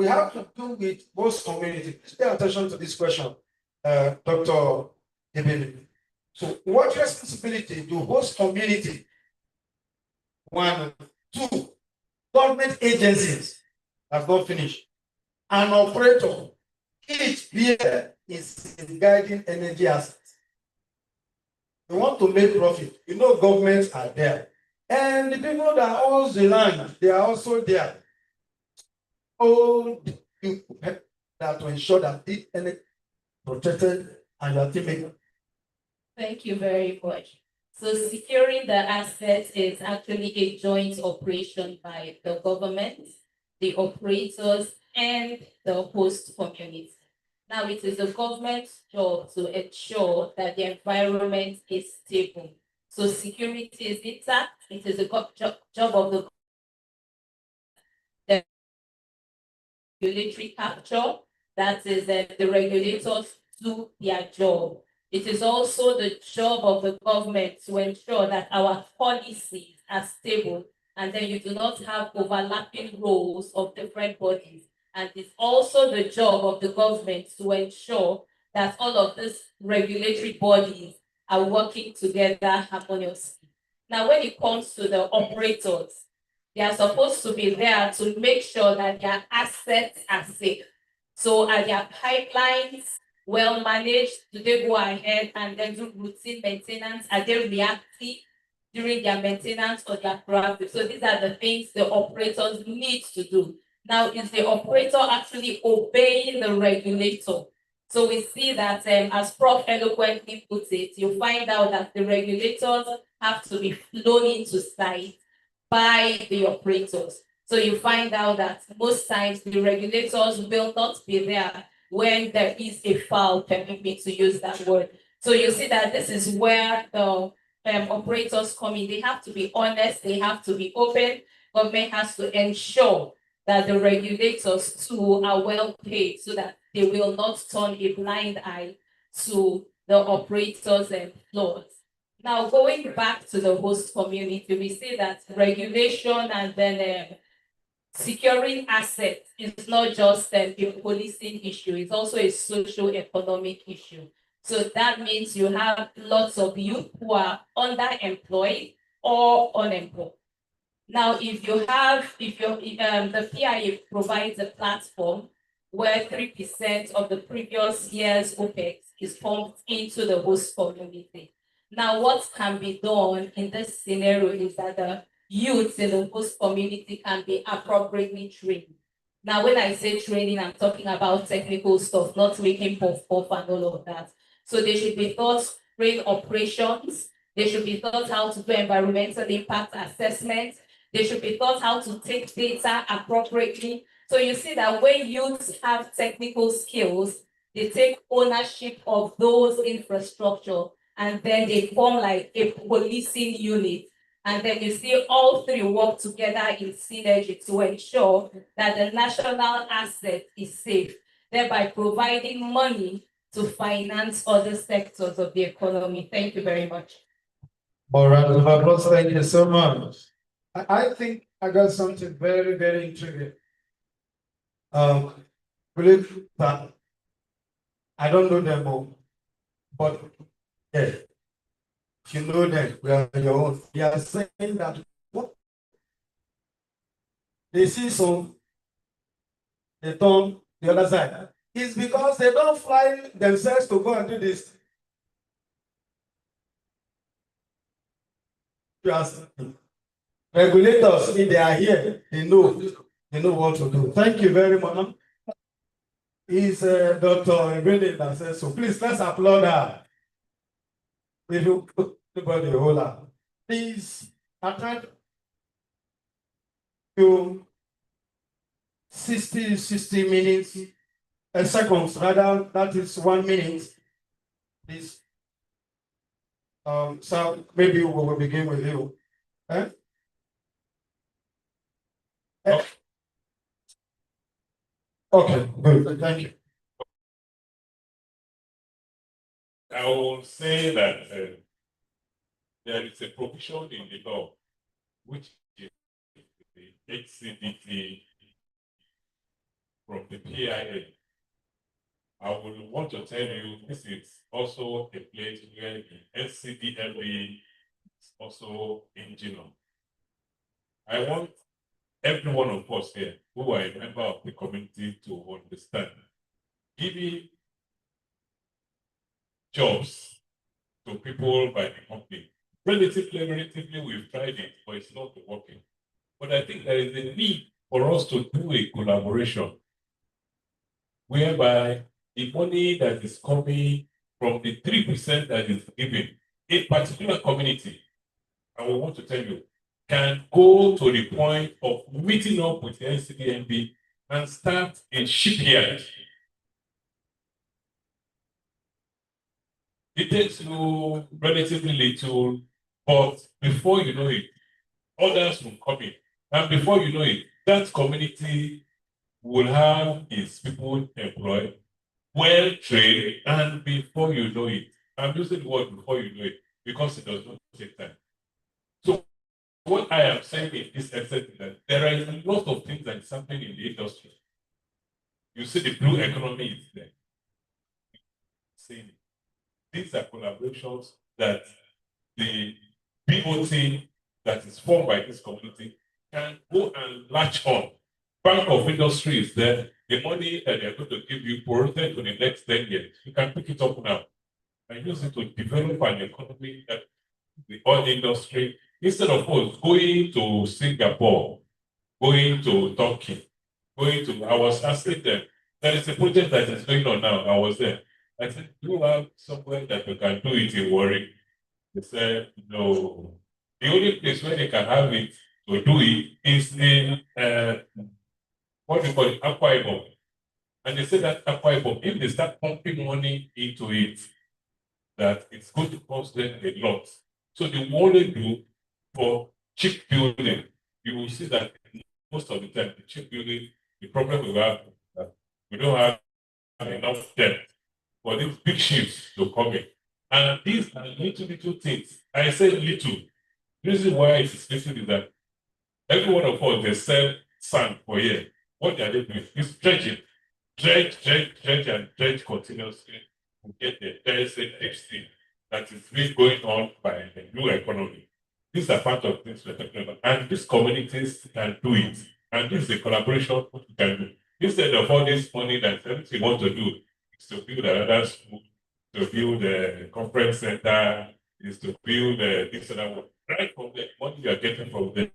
we have to do with host community. Pay attention to this question, Dr. Ebele. So what responsibility do host community, one, two, government agencies, have not finished, an operator, each here is guiding energy assets. You want to make profit, you know governments are there. And the people that own the land, they are also there. All the people that to ensure that the energy protected and ultimately.
Thank you very much. So securing the assets is actually a joint operation by the government, the operators, and the host community. Now it is the government's job to ensure that the environment is stable. So security is intact. It is the job of the regulatory capture. That is the regulators do their job. It is also the job of the government to ensure that our policies are stable and then you do not have overlapping roles of different bodies. And it's also the job of the government to ensure that all of these regulatory bodies are working together harmoniously. Now, when it comes to the operators, they are supposed to be there to make sure that their assets are safe. So are their pipelines well managed? Do they go ahead and then do routine maintenance? Are they reactive during their maintenance or their proactive? So these are the things the operators need to do. Now, is the operator actually obeying the regulator? So we see that as Prof eloquently puts it, you find out that the regulators have to be flown into site by the operators. So you find out that most times the regulators will not be there when there is a foul, permit me to use that word. So you see that this is where the operators come in. They have to be honest, they have to be open. Government has to ensure that the regulators too are well paid so that they will not turn a blind eye to the operators and flaws. Now, going back to the host community, we see that regulation and then securing assets is not just a policing issue, it's also a socio-economic issue. So that means you have lots of youth who are underemployed or unemployed. Now, if the PIA provides a platform where 3% of the previous year's OPEX is pumped into the host community. Now, what can be done in this scenario is that the youths in the host community can be appropriately trained. Now, when I say training, I'm talking about technical stuff, not making puff-puff and all of that. So they should be taught train operations. They should be taught how to do environmental impact assessment. They should be taught how to take data appropriately. So you see that when youths have technical skills, they take ownership of those infrastructure and then they form like a policing unit. And then you see all three work together in synergy to ensure that the national asset is safe, thereby providing money to finance other sectors of the economy. Thank you very much.
All right, thank you so much. I think I got something very, very intriguing. Believe that I don't know them all, but yeah, if you know them, we are your own. They are saying that what they see some, they turn the other side. It's because they don't fly themselves to go and do this. Regulators, if they are here, they know what to do. Thank you very much. Is Dr. Ebele that says so. Please, let's applaud her. If you put anybody hold her. Please, attend to 60 minutes, seconds, rather, that is 1 minute. Please. So maybe we will begin with you. Okay, good. Thank you.
I will say that there is a provision in the law which is the HCDT from the PIA. I would want to tell you this is also a place where the NCDMA is also engine on. I want every one of us here who are a member of the community to understand giving jobs to people by the company. Relatively, we've tried it, but it's not working. But I think there is a need for us to do a collaboration whereby the money that is coming from the 3% that is given, a particular community, I will want to tell you, can go to the point of meeting up with the NCDMB and start a shipyard. It takes you relatively little, but before you know it, others will come in. And before you know it, that community will have its people employed, well trained, and before you know it, I'm using the word before you know it because it does not take time. So what I am saying in this extent is that there are a lot of things that is happening in the industry. You see the blue economy is there. Saying these are collaborations that the BOT that is formed by this community can go and latch on. Bank of Industry is there. The money that they're going to give you prorated to the next 10 years, you can pick it up now and use it to develop an economy that the oil industry, instead of us going to Singapore, going to Turkey, I was asking them, there is a project that is going on now. I was there. I said, do you have somewhere that you can do it in Warri? They said, no. The only place where they can have it to do it is in what do you call it, Akwa Ibom. And they said that Akwa Ibom, if they start pumping money into it, that it's going to cost them a lot. So they want to do for cheap building. You will see that most of the time, the cheap building, the problem we have is that we don't have enough debt for these big ships to come in. And these are little things. I say little. The reason why it is little is that every one of us, they sell sand for a year. What they are doing is dredging. Dredge, and dredge continuously to get the terracing HC that is really going on by the new economy. These are part of things we're talking about. And these communities can do it. And this is a collaboration we can do. Instead of all this money that everything we want to do is to build another school, to build a conference center, is to build this and that. Right from the money you are getting from them.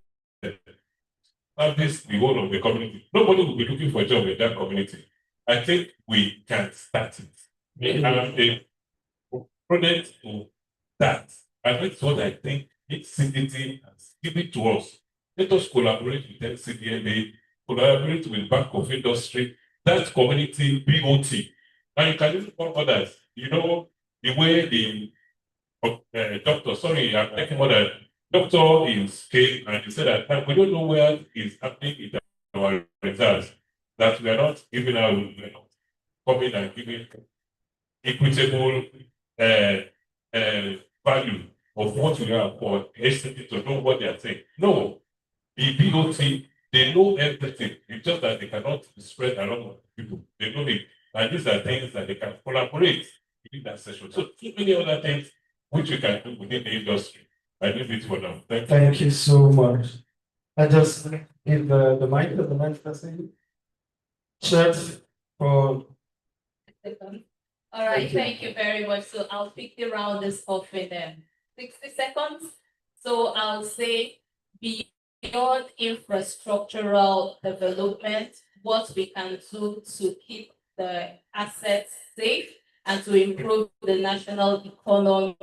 Service the whole of the community. Nobody will be looking for a job in that community. I think we can start it. We have a project to that. And that's what I think each CDT has given to us. Let us collaborate with NCDMA, collaborate with Bank of Industry, that community BOT. And you can even call others. You know, the way the doctor, sorry, I'm taking more than doctor is came and he said that we don't know where is happening in our results, that we are not giving our coming and giving equitable value of what we have for HCT to know what they are saying. No, the BOT, they know everything. It's just that they cannot spread around people. They know it. And these are things that they can collaborate in that session. So too many other things which we can do within the industry. I leave it for now.
Thank you so much. I just give the mic to the next person. Chat for.
All right, thank you very much. So I'll pick the round this off in 60 seconds. So I'll say beyond infrastructural development, what we can do to keep the assets safe and to improve the national economy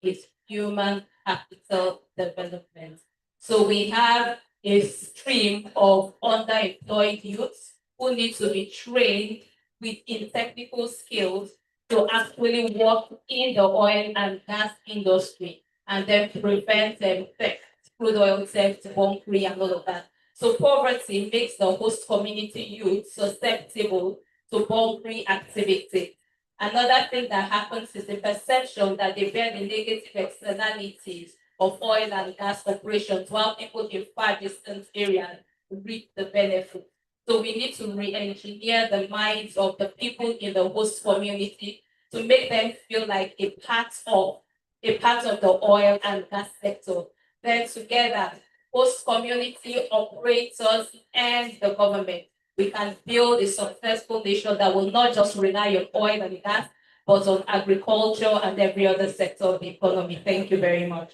is human capital development. So we have a stream of underemployed youths who need to be trained within technical skills to actually work in the oil and gas industry and then prevent theft, crude oil theft, bunkering, and all of that. So poverty makes the host community youth susceptible to bunkering activity. Another thing that happens is the perception that they bear the negative externalities of oil and gas operations while people in far distant areas reap the benefit. So we need to re-engineer the minds of the people in the host community to make them feel like a part of the oil and gas sector. Then together, host community operators and the government, we can build a successful nation that will not just rely on oil and gas, but on agriculture and every other sector of the economy. Thank you very much.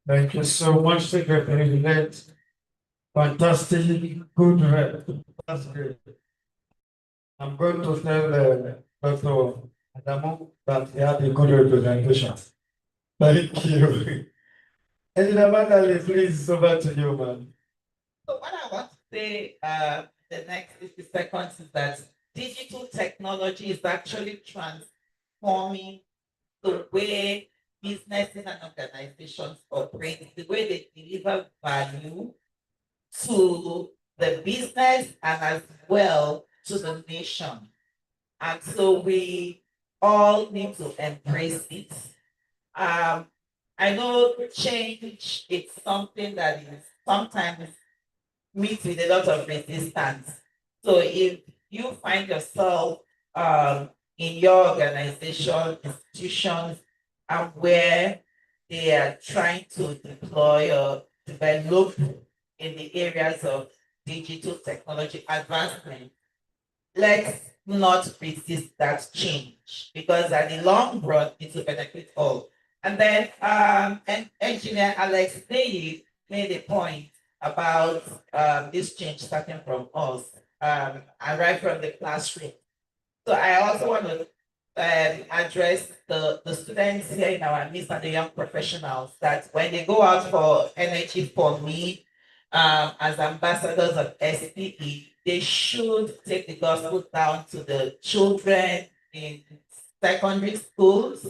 Thank you so much, Secretary. Fantastic, good rep. That's great. I'm going to tell Dr. Adamu that he had a good representation. Thank you. Engineer Magali, please, over to you, man.
So what I want to say, the next 50 seconds is that digital technology is actually transforming the way businesses and organizations operate, the way they deliver value to the business and as well to the nation. And so we all need to embrace it. I know change is something that is sometimes meets with a lot of resistance. So if you find yourself in your organization, institutions, and where they are trying to deploy or develop in the areas of digital technology advancement, let's not resist that change because at the long run, it will benefit all. And then Engineer Alex Daly made a point about this change starting from us and right from the classroom. So I also want to address the students here in our midst and the young professionals that when they go out for energy for me as ambassadors of SPE, they should take the gospel down to the children in secondary schools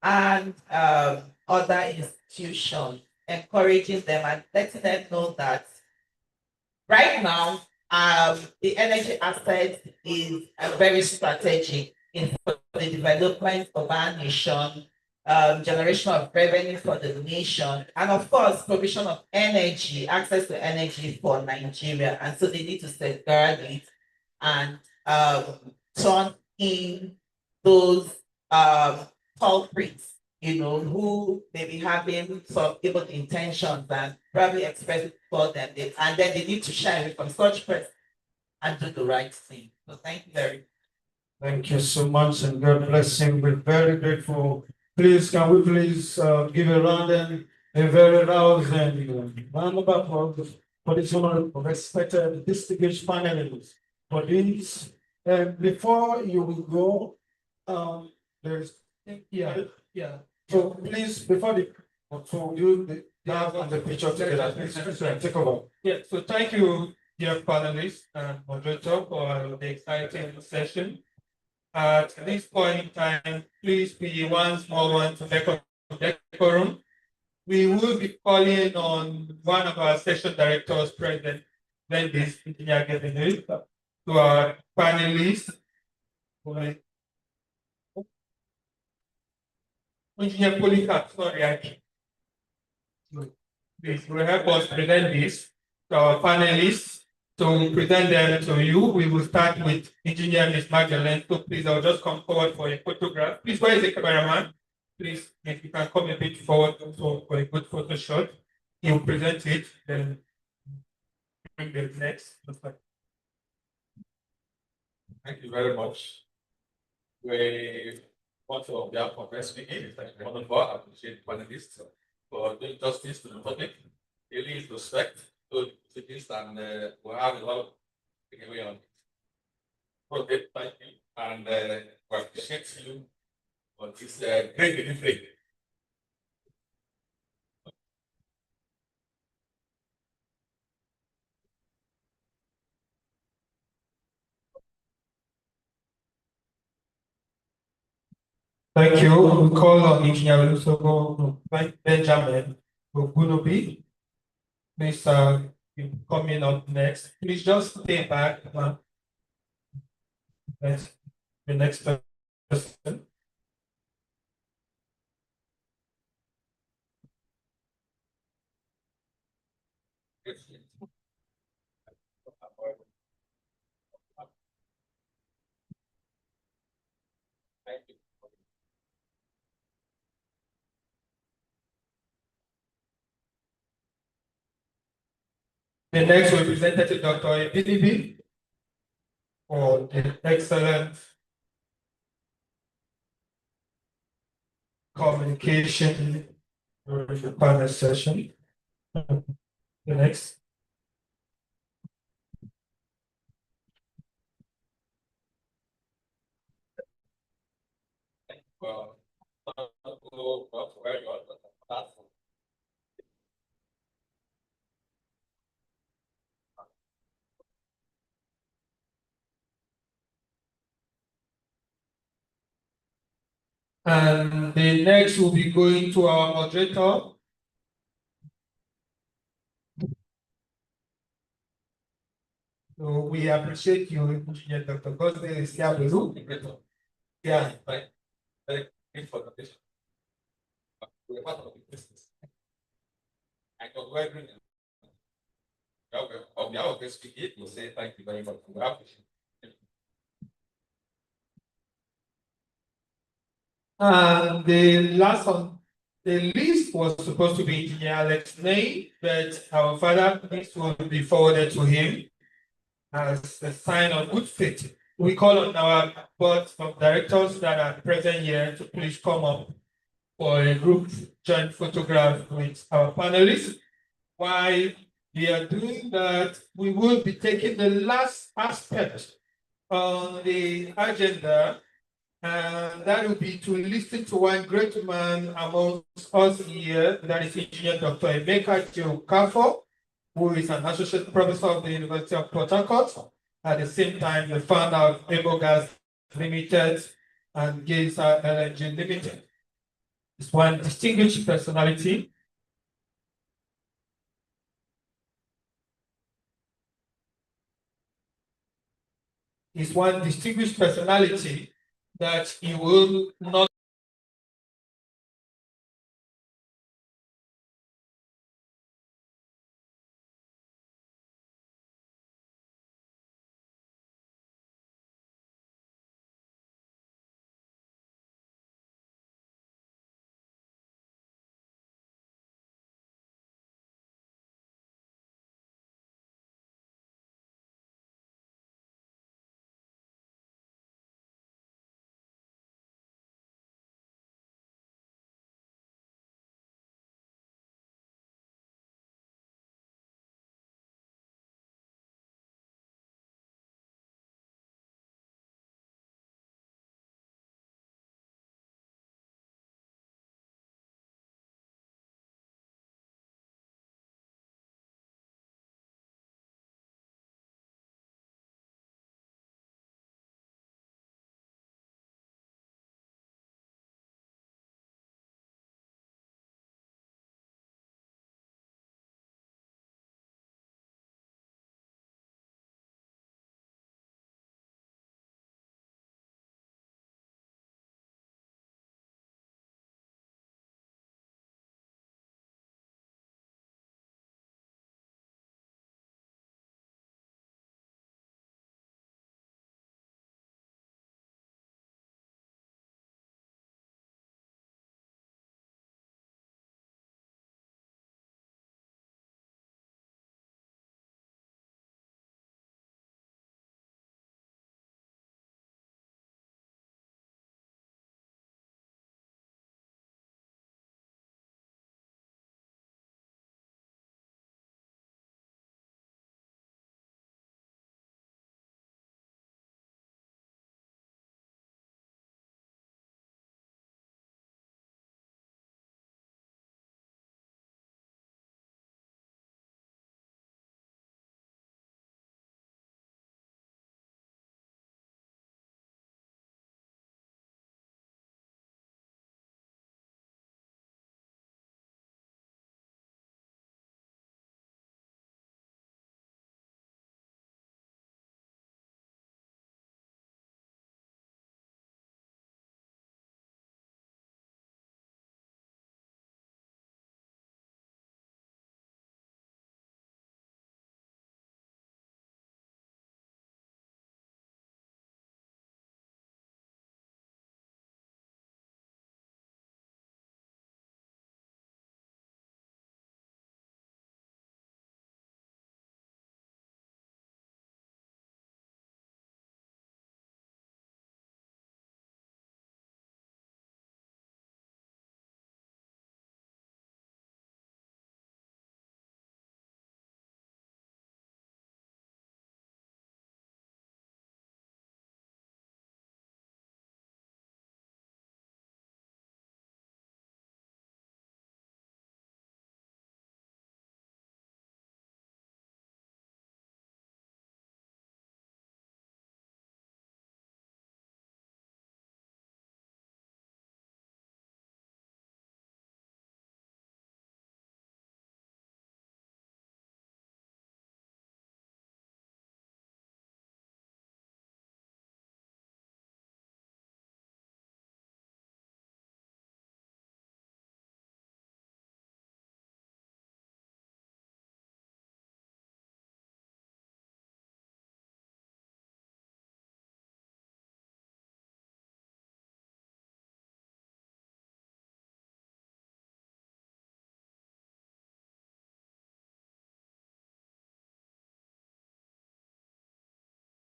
and other institutions, encouraging them and letting them know that right now, the energy aspect is very strategic in the development of our nation, generation of revenue for the nation, and of course, provision of energy, access to energy for Nigeria. And so they need to safeguard it and turn in those culprits, who may be having some evil intentions and probably express it for them. And then they need to shine away from such person and do the right thing. So thank you very much.
Thank you so much, and God bless him. We're very grateful. Please, can we please give a round and a very rousing round of applause for this one of respected distinguished panelists. For this, before you will go, there's yeah. So please, before the dance and the picture together, please take over.
Yeah. So thank you, dear panelists and moderator, for the exciting session. At this point in time, please be once more to decorum. We will be calling on one of our session directors present, then this engineer getting to our panelists. Engineer Polycarp, sorry, please will help us present this to our panelists. To present them to you, we will start with Engineer Ms. Magdalene. So please, I'll just come forward for a photograph. Please, where is the cameraman? Please, if you can come a bit forward for a good photo shot. He'll present it, then bring the next.
Thank you very much. We want to, on behalf of SPE, thank you wonderful, I appreciate panelists for doing justice to the topic. Really respect to this, and we have a lot of takeaway on project. Thank you, and we appreciate you for this great delivery.
Thank you. We call on Engineer Olusogo Benjamin Ogunobi. Please coming up next. Please just stay back. The next person. The next representative, Dr. Ebilibi, for the excellent communication during the panel session. The next. And the next will be going to our moderator. So we appreciate you, Engineer Dr. Gosden is here below. Yeah, right. Thank you for the vision. We're part of the business. I got very good. On behalf of the speaker, we'll say thank you very much. We appreciate it. And the last on the list was supposed to be Engineer Alex May, but our father, this will be forwarded to him as a sign of good faith. We call on our board of directors that are present here to please come up for a group joint photograph with our panelists. While we are doing that, we will be taking the last aspect on the agenda, and that will be to listen to one great man amongst us here, that is Engineer Dr. Emeka Jiokafo, who is an associate professor of the University of Port Harcourt, at the same time the founder of Ebogas Limited and Geyser LNG Limited. It's one distinguished personality. Is one distinguished personality that he will not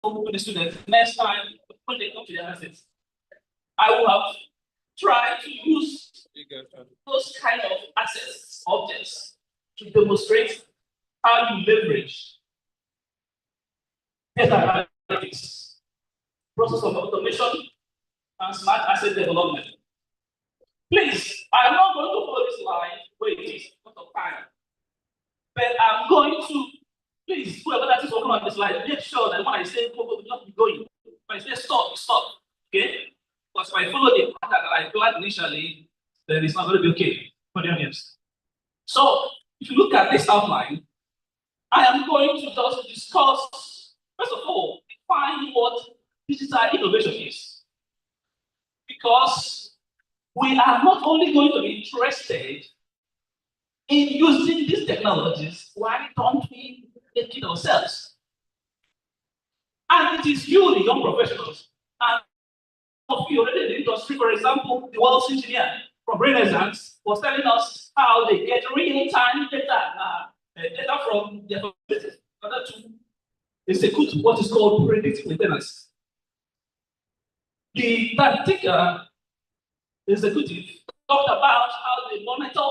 with the students next time when they come to the analysis. I will have tried to use those kind of assets, objects, to demonstrate how you leverage data analytics, process of automation, and smart asset development. Please, I'm not going to follow this line where it is because of time. But I'm going to, please, whoever that is working on this line, make sure that when I say go, will not be going. If I say stop, stop. Okay? Because if I follow the pattern that I planned initially, then it's not going to be okay for the audience. So, if you look at this outline, I am going to just discuss, first of all, define what digital innovation is. Because we are not only going to be interested in using these technologies, why don't we make it ourselves? And it is you, the young professionals, and of you already in the industry, for example, the world's engineer from Renaissance was telling us how they get real-time data from their facilities in order to execute what is called predictive maintenance. The particular executive talked about how they monitor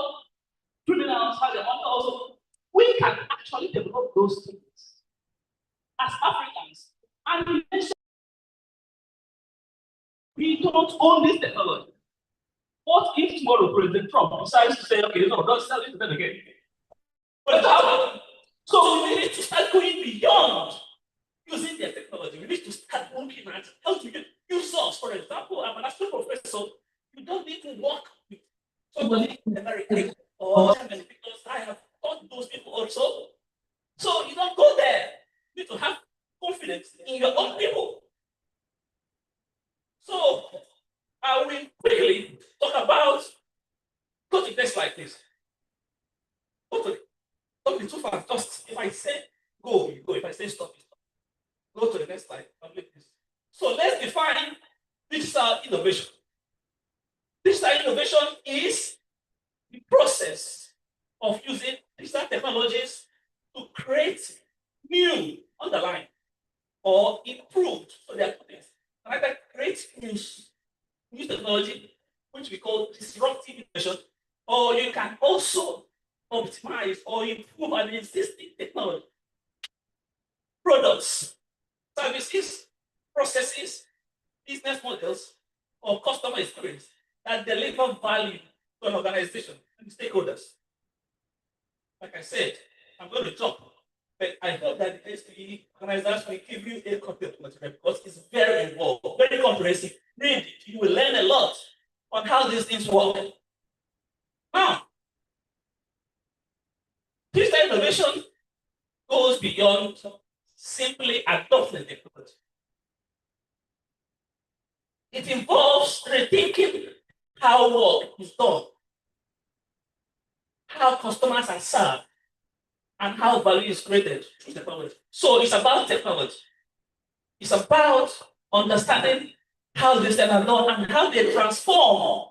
criminals, how they monitor also. We can actually develop those things as Africans. And we don't own this technology. What if tomorrow President Trump decides to say, okay, no, don't sell it to them again? What happened? So we need to start going beyond using their technology. We need to start looking at how to use us. For example, I'm an astro professor. You don't need to work with somebody in America or Germany because I have taught those people also. So you don't go there. You need to have confidence in your own people. So I will quickly talk about, go to the next slide, please. Don't be too fast. Just if I say go, you go. If I say stop, you stop. Go to the next slide. So let's define digital innovation. Digital innovation is the process of using digital technologies to create new, underline, or improved, so they are either create new technology, which we call disruptive innovation, or you can also optimize or improve an existing technology. Products, services, processes, business models, or customer experience that deliver value to an organization and stakeholders. Like I said, I'm going to jump, but I hope that the SPE organizers will give you a content material because it's very involved, very comprehensive. Read it, you will learn a lot on how these things work. Now, digital innovation goes beyond simply adopting technology. It involves rethinking how work is done, how customers are served, and how value is created through technology. So it's about technology. It's about understanding how these things are done and how they transform.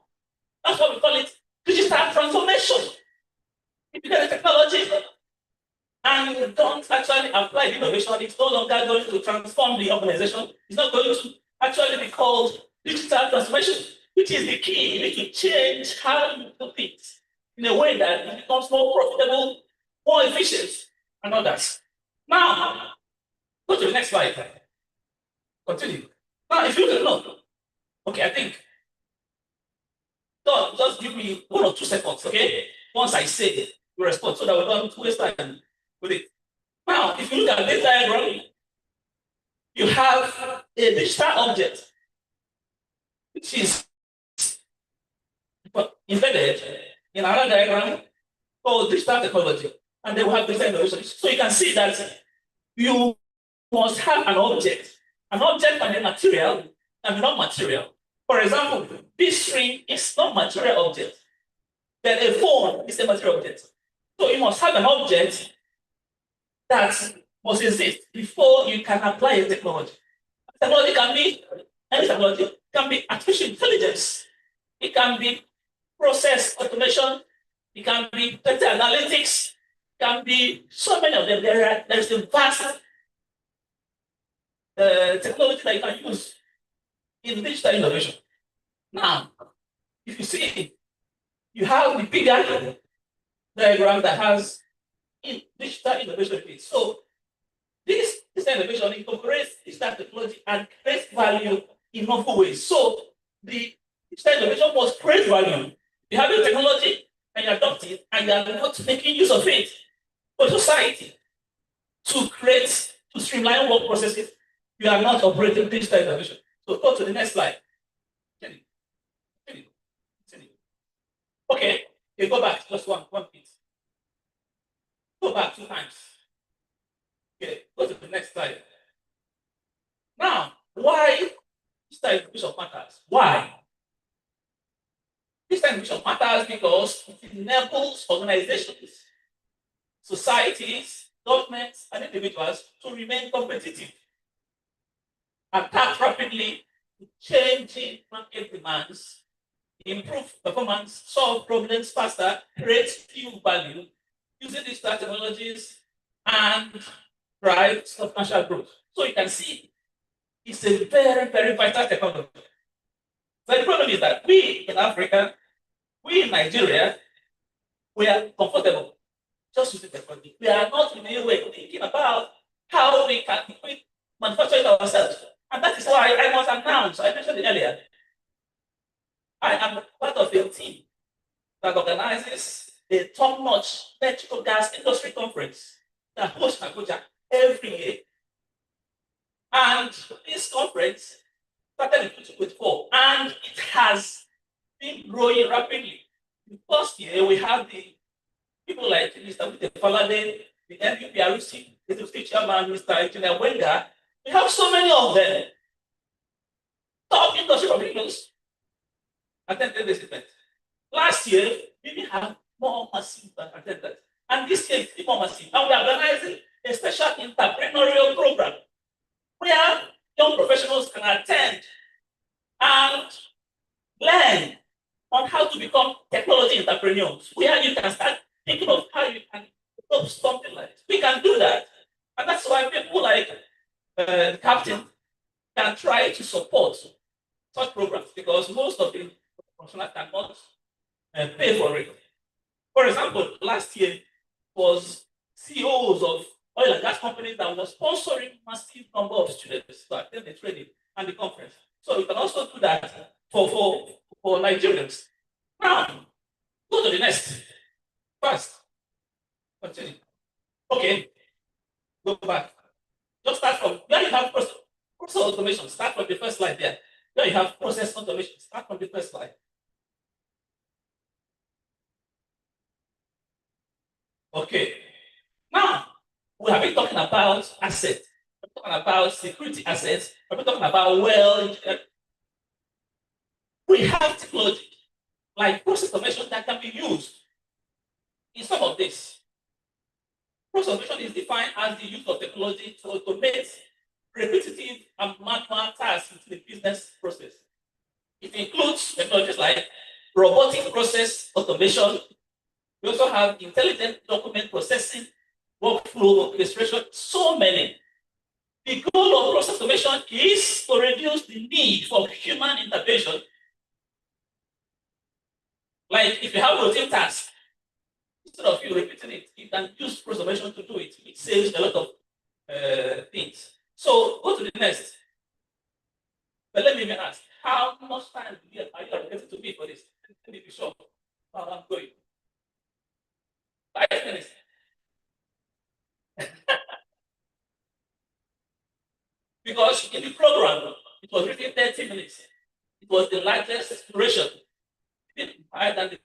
That's what we call it digital transformation. If you get the technology and you don't actually apply the innovation, it's no longer going to transform the organization. It's not going to actually be called digital transformation, which is the key. You need to change how you do things in a way that it becomes more profitable, more efficient, and all that. Now, go to the next slide. Continue. Now, if you don't know, okay, I think, just give me 1 or 2 seconds, okay? Once I say it, you respond so that we don't waste time with it. Now, if you look at this diagram, you have a digital object, which is embedded in another diagram called digital technology, and they will have digital innovation. So you can see that you must have an object. An object can be material and not material. For example, this string is not material object. Then a phone is a material object. So you must have an object that must exist before you can apply a technology. Technology can be any technology. It can be artificial intelligence. It can be process automation. It can be data analytics. It can be so many of them. There is a vast technology that you can use in digital innovation. Now, if you see, you have the bigger diagram that has in digital innovation phase. So this innovation incorporates digital technology and creates value in multiple ways. So the digital innovation must create value. You have the technology and you adopt it, and you are not making use of it for society to create, to streamline work processes. You are not operating digital innovation. So go to the next slide. Okay, you go back just one bit. Go back 2 times. Okay, go to the next slide. Now, why digital innovation matters? Why? Digital innovation matters because it enables organizations, societies, governments, and individuals to remain competitive, adapt rapidly to changing market demands, improve performance, solve problems faster, create new value using digital technologies, and drive substantial growth. So you can see it's a very, very vital technology. So the problem is that we in Africa, we in Nigeria, we are comfortable just using technology. We are not in any way thinking about how we can manufacture it ourselves. And that is why I must announce, I mentioned it earlier, I am part of a team that organizes a top-notch natural gas industry conference that hosts Abuja every year. And this conference started in 2024, and it has been growing rapidly. The first year, we have the people like Mr. Falade, the NPPRC, the Deputy Chairman, Mr. Engineer Wenga. We have so many of them, top industry professionals, attended this event. Last year, we didn't have more massive attendance. And this year, it's more massive. And we are organizing a special entrepreneurial program where young professionals can attend and learn on how to become technology entrepreneurs, where you can start thinking of how you can develop something like this. We can do that. And that's why people like the captain can try to support such programs, because most of the professionals cannot pay for it. For example, last year was CEOs of oil and gas companies that were sponsoring massive number of students to attend the training and the conference. So you can also do that for Nigerians. Now, go to the next. First, continue. Okay, go back. Just start from where you have process automation. Start from the first slide there. Where you have process automation. Start from the first slide. Okay. Now, we have been talking about assets. We're talking about security assets. We're talking about we have technology like process automation that can be used in some of this. Process automation is defined as the use of technology to automate repetitive and manual tasks in the business process. It includes technologies like robotic process automation. We also have intelligent document processing, workflow orchestration, so many. The goal of process automation is to reduce the need for human intervention. Like if you have routine tasks, instead of you repeating it, you can use process automation to do it. It saves a lot of things. So go to the next. But let me ask, how much time are you allocated to me for this? Let me be sure how I'm going. 5 minutes. Because in the program, it was written 30 minutes. It was the largest duration. Higher than the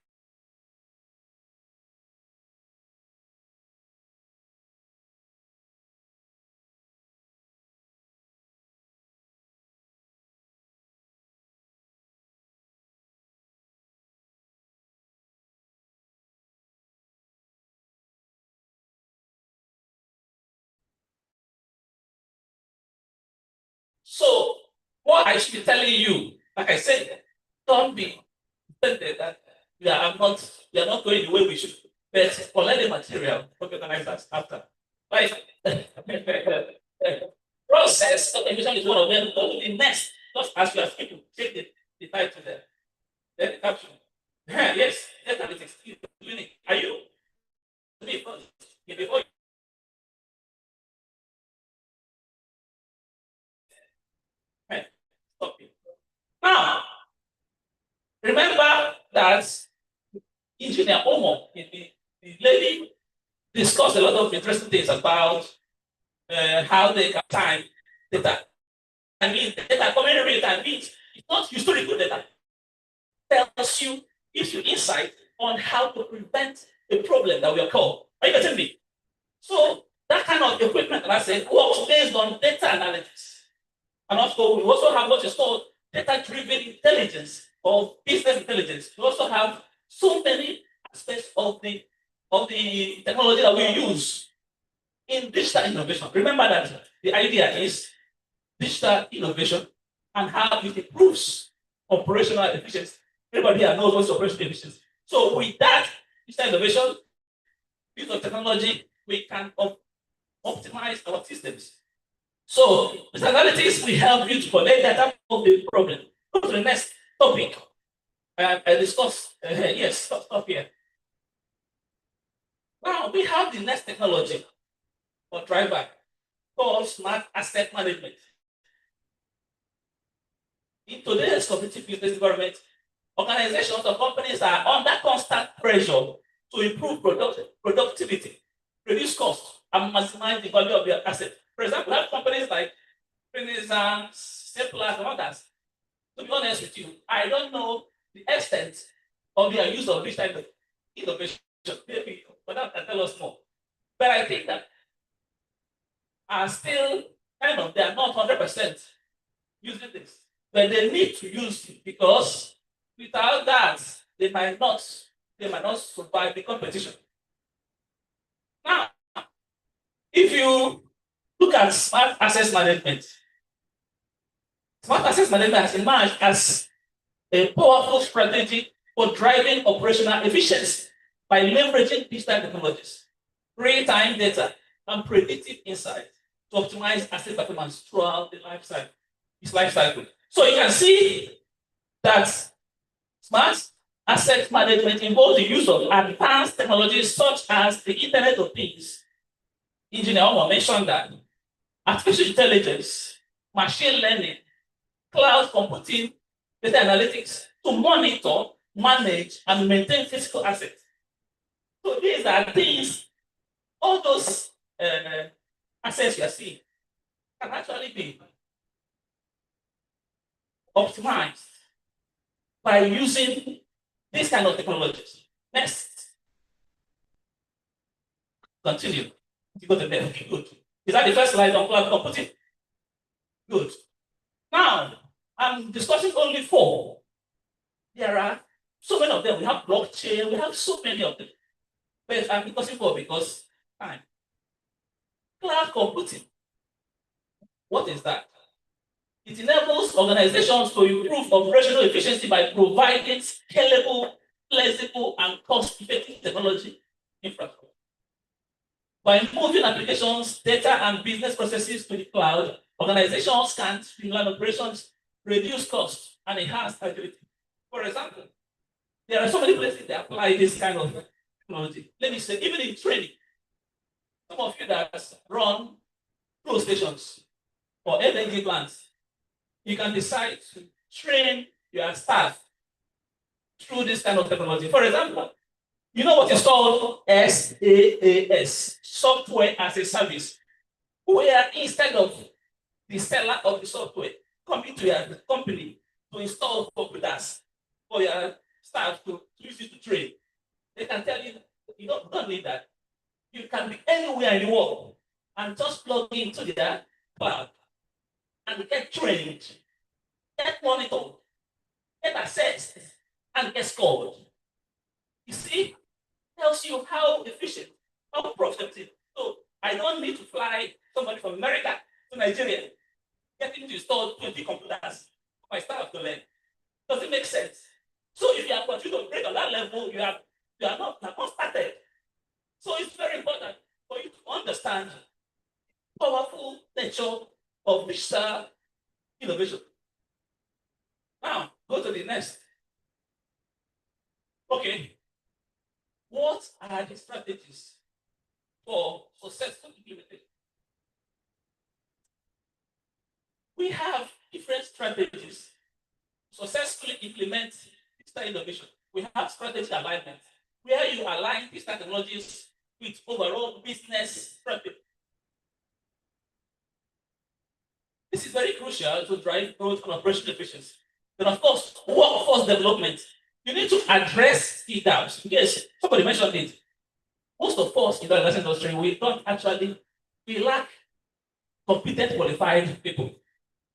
So, what I should be telling you, like I said, don't be offended that we are not going the way we should. But collect the material from the organizers after. Right? Process automation is one of them. Go to the next, just as you are speaking, take the title there. Then the caption. Yes, data analytics. Are you? Before you stop it. Now, remember that engineer Omo, the lady discussed a lot of interesting things about how they can time data. I mean, data coming real time means it's not historical data. Tells you, gives you insight on how to prevent a problem that we are called. Are you getting me? So that kind of equipment, like I said, works based on data analytics. And also, we also have what is called data-driven intelligence or business intelligence. We also have so many aspects of the technology that we use in digital innovation. Remember that the idea is digital innovation and how it improves operational efficiency. Everybody here knows what's operational efficiency. So with that digital innovation, use of technology, we can optimize our systems. So with analytics, we help you to collect data of the problem. Go to the next topic. I discuss. Yes, stop here. Now we have the next technology for driver called smart asset management. In today's competitive business environment, organizations or companies are under constant pressure to improve productivity, reduce costs, and maximize the value of their assets. For example, we have companies like Renaissance, Simplast, and others. To be honest with you, I don't know the extent of their use of this type of innovation. Maybe, but that can tell us more. But I think that are still they are not 100% using this. But they need to use it because without that, they might not survive the competition. Now, if you look at smart asset management has emerged as a powerful strategy for driving operational efficiency by leveraging digital technologies, real-time data, and predictive insights to optimize asset performance throughout its life cycle. So you can see that smart asset management involves the use of advanced technologies such as the Internet of Things. Engineer Omo mentioned that artificial intelligence, machine learning, cloud computing, data analytics to monitor, manage, and maintain physical assets. So these are things, all those assets you are seeing can actually be optimized by using this kind of technologies. Next. Continue. You go to there. Okay, good. Is that the first slide on cloud computing? Good. Now, I'm discussing only 4. There are so many of them. We have blockchain, we have so many of them. But I'm discussing 4 because time. Cloud computing. What is that? It enables organizations to improve operational efficiency by providing scalable, flexible, and cost-effective technology infrastructure. By moving applications, data, and business processes to the cloud, organizations can streamline operations, reduce costs, and enhance agility. For example, there are so many places that apply this kind of technology. Let me say, even in training, some of you that run fuel stations or LNG plants, you can decide to train your staff through this kind of technology. For example, you know what is called SaaS, software as a service, where instead of the seller of the software coming to your company to install computers for your staff to use it to train, they can tell you you don't need that. You can be anywhere in the world and just plug into their cloud and get trained, get monitored, get assessed, and get scored. You see, tells you how efficient, how profitable. So I don't need to fly somebody from America to Nigeria, getting to install 20 computers for my staff to learn. Does it make sense? So if you are continuing to break on that level, you are not started. So it's very important for you to understand the powerful nature of digital innovation. Now, go to the next. Okay. What are the strategies for successful implementation? We have different strategies to successfully implement digital innovation. We have strategy alignment, where you align these technologies with overall business strategy. This is very crucial to drive growth and operational efficiency. Then, of course, workforce development. You need to address key gaps. Yes, somebody mentioned it. Most of us in the oil industry, we lack competent, qualified people.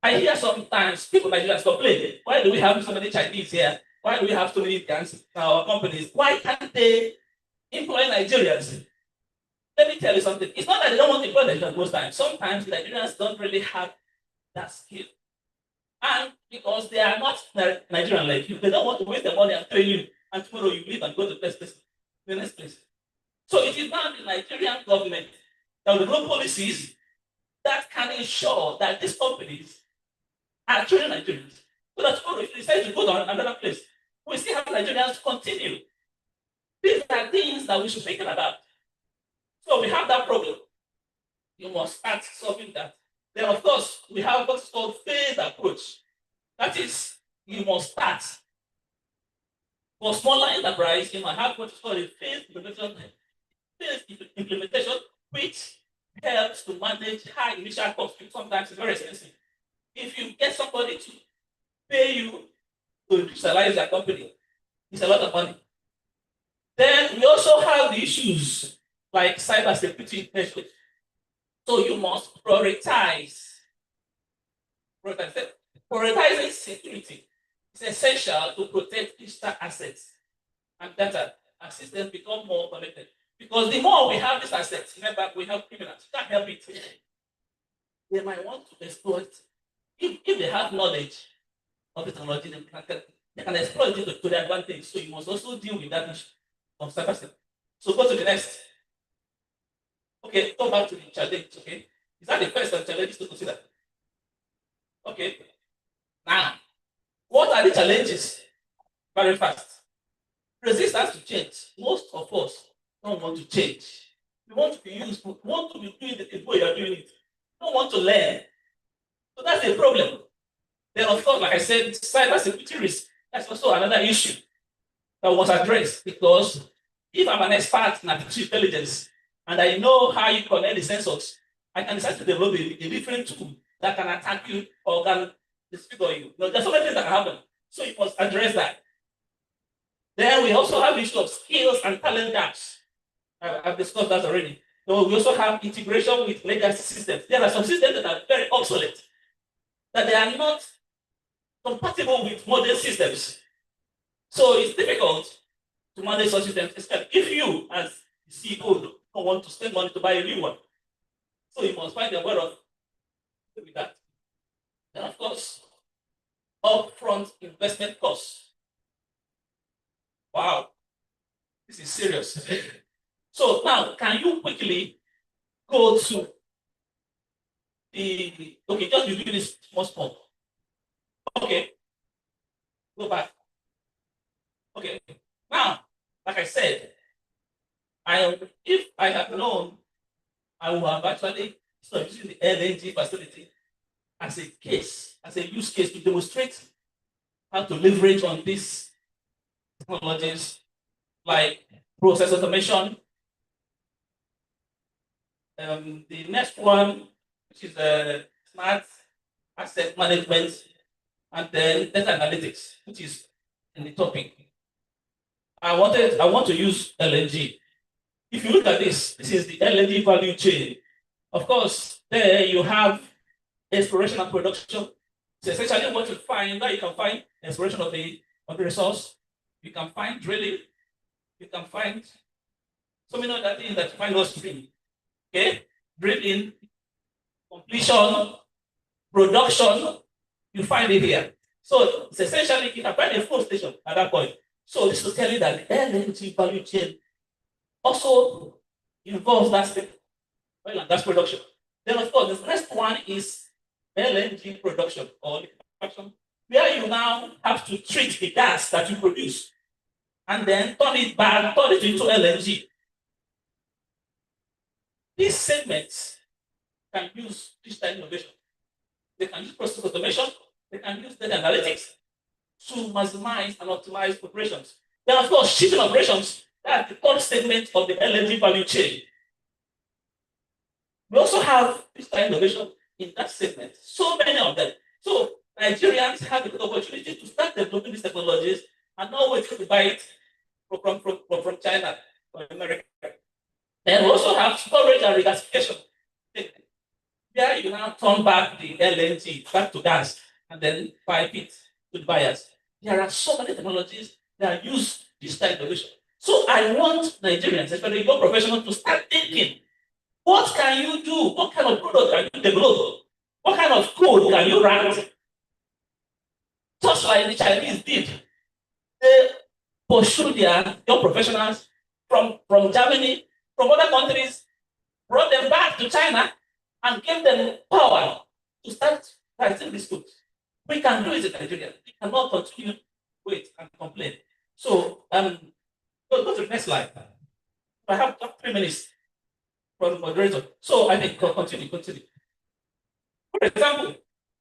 I hear sometimes people like Nigerians complain, why do we have so many Chinese here? Why do we have so many Indians in our companies? Why can't they employ Nigerians? Let me tell you something. It's not that they don't want to employ Nigerians most times. Sometimes Nigerians don't really have that skill. And because they are not Nigerian like you, they don't want to waste their money and train you, and tomorrow you leave and go to the next place. So it is now the Nigerian government that will develop policies that can ensure that these companies are training Nigerians. So that tomorrow, if they decide to go to another place, we still have Nigerians continue. These are things that we should think about. So we have that problem. You must start solving that. Then, of course, we have what's called phased approach. That is, you must start. For smaller enterprise, you might have what's called a phased implementation, which helps to manage high initial costs. Sometimes it's very expensive. If you get somebody to pay you to digitalize their company, it's a lot of money. Then we also have the issues like cybersecurity measures. So you must prioritize. Prioritizing security is essential to protect digital assets and data and systems become more connected. Because the more we have these assets, remember, we have criminals, you can't help it. They might want to exploit. If they have knowledge of the technology, they can exploit it to their advantage. So you must also deal with that issue of cybersecurity. So go to the next. Okay, go back to the challenge. Okay, is that the first of challenges to consider? Okay. Now, what are the challenges? Very fast. Resistance to change. Most of us don't want to change. We want to be useful. We want to be doing it the way you're doing it. We don't want to learn. So that's the problem. Then, of course, like I said, cybersecurity risk. That's also another issue that was addressed, because if I'm an expert in artificial intelligence and I know how you connect the sensors, I can decide to develop a different tool that can attack you or can disfigure you. There's so many things that can happen. So you must address that. Then we also have the issue of skills and talent gaps. I've discussed that already. So we also have integration with legacy systems. There are some systems that are very obsolete, that they are not compatible with modern systems. So it's difficult to manage such systems, especially if you, as the CEO, don't want to spend money to buy a new one. So you must find a way of doing that. And of course, upfront investment costs. Wow, this is serious. So now, can you quickly go to the, okay, just review this small. Okay, go back. Okay, now, like I said, if I had known, I would have actually started using the LNG facility as a case, as a use case to demonstrate how to leverage on these technologies like process automation. The next one, which is smart asset management, and then data analytics, which is in the topic. I want to use LNG. If you look at this is the LNG value chain. Of course, there you have exploration and production. So essentially what you find, that you can find exploration of the resource, you can find drilling, you can find so many other things that you find upstream. Okay? Drilling, completion, production, you find it here. So it's essentially you can find a full station at that point. So this is telling you that the LNG value chain also involves that oil and gas production. Then of course the next one is LNG production or liquefaction, where you now have to treat the gas that you produce and then turn it into LNG. These segments can use digital innovation. They can use process automation. They can use data analytics to maximize and optimize operations. Then, of course, shipping operations, that's the third segment of the LNG value chain. We also have digital innovation in that segment, so many of them. So Nigerians have the opportunity to start developing these technologies and not wait to buy it from China or America. Then we also have storage and regasification. There you now turn back the LNG back to gas and then pipe it to the buyers. There are so many technologies that use digital innovation. So I want Nigerians, especially young professionals, to start thinking, what can you do? What kind of product can you develop? What kind of code can you write? Just like the Chinese did. They pursued their young professionals from Germany, from other countries, brought them back to China, and gave them power to start writing these books. We can do it in Nigeria. We cannot continue to wait and complain. So, go to the next slide. I have 3 minutes for the moderator. So, I think continue. For example,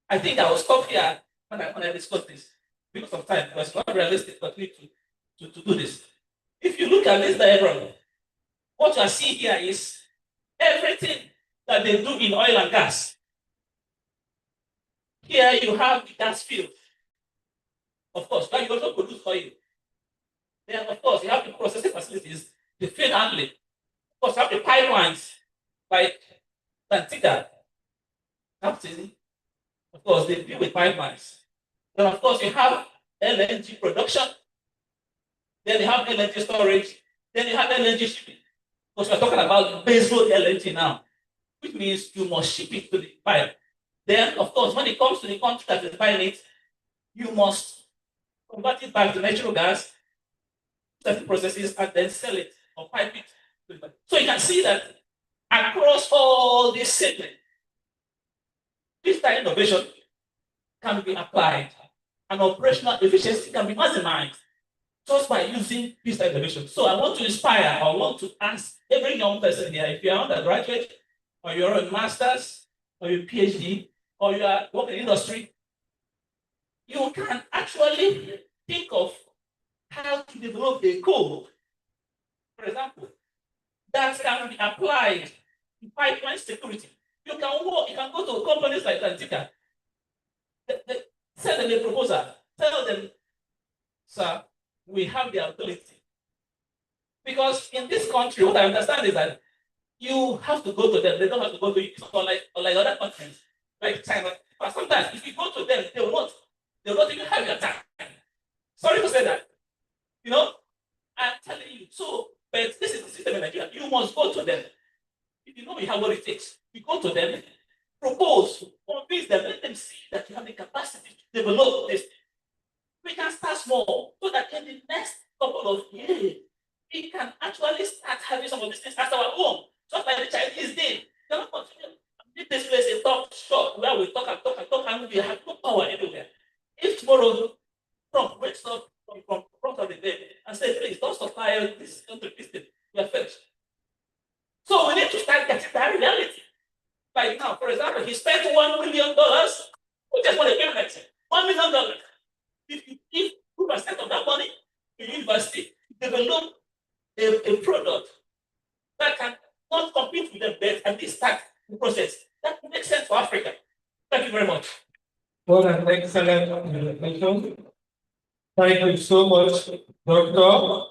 I think I will stop here when I discuss this because of time. Because it's not realistic for me to do this. If you look at this diagram, what you are seeing here is everything that they do in oil and gas. Here you have the gas field. Of course, now you also produce oil. Then, of course, you have the processing facilities, the field handling. Of course, you have the pipelines like Tantica. Of course, they deal with pipelines. Then, of course, you have LNG production. Then you have LNG storage. Then you have LNG shipping. Because we're talking about baseload LNG now, which means you must ship it to the buyer. Then, of course, when it comes to the country that is buying it, you must convert it back to natural gas, certain processes, and then sell it or pipe it to the buyer. So you can see that across all these segments, this type of innovation can be applied and operational efficiency can be maximized just by using this type of innovation. So I want to inspire, I want to ask every young person here, if you're undergraduate, or you're a master's, or your PhD, or you are working in industry, you can actually think of how to develop a code, for example, that can be applied to pipeline security. You can go to companies like Tantica, send them a proposal, tell them, sir, we have the ability. Because in this country, what I understand is that you have to go to them. They don't have to go to you, like other countries, like China. But sometimes, if you go to them, they will not even have your time. Sorry to say that. You know, I'm telling you. So, but this is the system in Nigeria. You must go to them. If you know you have what it takes, you go to them, propose, convince them, let them see that you have the capacity to develop this. We can start small so that in the next couple of years, we can actually start having some of these things as our own, just like the Chinese did. They don't continue. This place is a talk shop where we talk, and we have no power everywhere. If tomorrow Trump wakes up from front of the day and says, please don't supply this country, this thing, we are finished. So we need to start getting that reality. Like now, for example, he spent $1 million. We just want to give it $1 million. If you give 2% of that money to university, develop a product that can not compete with them, but at least start the process. That makes sense for Africa. Thank you very much.
What an excellent presentation. Thank you so much, Doctor.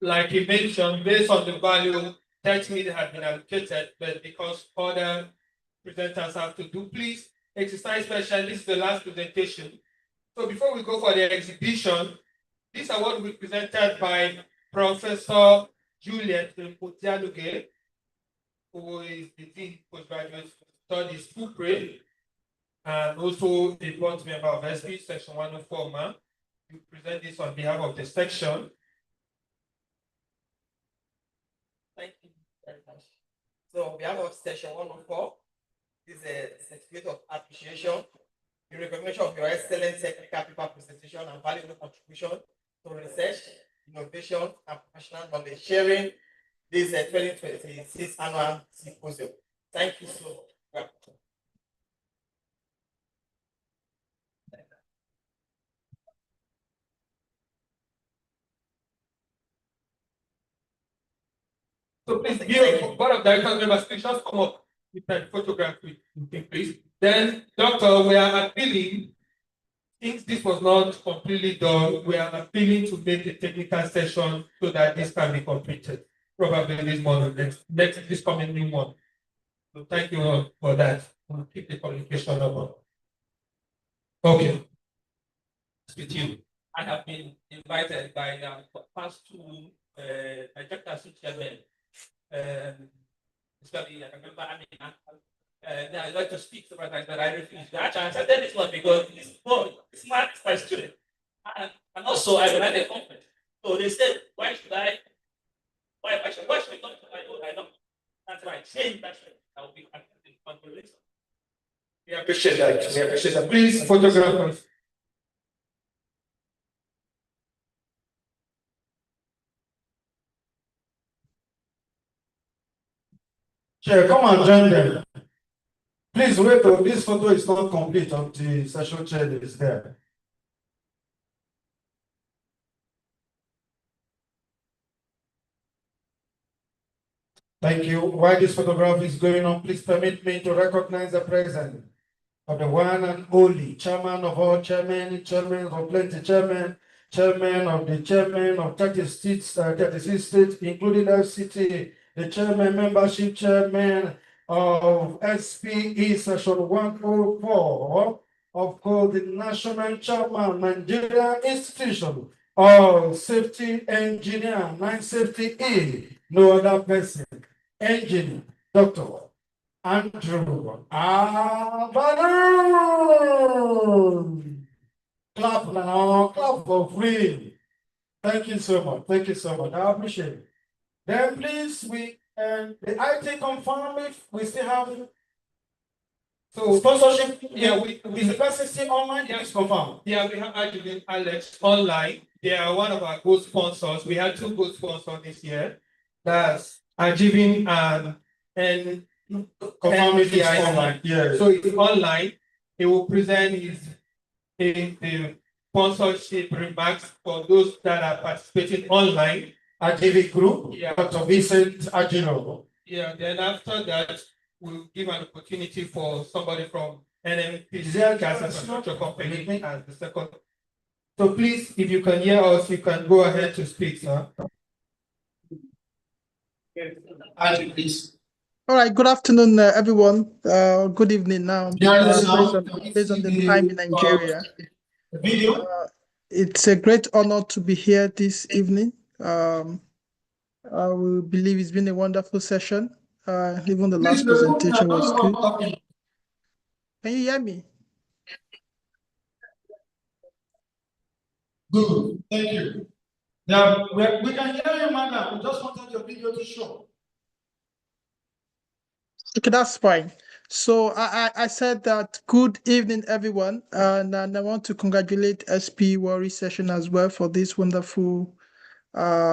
Like you mentioned, based on the value 30 minutes has been allocated, but because other presenters have to do, please exercise special. This is the last presentation. So before we go for the exhibition, this award will be presented by Professor Juliet Potialuge, who is the Dean Postgraduate Studies, FUPRE, and also a board member of SP, Section 104 man. You present this on behalf of the section.
Thank you very much. So on behalf of Section 104, this certificate of appreciation in recognition of your excellent technical paper presentation and valuable contribution to research, innovation, and professional knowledge sharing this 2026 annual symposium. Thank you so much.
So please give one of the directors members, please just come up with that photograph, please. Then, Doctor, we are appealing, since this was not completely done, we are appealing to make a technical session so that this can be completed. Probably this month, this coming new month. So thank you for that. We'll keep the communication up. Okay. With you. I have been invited by the past two executive chairmen. Especially, I remember, I'd like to speak to my but I refused. Actually, I said this one because it's my student. And also, I ran a conference. So they said, why should we come to my own? I know. That's why I changed that. I will be active in. We appreciate that. We appreciate that. Please photograph us.
Chair, come and join them. Please wait, this photo is not complete until the session chair is there. Thank you. While this photograph is going on, please permit me to recognize the presence of the one and only chairman of all chairmen, chairman of plenty chairman, chairman of the chairman of 36 states, including FCT, the chairman, membership chairman of SPE session 104, of course, the national chairman, Nigeria Institution of Safety Engineer, 950E, no other person, engineer, Dr. Andrew Abadan. Clap now, clap for free. Thank you so much. Thank you so much. I appreciate it. Then please, the IT confirm if we still have sponsorship.
Yeah,
is the person still online? Yes, confirm.
Yeah, we have actually Alex online. They are one of our good sponsors. We had two good sponsors this year. That's Ajivin and
confirm if it's online. Yeah.
So it's online. He will present his sponsorship remarks for those that are participating online.
Ajivi Group,
yeah.
Dr. Vincent Ajino.
Yeah, then after that, we'll give an opportunity for somebody from NMPC Gas Infrastructure Company as the second. So please, if you can hear us, you can go ahead to speak, sir.
Please.
All right, good afternoon, everyone. Good evening now, based on the time in Nigeria. It's a great honor to be here this evening. I will believe it's been a wonderful session. Even the last presentation was good. Can you hear me?
Good, thank you. Now, we can hear you, madam. We just wanted your video to show.
Okay, that's fine. So I said that good evening, everyone, and I want to congratulate SP Worry Session as well for this wonderful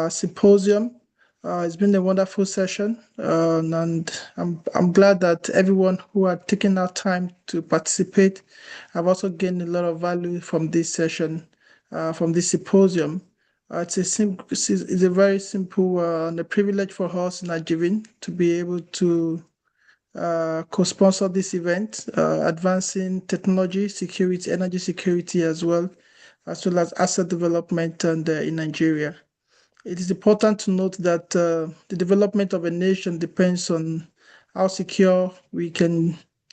symposium. It's been a wonderful session, and I'm glad that everyone who had taken out time to participate have also gained a lot of value from this session, from this symposium. It's a very simple and a privilege for us in Ajivin to be able to co-sponsor this event, advancing technology, security, energy security as well as asset development and in Nigeria. It is important to note that the development of a nation depends on how secure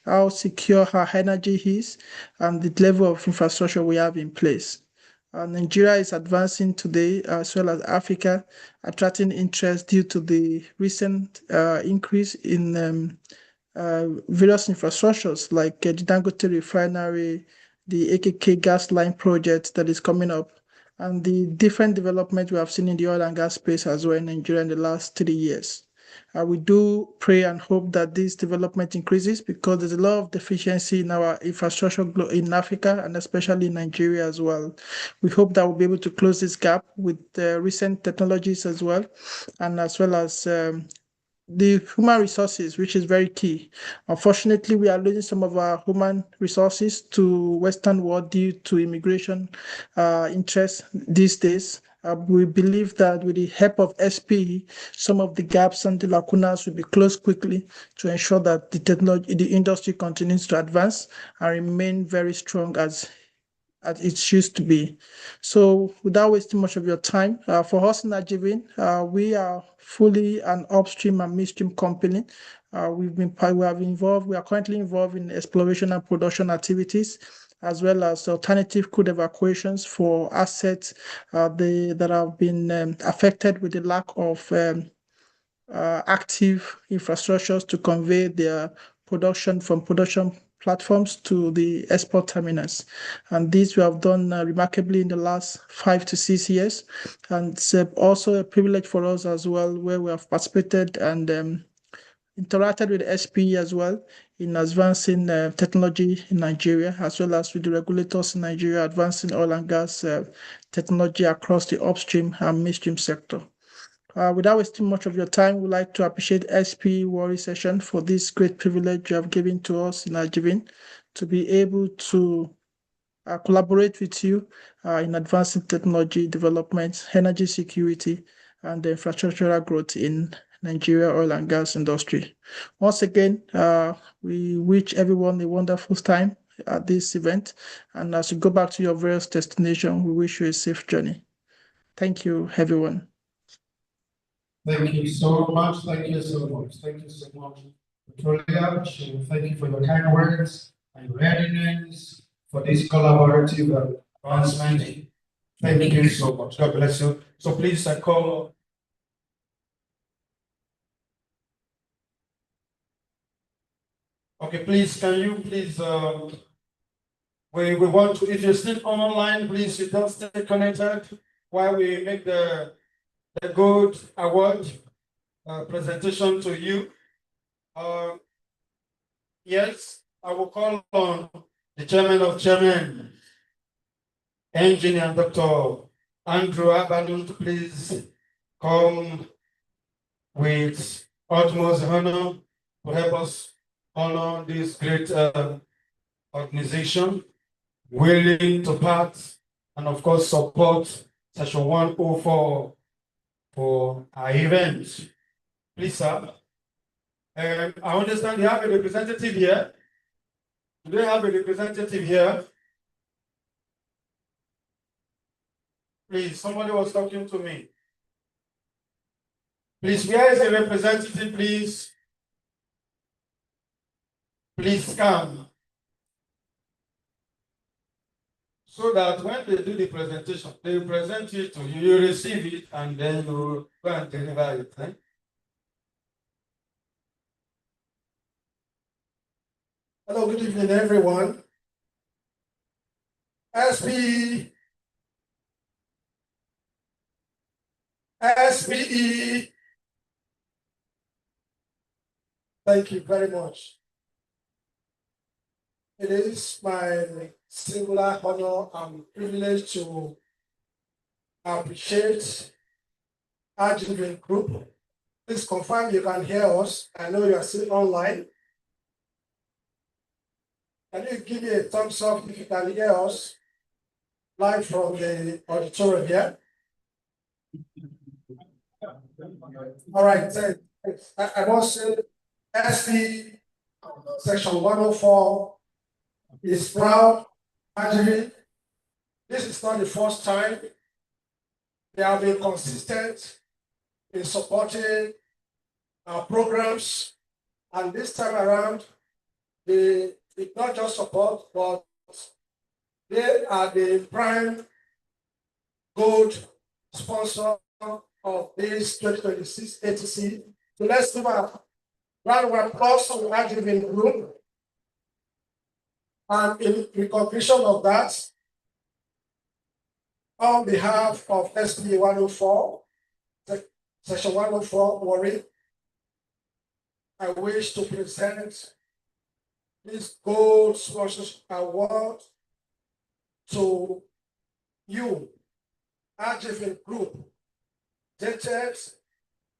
our energy is and the level of infrastructure we have in place. Nigeria is advancing today, as well as Africa, attracting interest due to the recent increase in various infrastructures like the Dangote refinery, the AKK gas line project that is coming up, and the different development we have seen in the oil and gas space as well in Nigeria in the last 3 years. We do pray and hope that this development increases because there's a lot of deficiency in our infrastructure in Africa and especially in Nigeria as well. We hope that we'll be able to close this gap with recent technologies as well, and as well as the human resources, which is very key. Unfortunately, we are losing some of our human resources to Western world due to immigration interests these days. We believe that with the help of SP, some of the gaps and the lacunas will be closed quickly to ensure that the industry continues to advance and remain very strong as it used to be. So without wasting much of your time, for us in Ajivin, we are fully an upstream and midstream company. We are currently involved in exploration and production activities, as well as alternative crude evacuations for assets that have been affected with the lack of active infrastructures to convey their production from production platforms to the export terminals. And this we have done remarkably in the last 5 to 6 years. And it's also a privilege for us as well, where we have participated and interacted with SP as well in advancing technology in Nigeria, as well as with the regulators in Nigeria, advancing oil and gas technology across the upstream and midstream sector. Without wasting much of your time, we'd like to appreciate SP Worry Session for this great privilege you have given to us in Ajivin to be able to collaborate with you in advancing technology development, energy security, and the infrastructural growth in Nigeria oil and gas industry. Once again, we wish everyone a wonderful time at this event. And as you go back to your various destinations, we wish you a safe journey. Thank you, everyone.
Thank you so much. Thank you so much. Thank you so much. Truly appreciate. Thank you for your kind words and readiness for this collaborative advancement. Thank you so much. God bless you. So please call. Okay, please, can you please, we want to, if you're still online, please, you don't stay connected while we make the good award presentation to you. Yes, I will call on the chairman of chairman, engineer Dr. Andrew Abalun, to please come with utmost honor to help us honor this great organization, willing to part and of course support Section 104 for our event. Please, sir. I understand you have a representative here. Do they have a representative here? Please, somebody was talking to me. Please, where is the representative, please? Please come. So that when they do the presentation, they present it to you, you receive it, and then you go and deliver it. Eh? Hello, good evening, everyone. SPE. Thank you very much. It is my singular honor and privilege to appreciate our children group. Please confirm you can hear us. I know you are still online. Can you give me a thumbs up if you can hear us live from the auditorium here? All right, thanks. I must say, SP Section 104 is proud. Actually, this is not the first time they have been consistent in supporting our programs, and this time around, they did not just support, but they are the prime gold sponsor of this 2026 ATC. So let's give a round of applause to the Ajivin group. And in recognition of that, on behalf of SP 104, Section 104 Worry, I wish to present this Gold Sponsorship Award to you, RGF Group, dated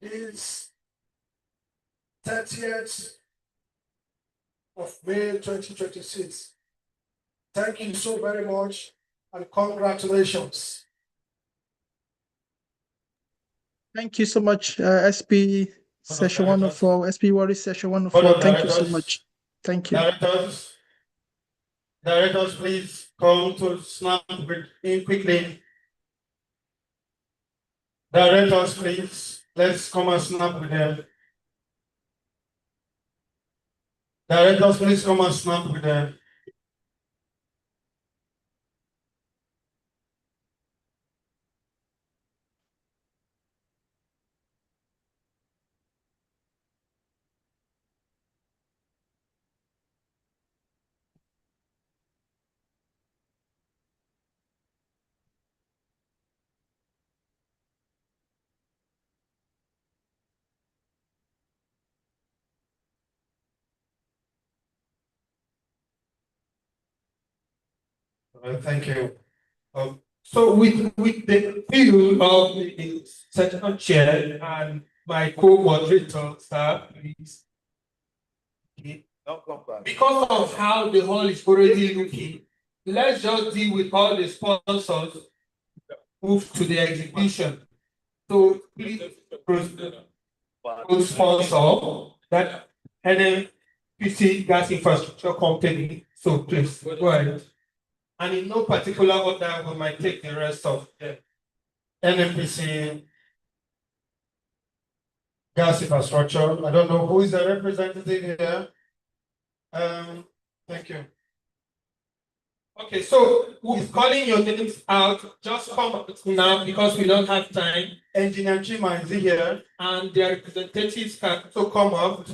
this 30th of May 2026. Thank you so very much and congratulations.
Thank you so much, SP Session 104, SP Warrior Session 104. Thank you so much. Thank you.
Directors, please come to snap in quickly. Directors, please, let's come and snap with them. Directors, please come and snap with them. Thank you. So with the view of the second chair and my co-moderator, sir, please. Because of how the hall is already looking, let's just deal with all the sponsors move to the exhibition. So please sponsor that NNPC Gas Infrastructure Company. So please go ahead. And in no particular order, we might take the rest of the NNPC Gas Infrastructure. I don't know who is the representative here. Thank you. Okay, so who's calling your names out? Just come up now because we don't have time. Engineer Chima is here, and their representatives can also come up.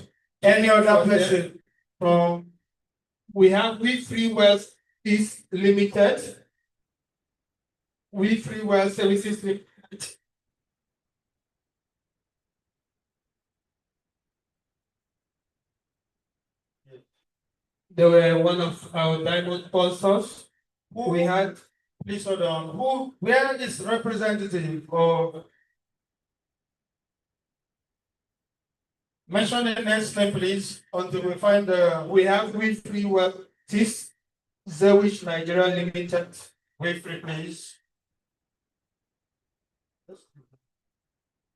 Any other person from? We have We Free Wells is Limited. We Free Well Services Limited. They were one of our diamond sponsors. We had, please hold on, where is representative or mention the next name, please, until we find we have We Free Well, this Zewish Nigeria Limited. We Free, please.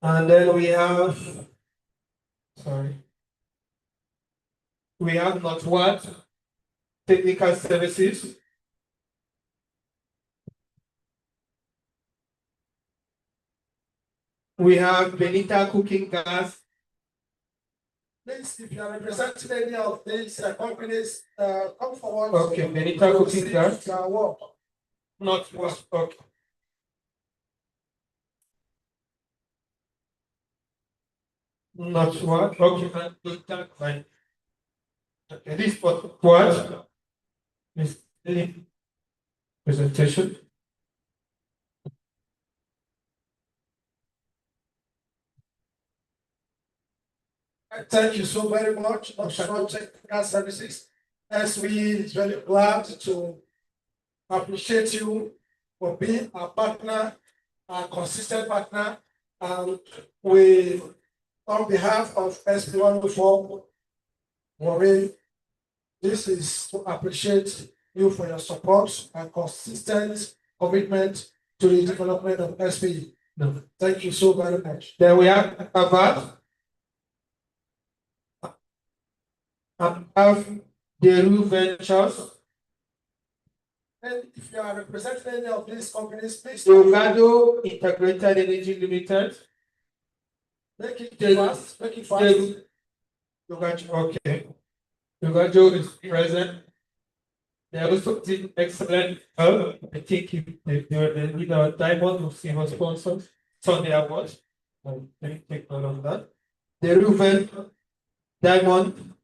And then we have, we have Not What Technical Services. We have Benita Cooking Gas. Please, if you are representing any of these companies, come forward. Okay, Benita Cooking Gas. Not What, okay. Not What, okay, fine. Okay, this what? This presentation. Thank you so very much, National Technical Services. As we is very glad to appreciate you for being our partner, our consistent partner, and we, on behalf of SP104, Maureen, this is to appreciate you for your support and consistent commitment to the development of SP. Thank you so very much. Then we have Avad. Have Deru Ventures. And if you are representing any of these companies, please. Yogado Integrated Energy Limited. Make it fast. Make it fast. Okay. Yogado is present. They also did excellent help. I think they need our diamond of silver sponsors. Sunday Award. Let me take note of that. The Ruven Diamond.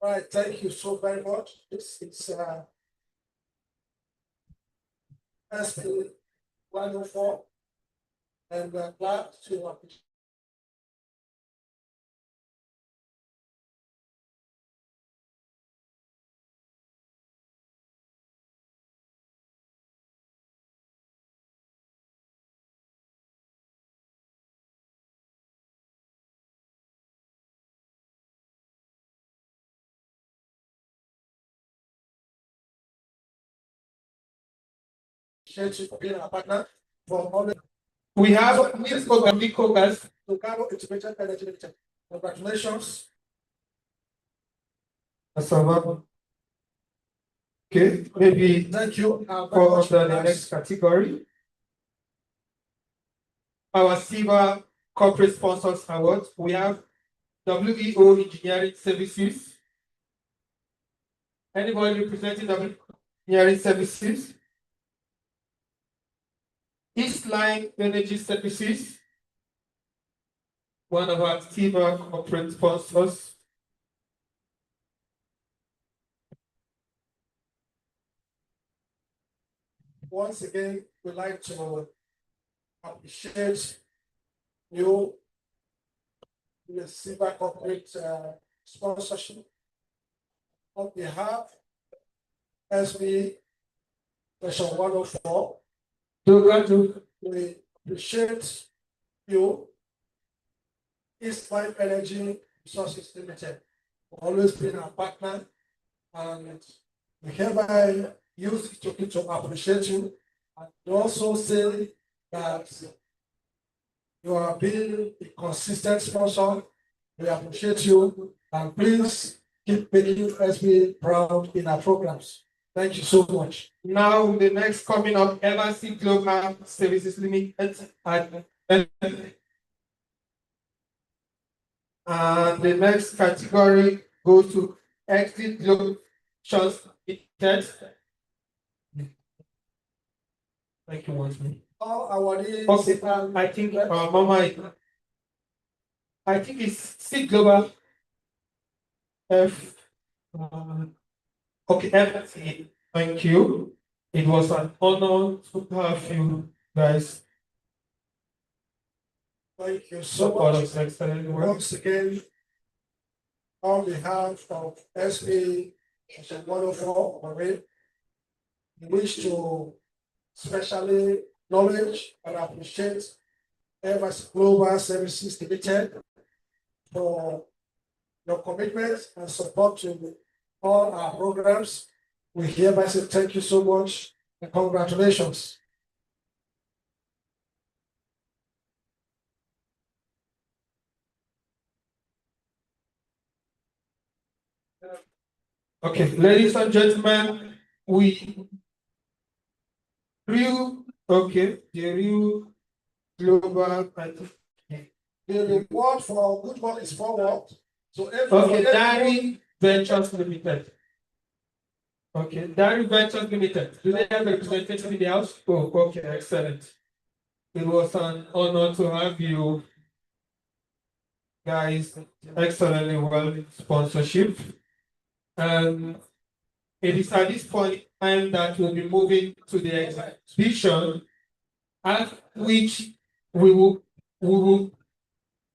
All right, thank you so very much. This is SP 104, and we're glad to appreciate.
appreciate you for being our partner for all the.
We have these co-guys.
Chicago Integrated Energy Limited. Congratulations.
Okay, maybe
thank you
for the next category. Our Silver Corporate Sponsors Award. We have WEO Engineering Services. Anybody representing WEO Engineering Services? Eastline Energy Services, one of our Silver Corporate Sponsors.
Once again, we'd like to appreciate you, the Silver Corporate sponsorship on behalf of SB Section 104. We appreciate you, Eastline Energy Resources Limited, for always being our partner, and we hereby use it to appreciate you and also say that you are being a consistent sponsor. We appreciate you, and please keep making SB proud in our programs. Thank you so much.
Now, the next coming up, Eversea Global Services Limited. The next category goes to Exit Global Trust Limited. Thank you, once more.
All awardees.
Okay, I think Mama, I think it's C Global F. Okay, FT. Thank you. It was an honor to have you guys.
Thank you so much.
Excellent work.
Once again, on behalf of SB 104, we wish to especially acknowledge and appreciate Eversea Global Services Limited for your commitment and support to all our programs. We hereby say thank you so much and congratulations.
Okay, ladies and gentlemen, the real global.
The reward for good work is forward. So
Diary Ventures Limited. Okay, Diary Ventures Limited. Do they have a representative in the house? Oh, okay, excellent. It was an honor to have you guys. Excellently well sponsorship. It is at this point in time that we'll be moving to the exhibition, at which we will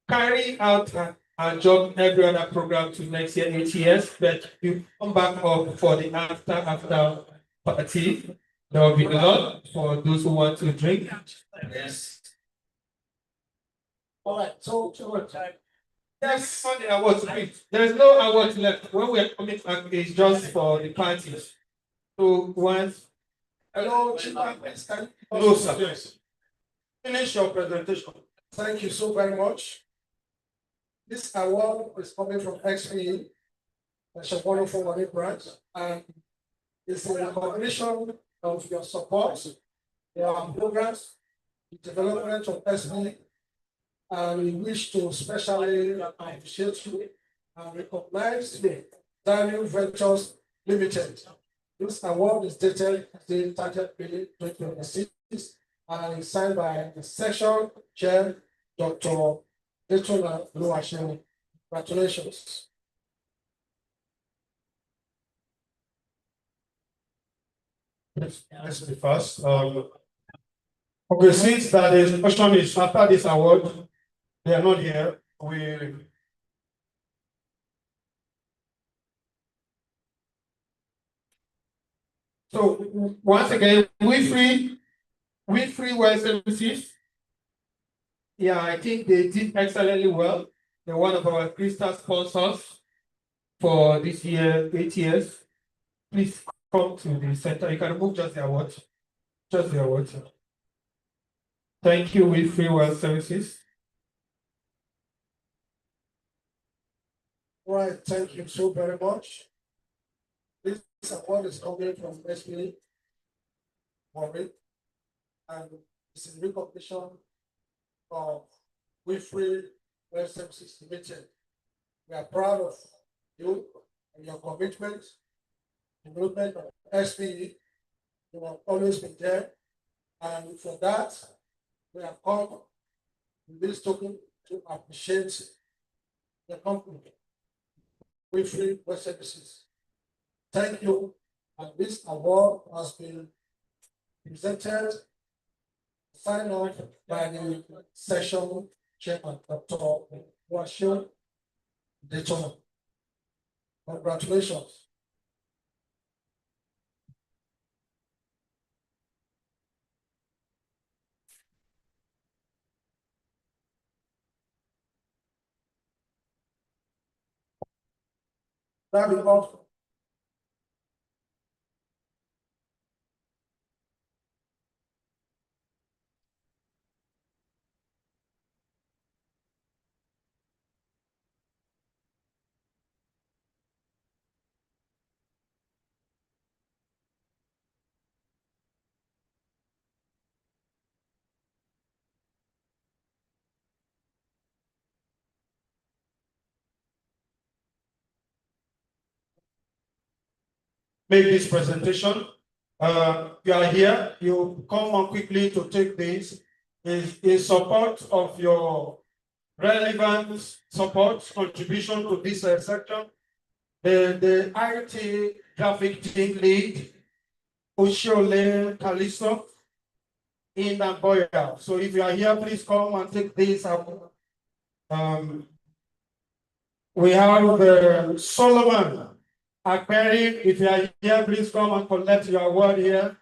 carry out our job every other program to next year, 8 years, but we come back up for the after party. There will be a lot for those who want to drink.
Yes. All right, so
yes, on the awards, there's no awards left. When we are coming back, it's just for the parties. So once.
Hello,
No, sir.
Yes. Finish your presentation. Thank you so very much. This award is coming from XP, Section 104 branch, and it's a recognition of your support, your programs, the development of SB, and we wish to especially appreciate you and recognize the Diary Ventures Limited. This award is dated the 30th May 2026 and is signed by the section chair, Dr. Detola Luasheni. Congratulations.
Let's be fast. Okay, since that is question is after this award, they are not here. So once again, we free well services. Yeah, I think they did excellently well. They're one of our crystal sponsors for this year, 8 years. Please come to the center. You can remove just the award.
Just your water. Thank you, with Free Well Services. Right, thank you so very much. This award is coming from SPA Warwick, and it's in recognition of Free Well Services Limited. We are proud of you and your commitment, development of SPE. You have always been there, and for that, we have come with this token to appreciate the company, Free Well Services. Thank you, and this award has been presented, signed off by the session chairman, Dr. Washio Dayton. Congratulations. That is all. Make this presentation. You are here, you come on quickly to take this in support of your relevant support contribution to this section. The IT graphic team lead, Oshiole Kalisto, in Nagoya. So if you are here, please come and take this up. We have Solomon Akperi. If you are here, please come and collect your award here.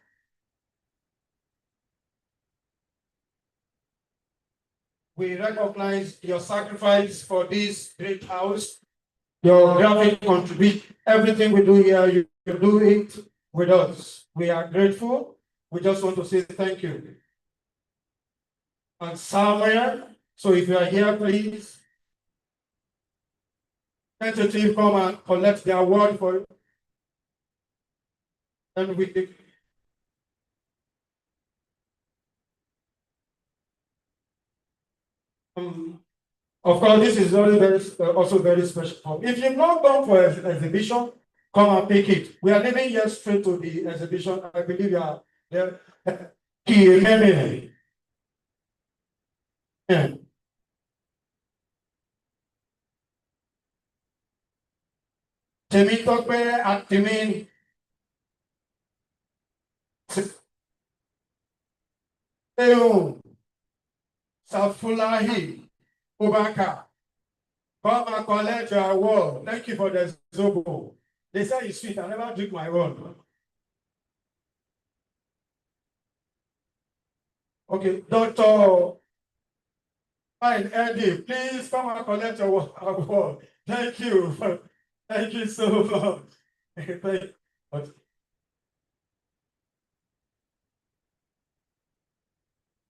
We recognize your sacrifice for this great house, your graphic contribution, everything we do here, you do it with us. We are grateful. We just want to say thank you. And Samuel, so if you are here, please, tentative, come and collect the award for you. And we of course, this is also very special. If you've not gone for an exhibition, come and pick it. We are leaving here straight to the exhibition. I believe you are there. Temitope Atimin Safulahi Ubaka. Come and collect your award. Thank you for the zobo. They say it's sweet. I never drink my own. Okay, Dr. Fine, Eddie, please come and collect your award. Thank you. Thank you so much.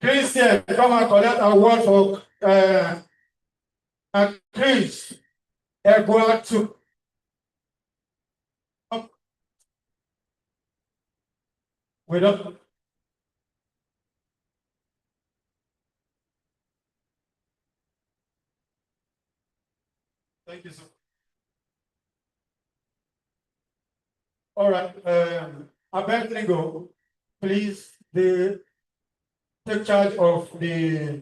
Christian, come and collect award for Chris Eguatu. We don't. Thank you, sir. All right, Abednego, please take charge of the.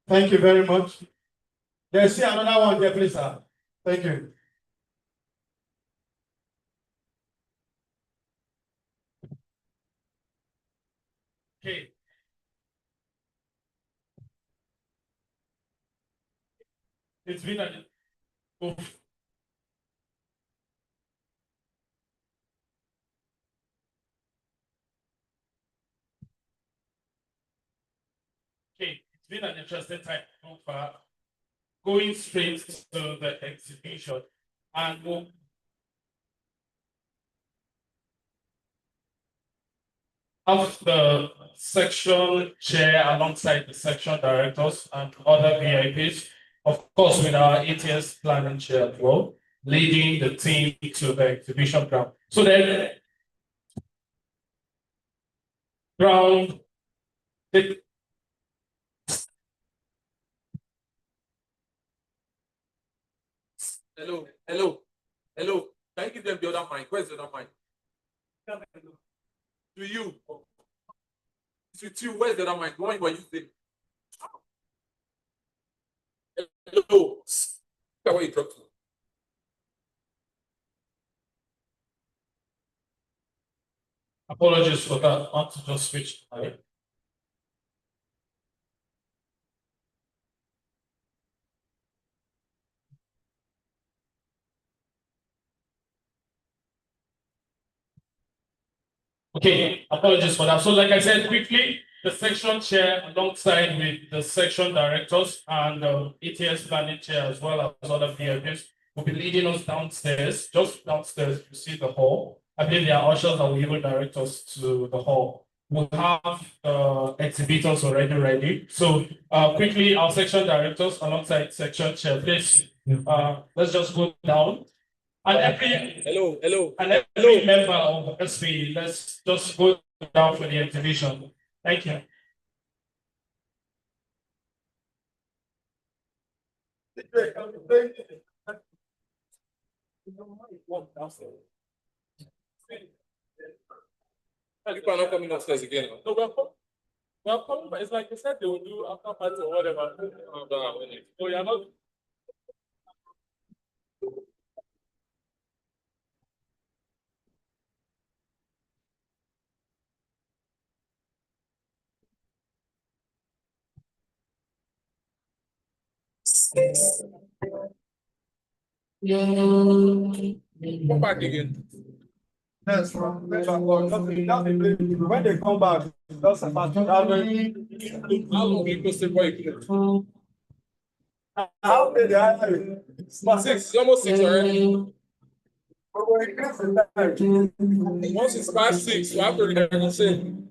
Thank you very much. There's still another one there, please, sir. Thank you. Okay. It's been a okay, it's been an interesting time so far. Going straight to the exhibition, and
have the section chair alongside the section directors and other VIPs, of course, with our ATS planning chair as well, leading the team to the exhibition ground. So then, ground,
Hello, hello, hello. Can you give them the other mic? Where's the other mic? To you. It's with you. Where's the other mic? The one you were using. Hello. Look at where you talk to.
Apologies for that. I want to just switch. Okay, apologies for that. So like I said, quickly, the section chair alongside with the section directors and the ATS planning chair as well as other VIPs will be leading us downstairs, just downstairs to see the hall. I believe there are ushers that will even direct us to the hall. We'll have exhibitors already ready. So quickly, our section directors alongside section chair, please, let's just go down. And every member of SP, let's just go down for the exhibition. Thank you.
People are not coming upstairs again.
No, we're coming, but it's like they said they will do after party or whatever. So you're not.
Come back again.
Yes, when they come back, just about
how long will you stay before you
how many are you?
6, it's almost 6 already. Once it's past 6, you have to renegotiate.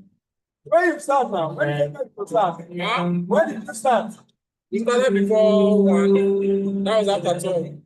Where you start now? When did you start?
Huh?
When did you start?
We started before 1. That was after 12.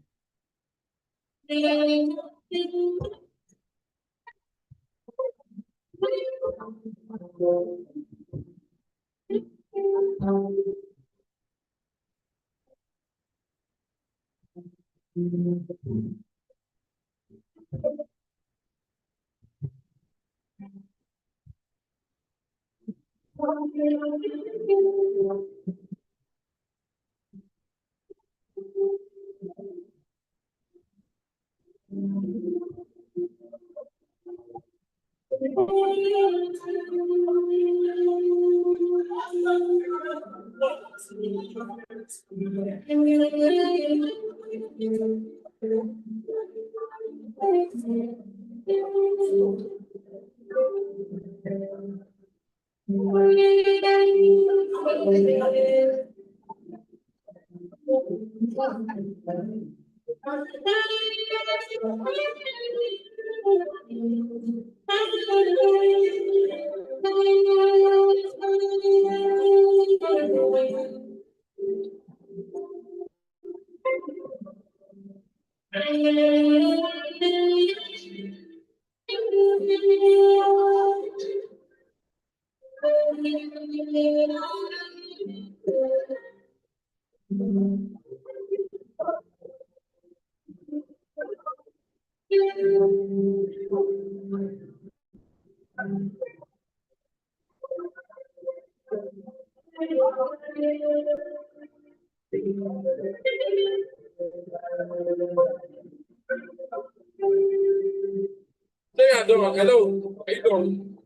Hello, hello, how you doing?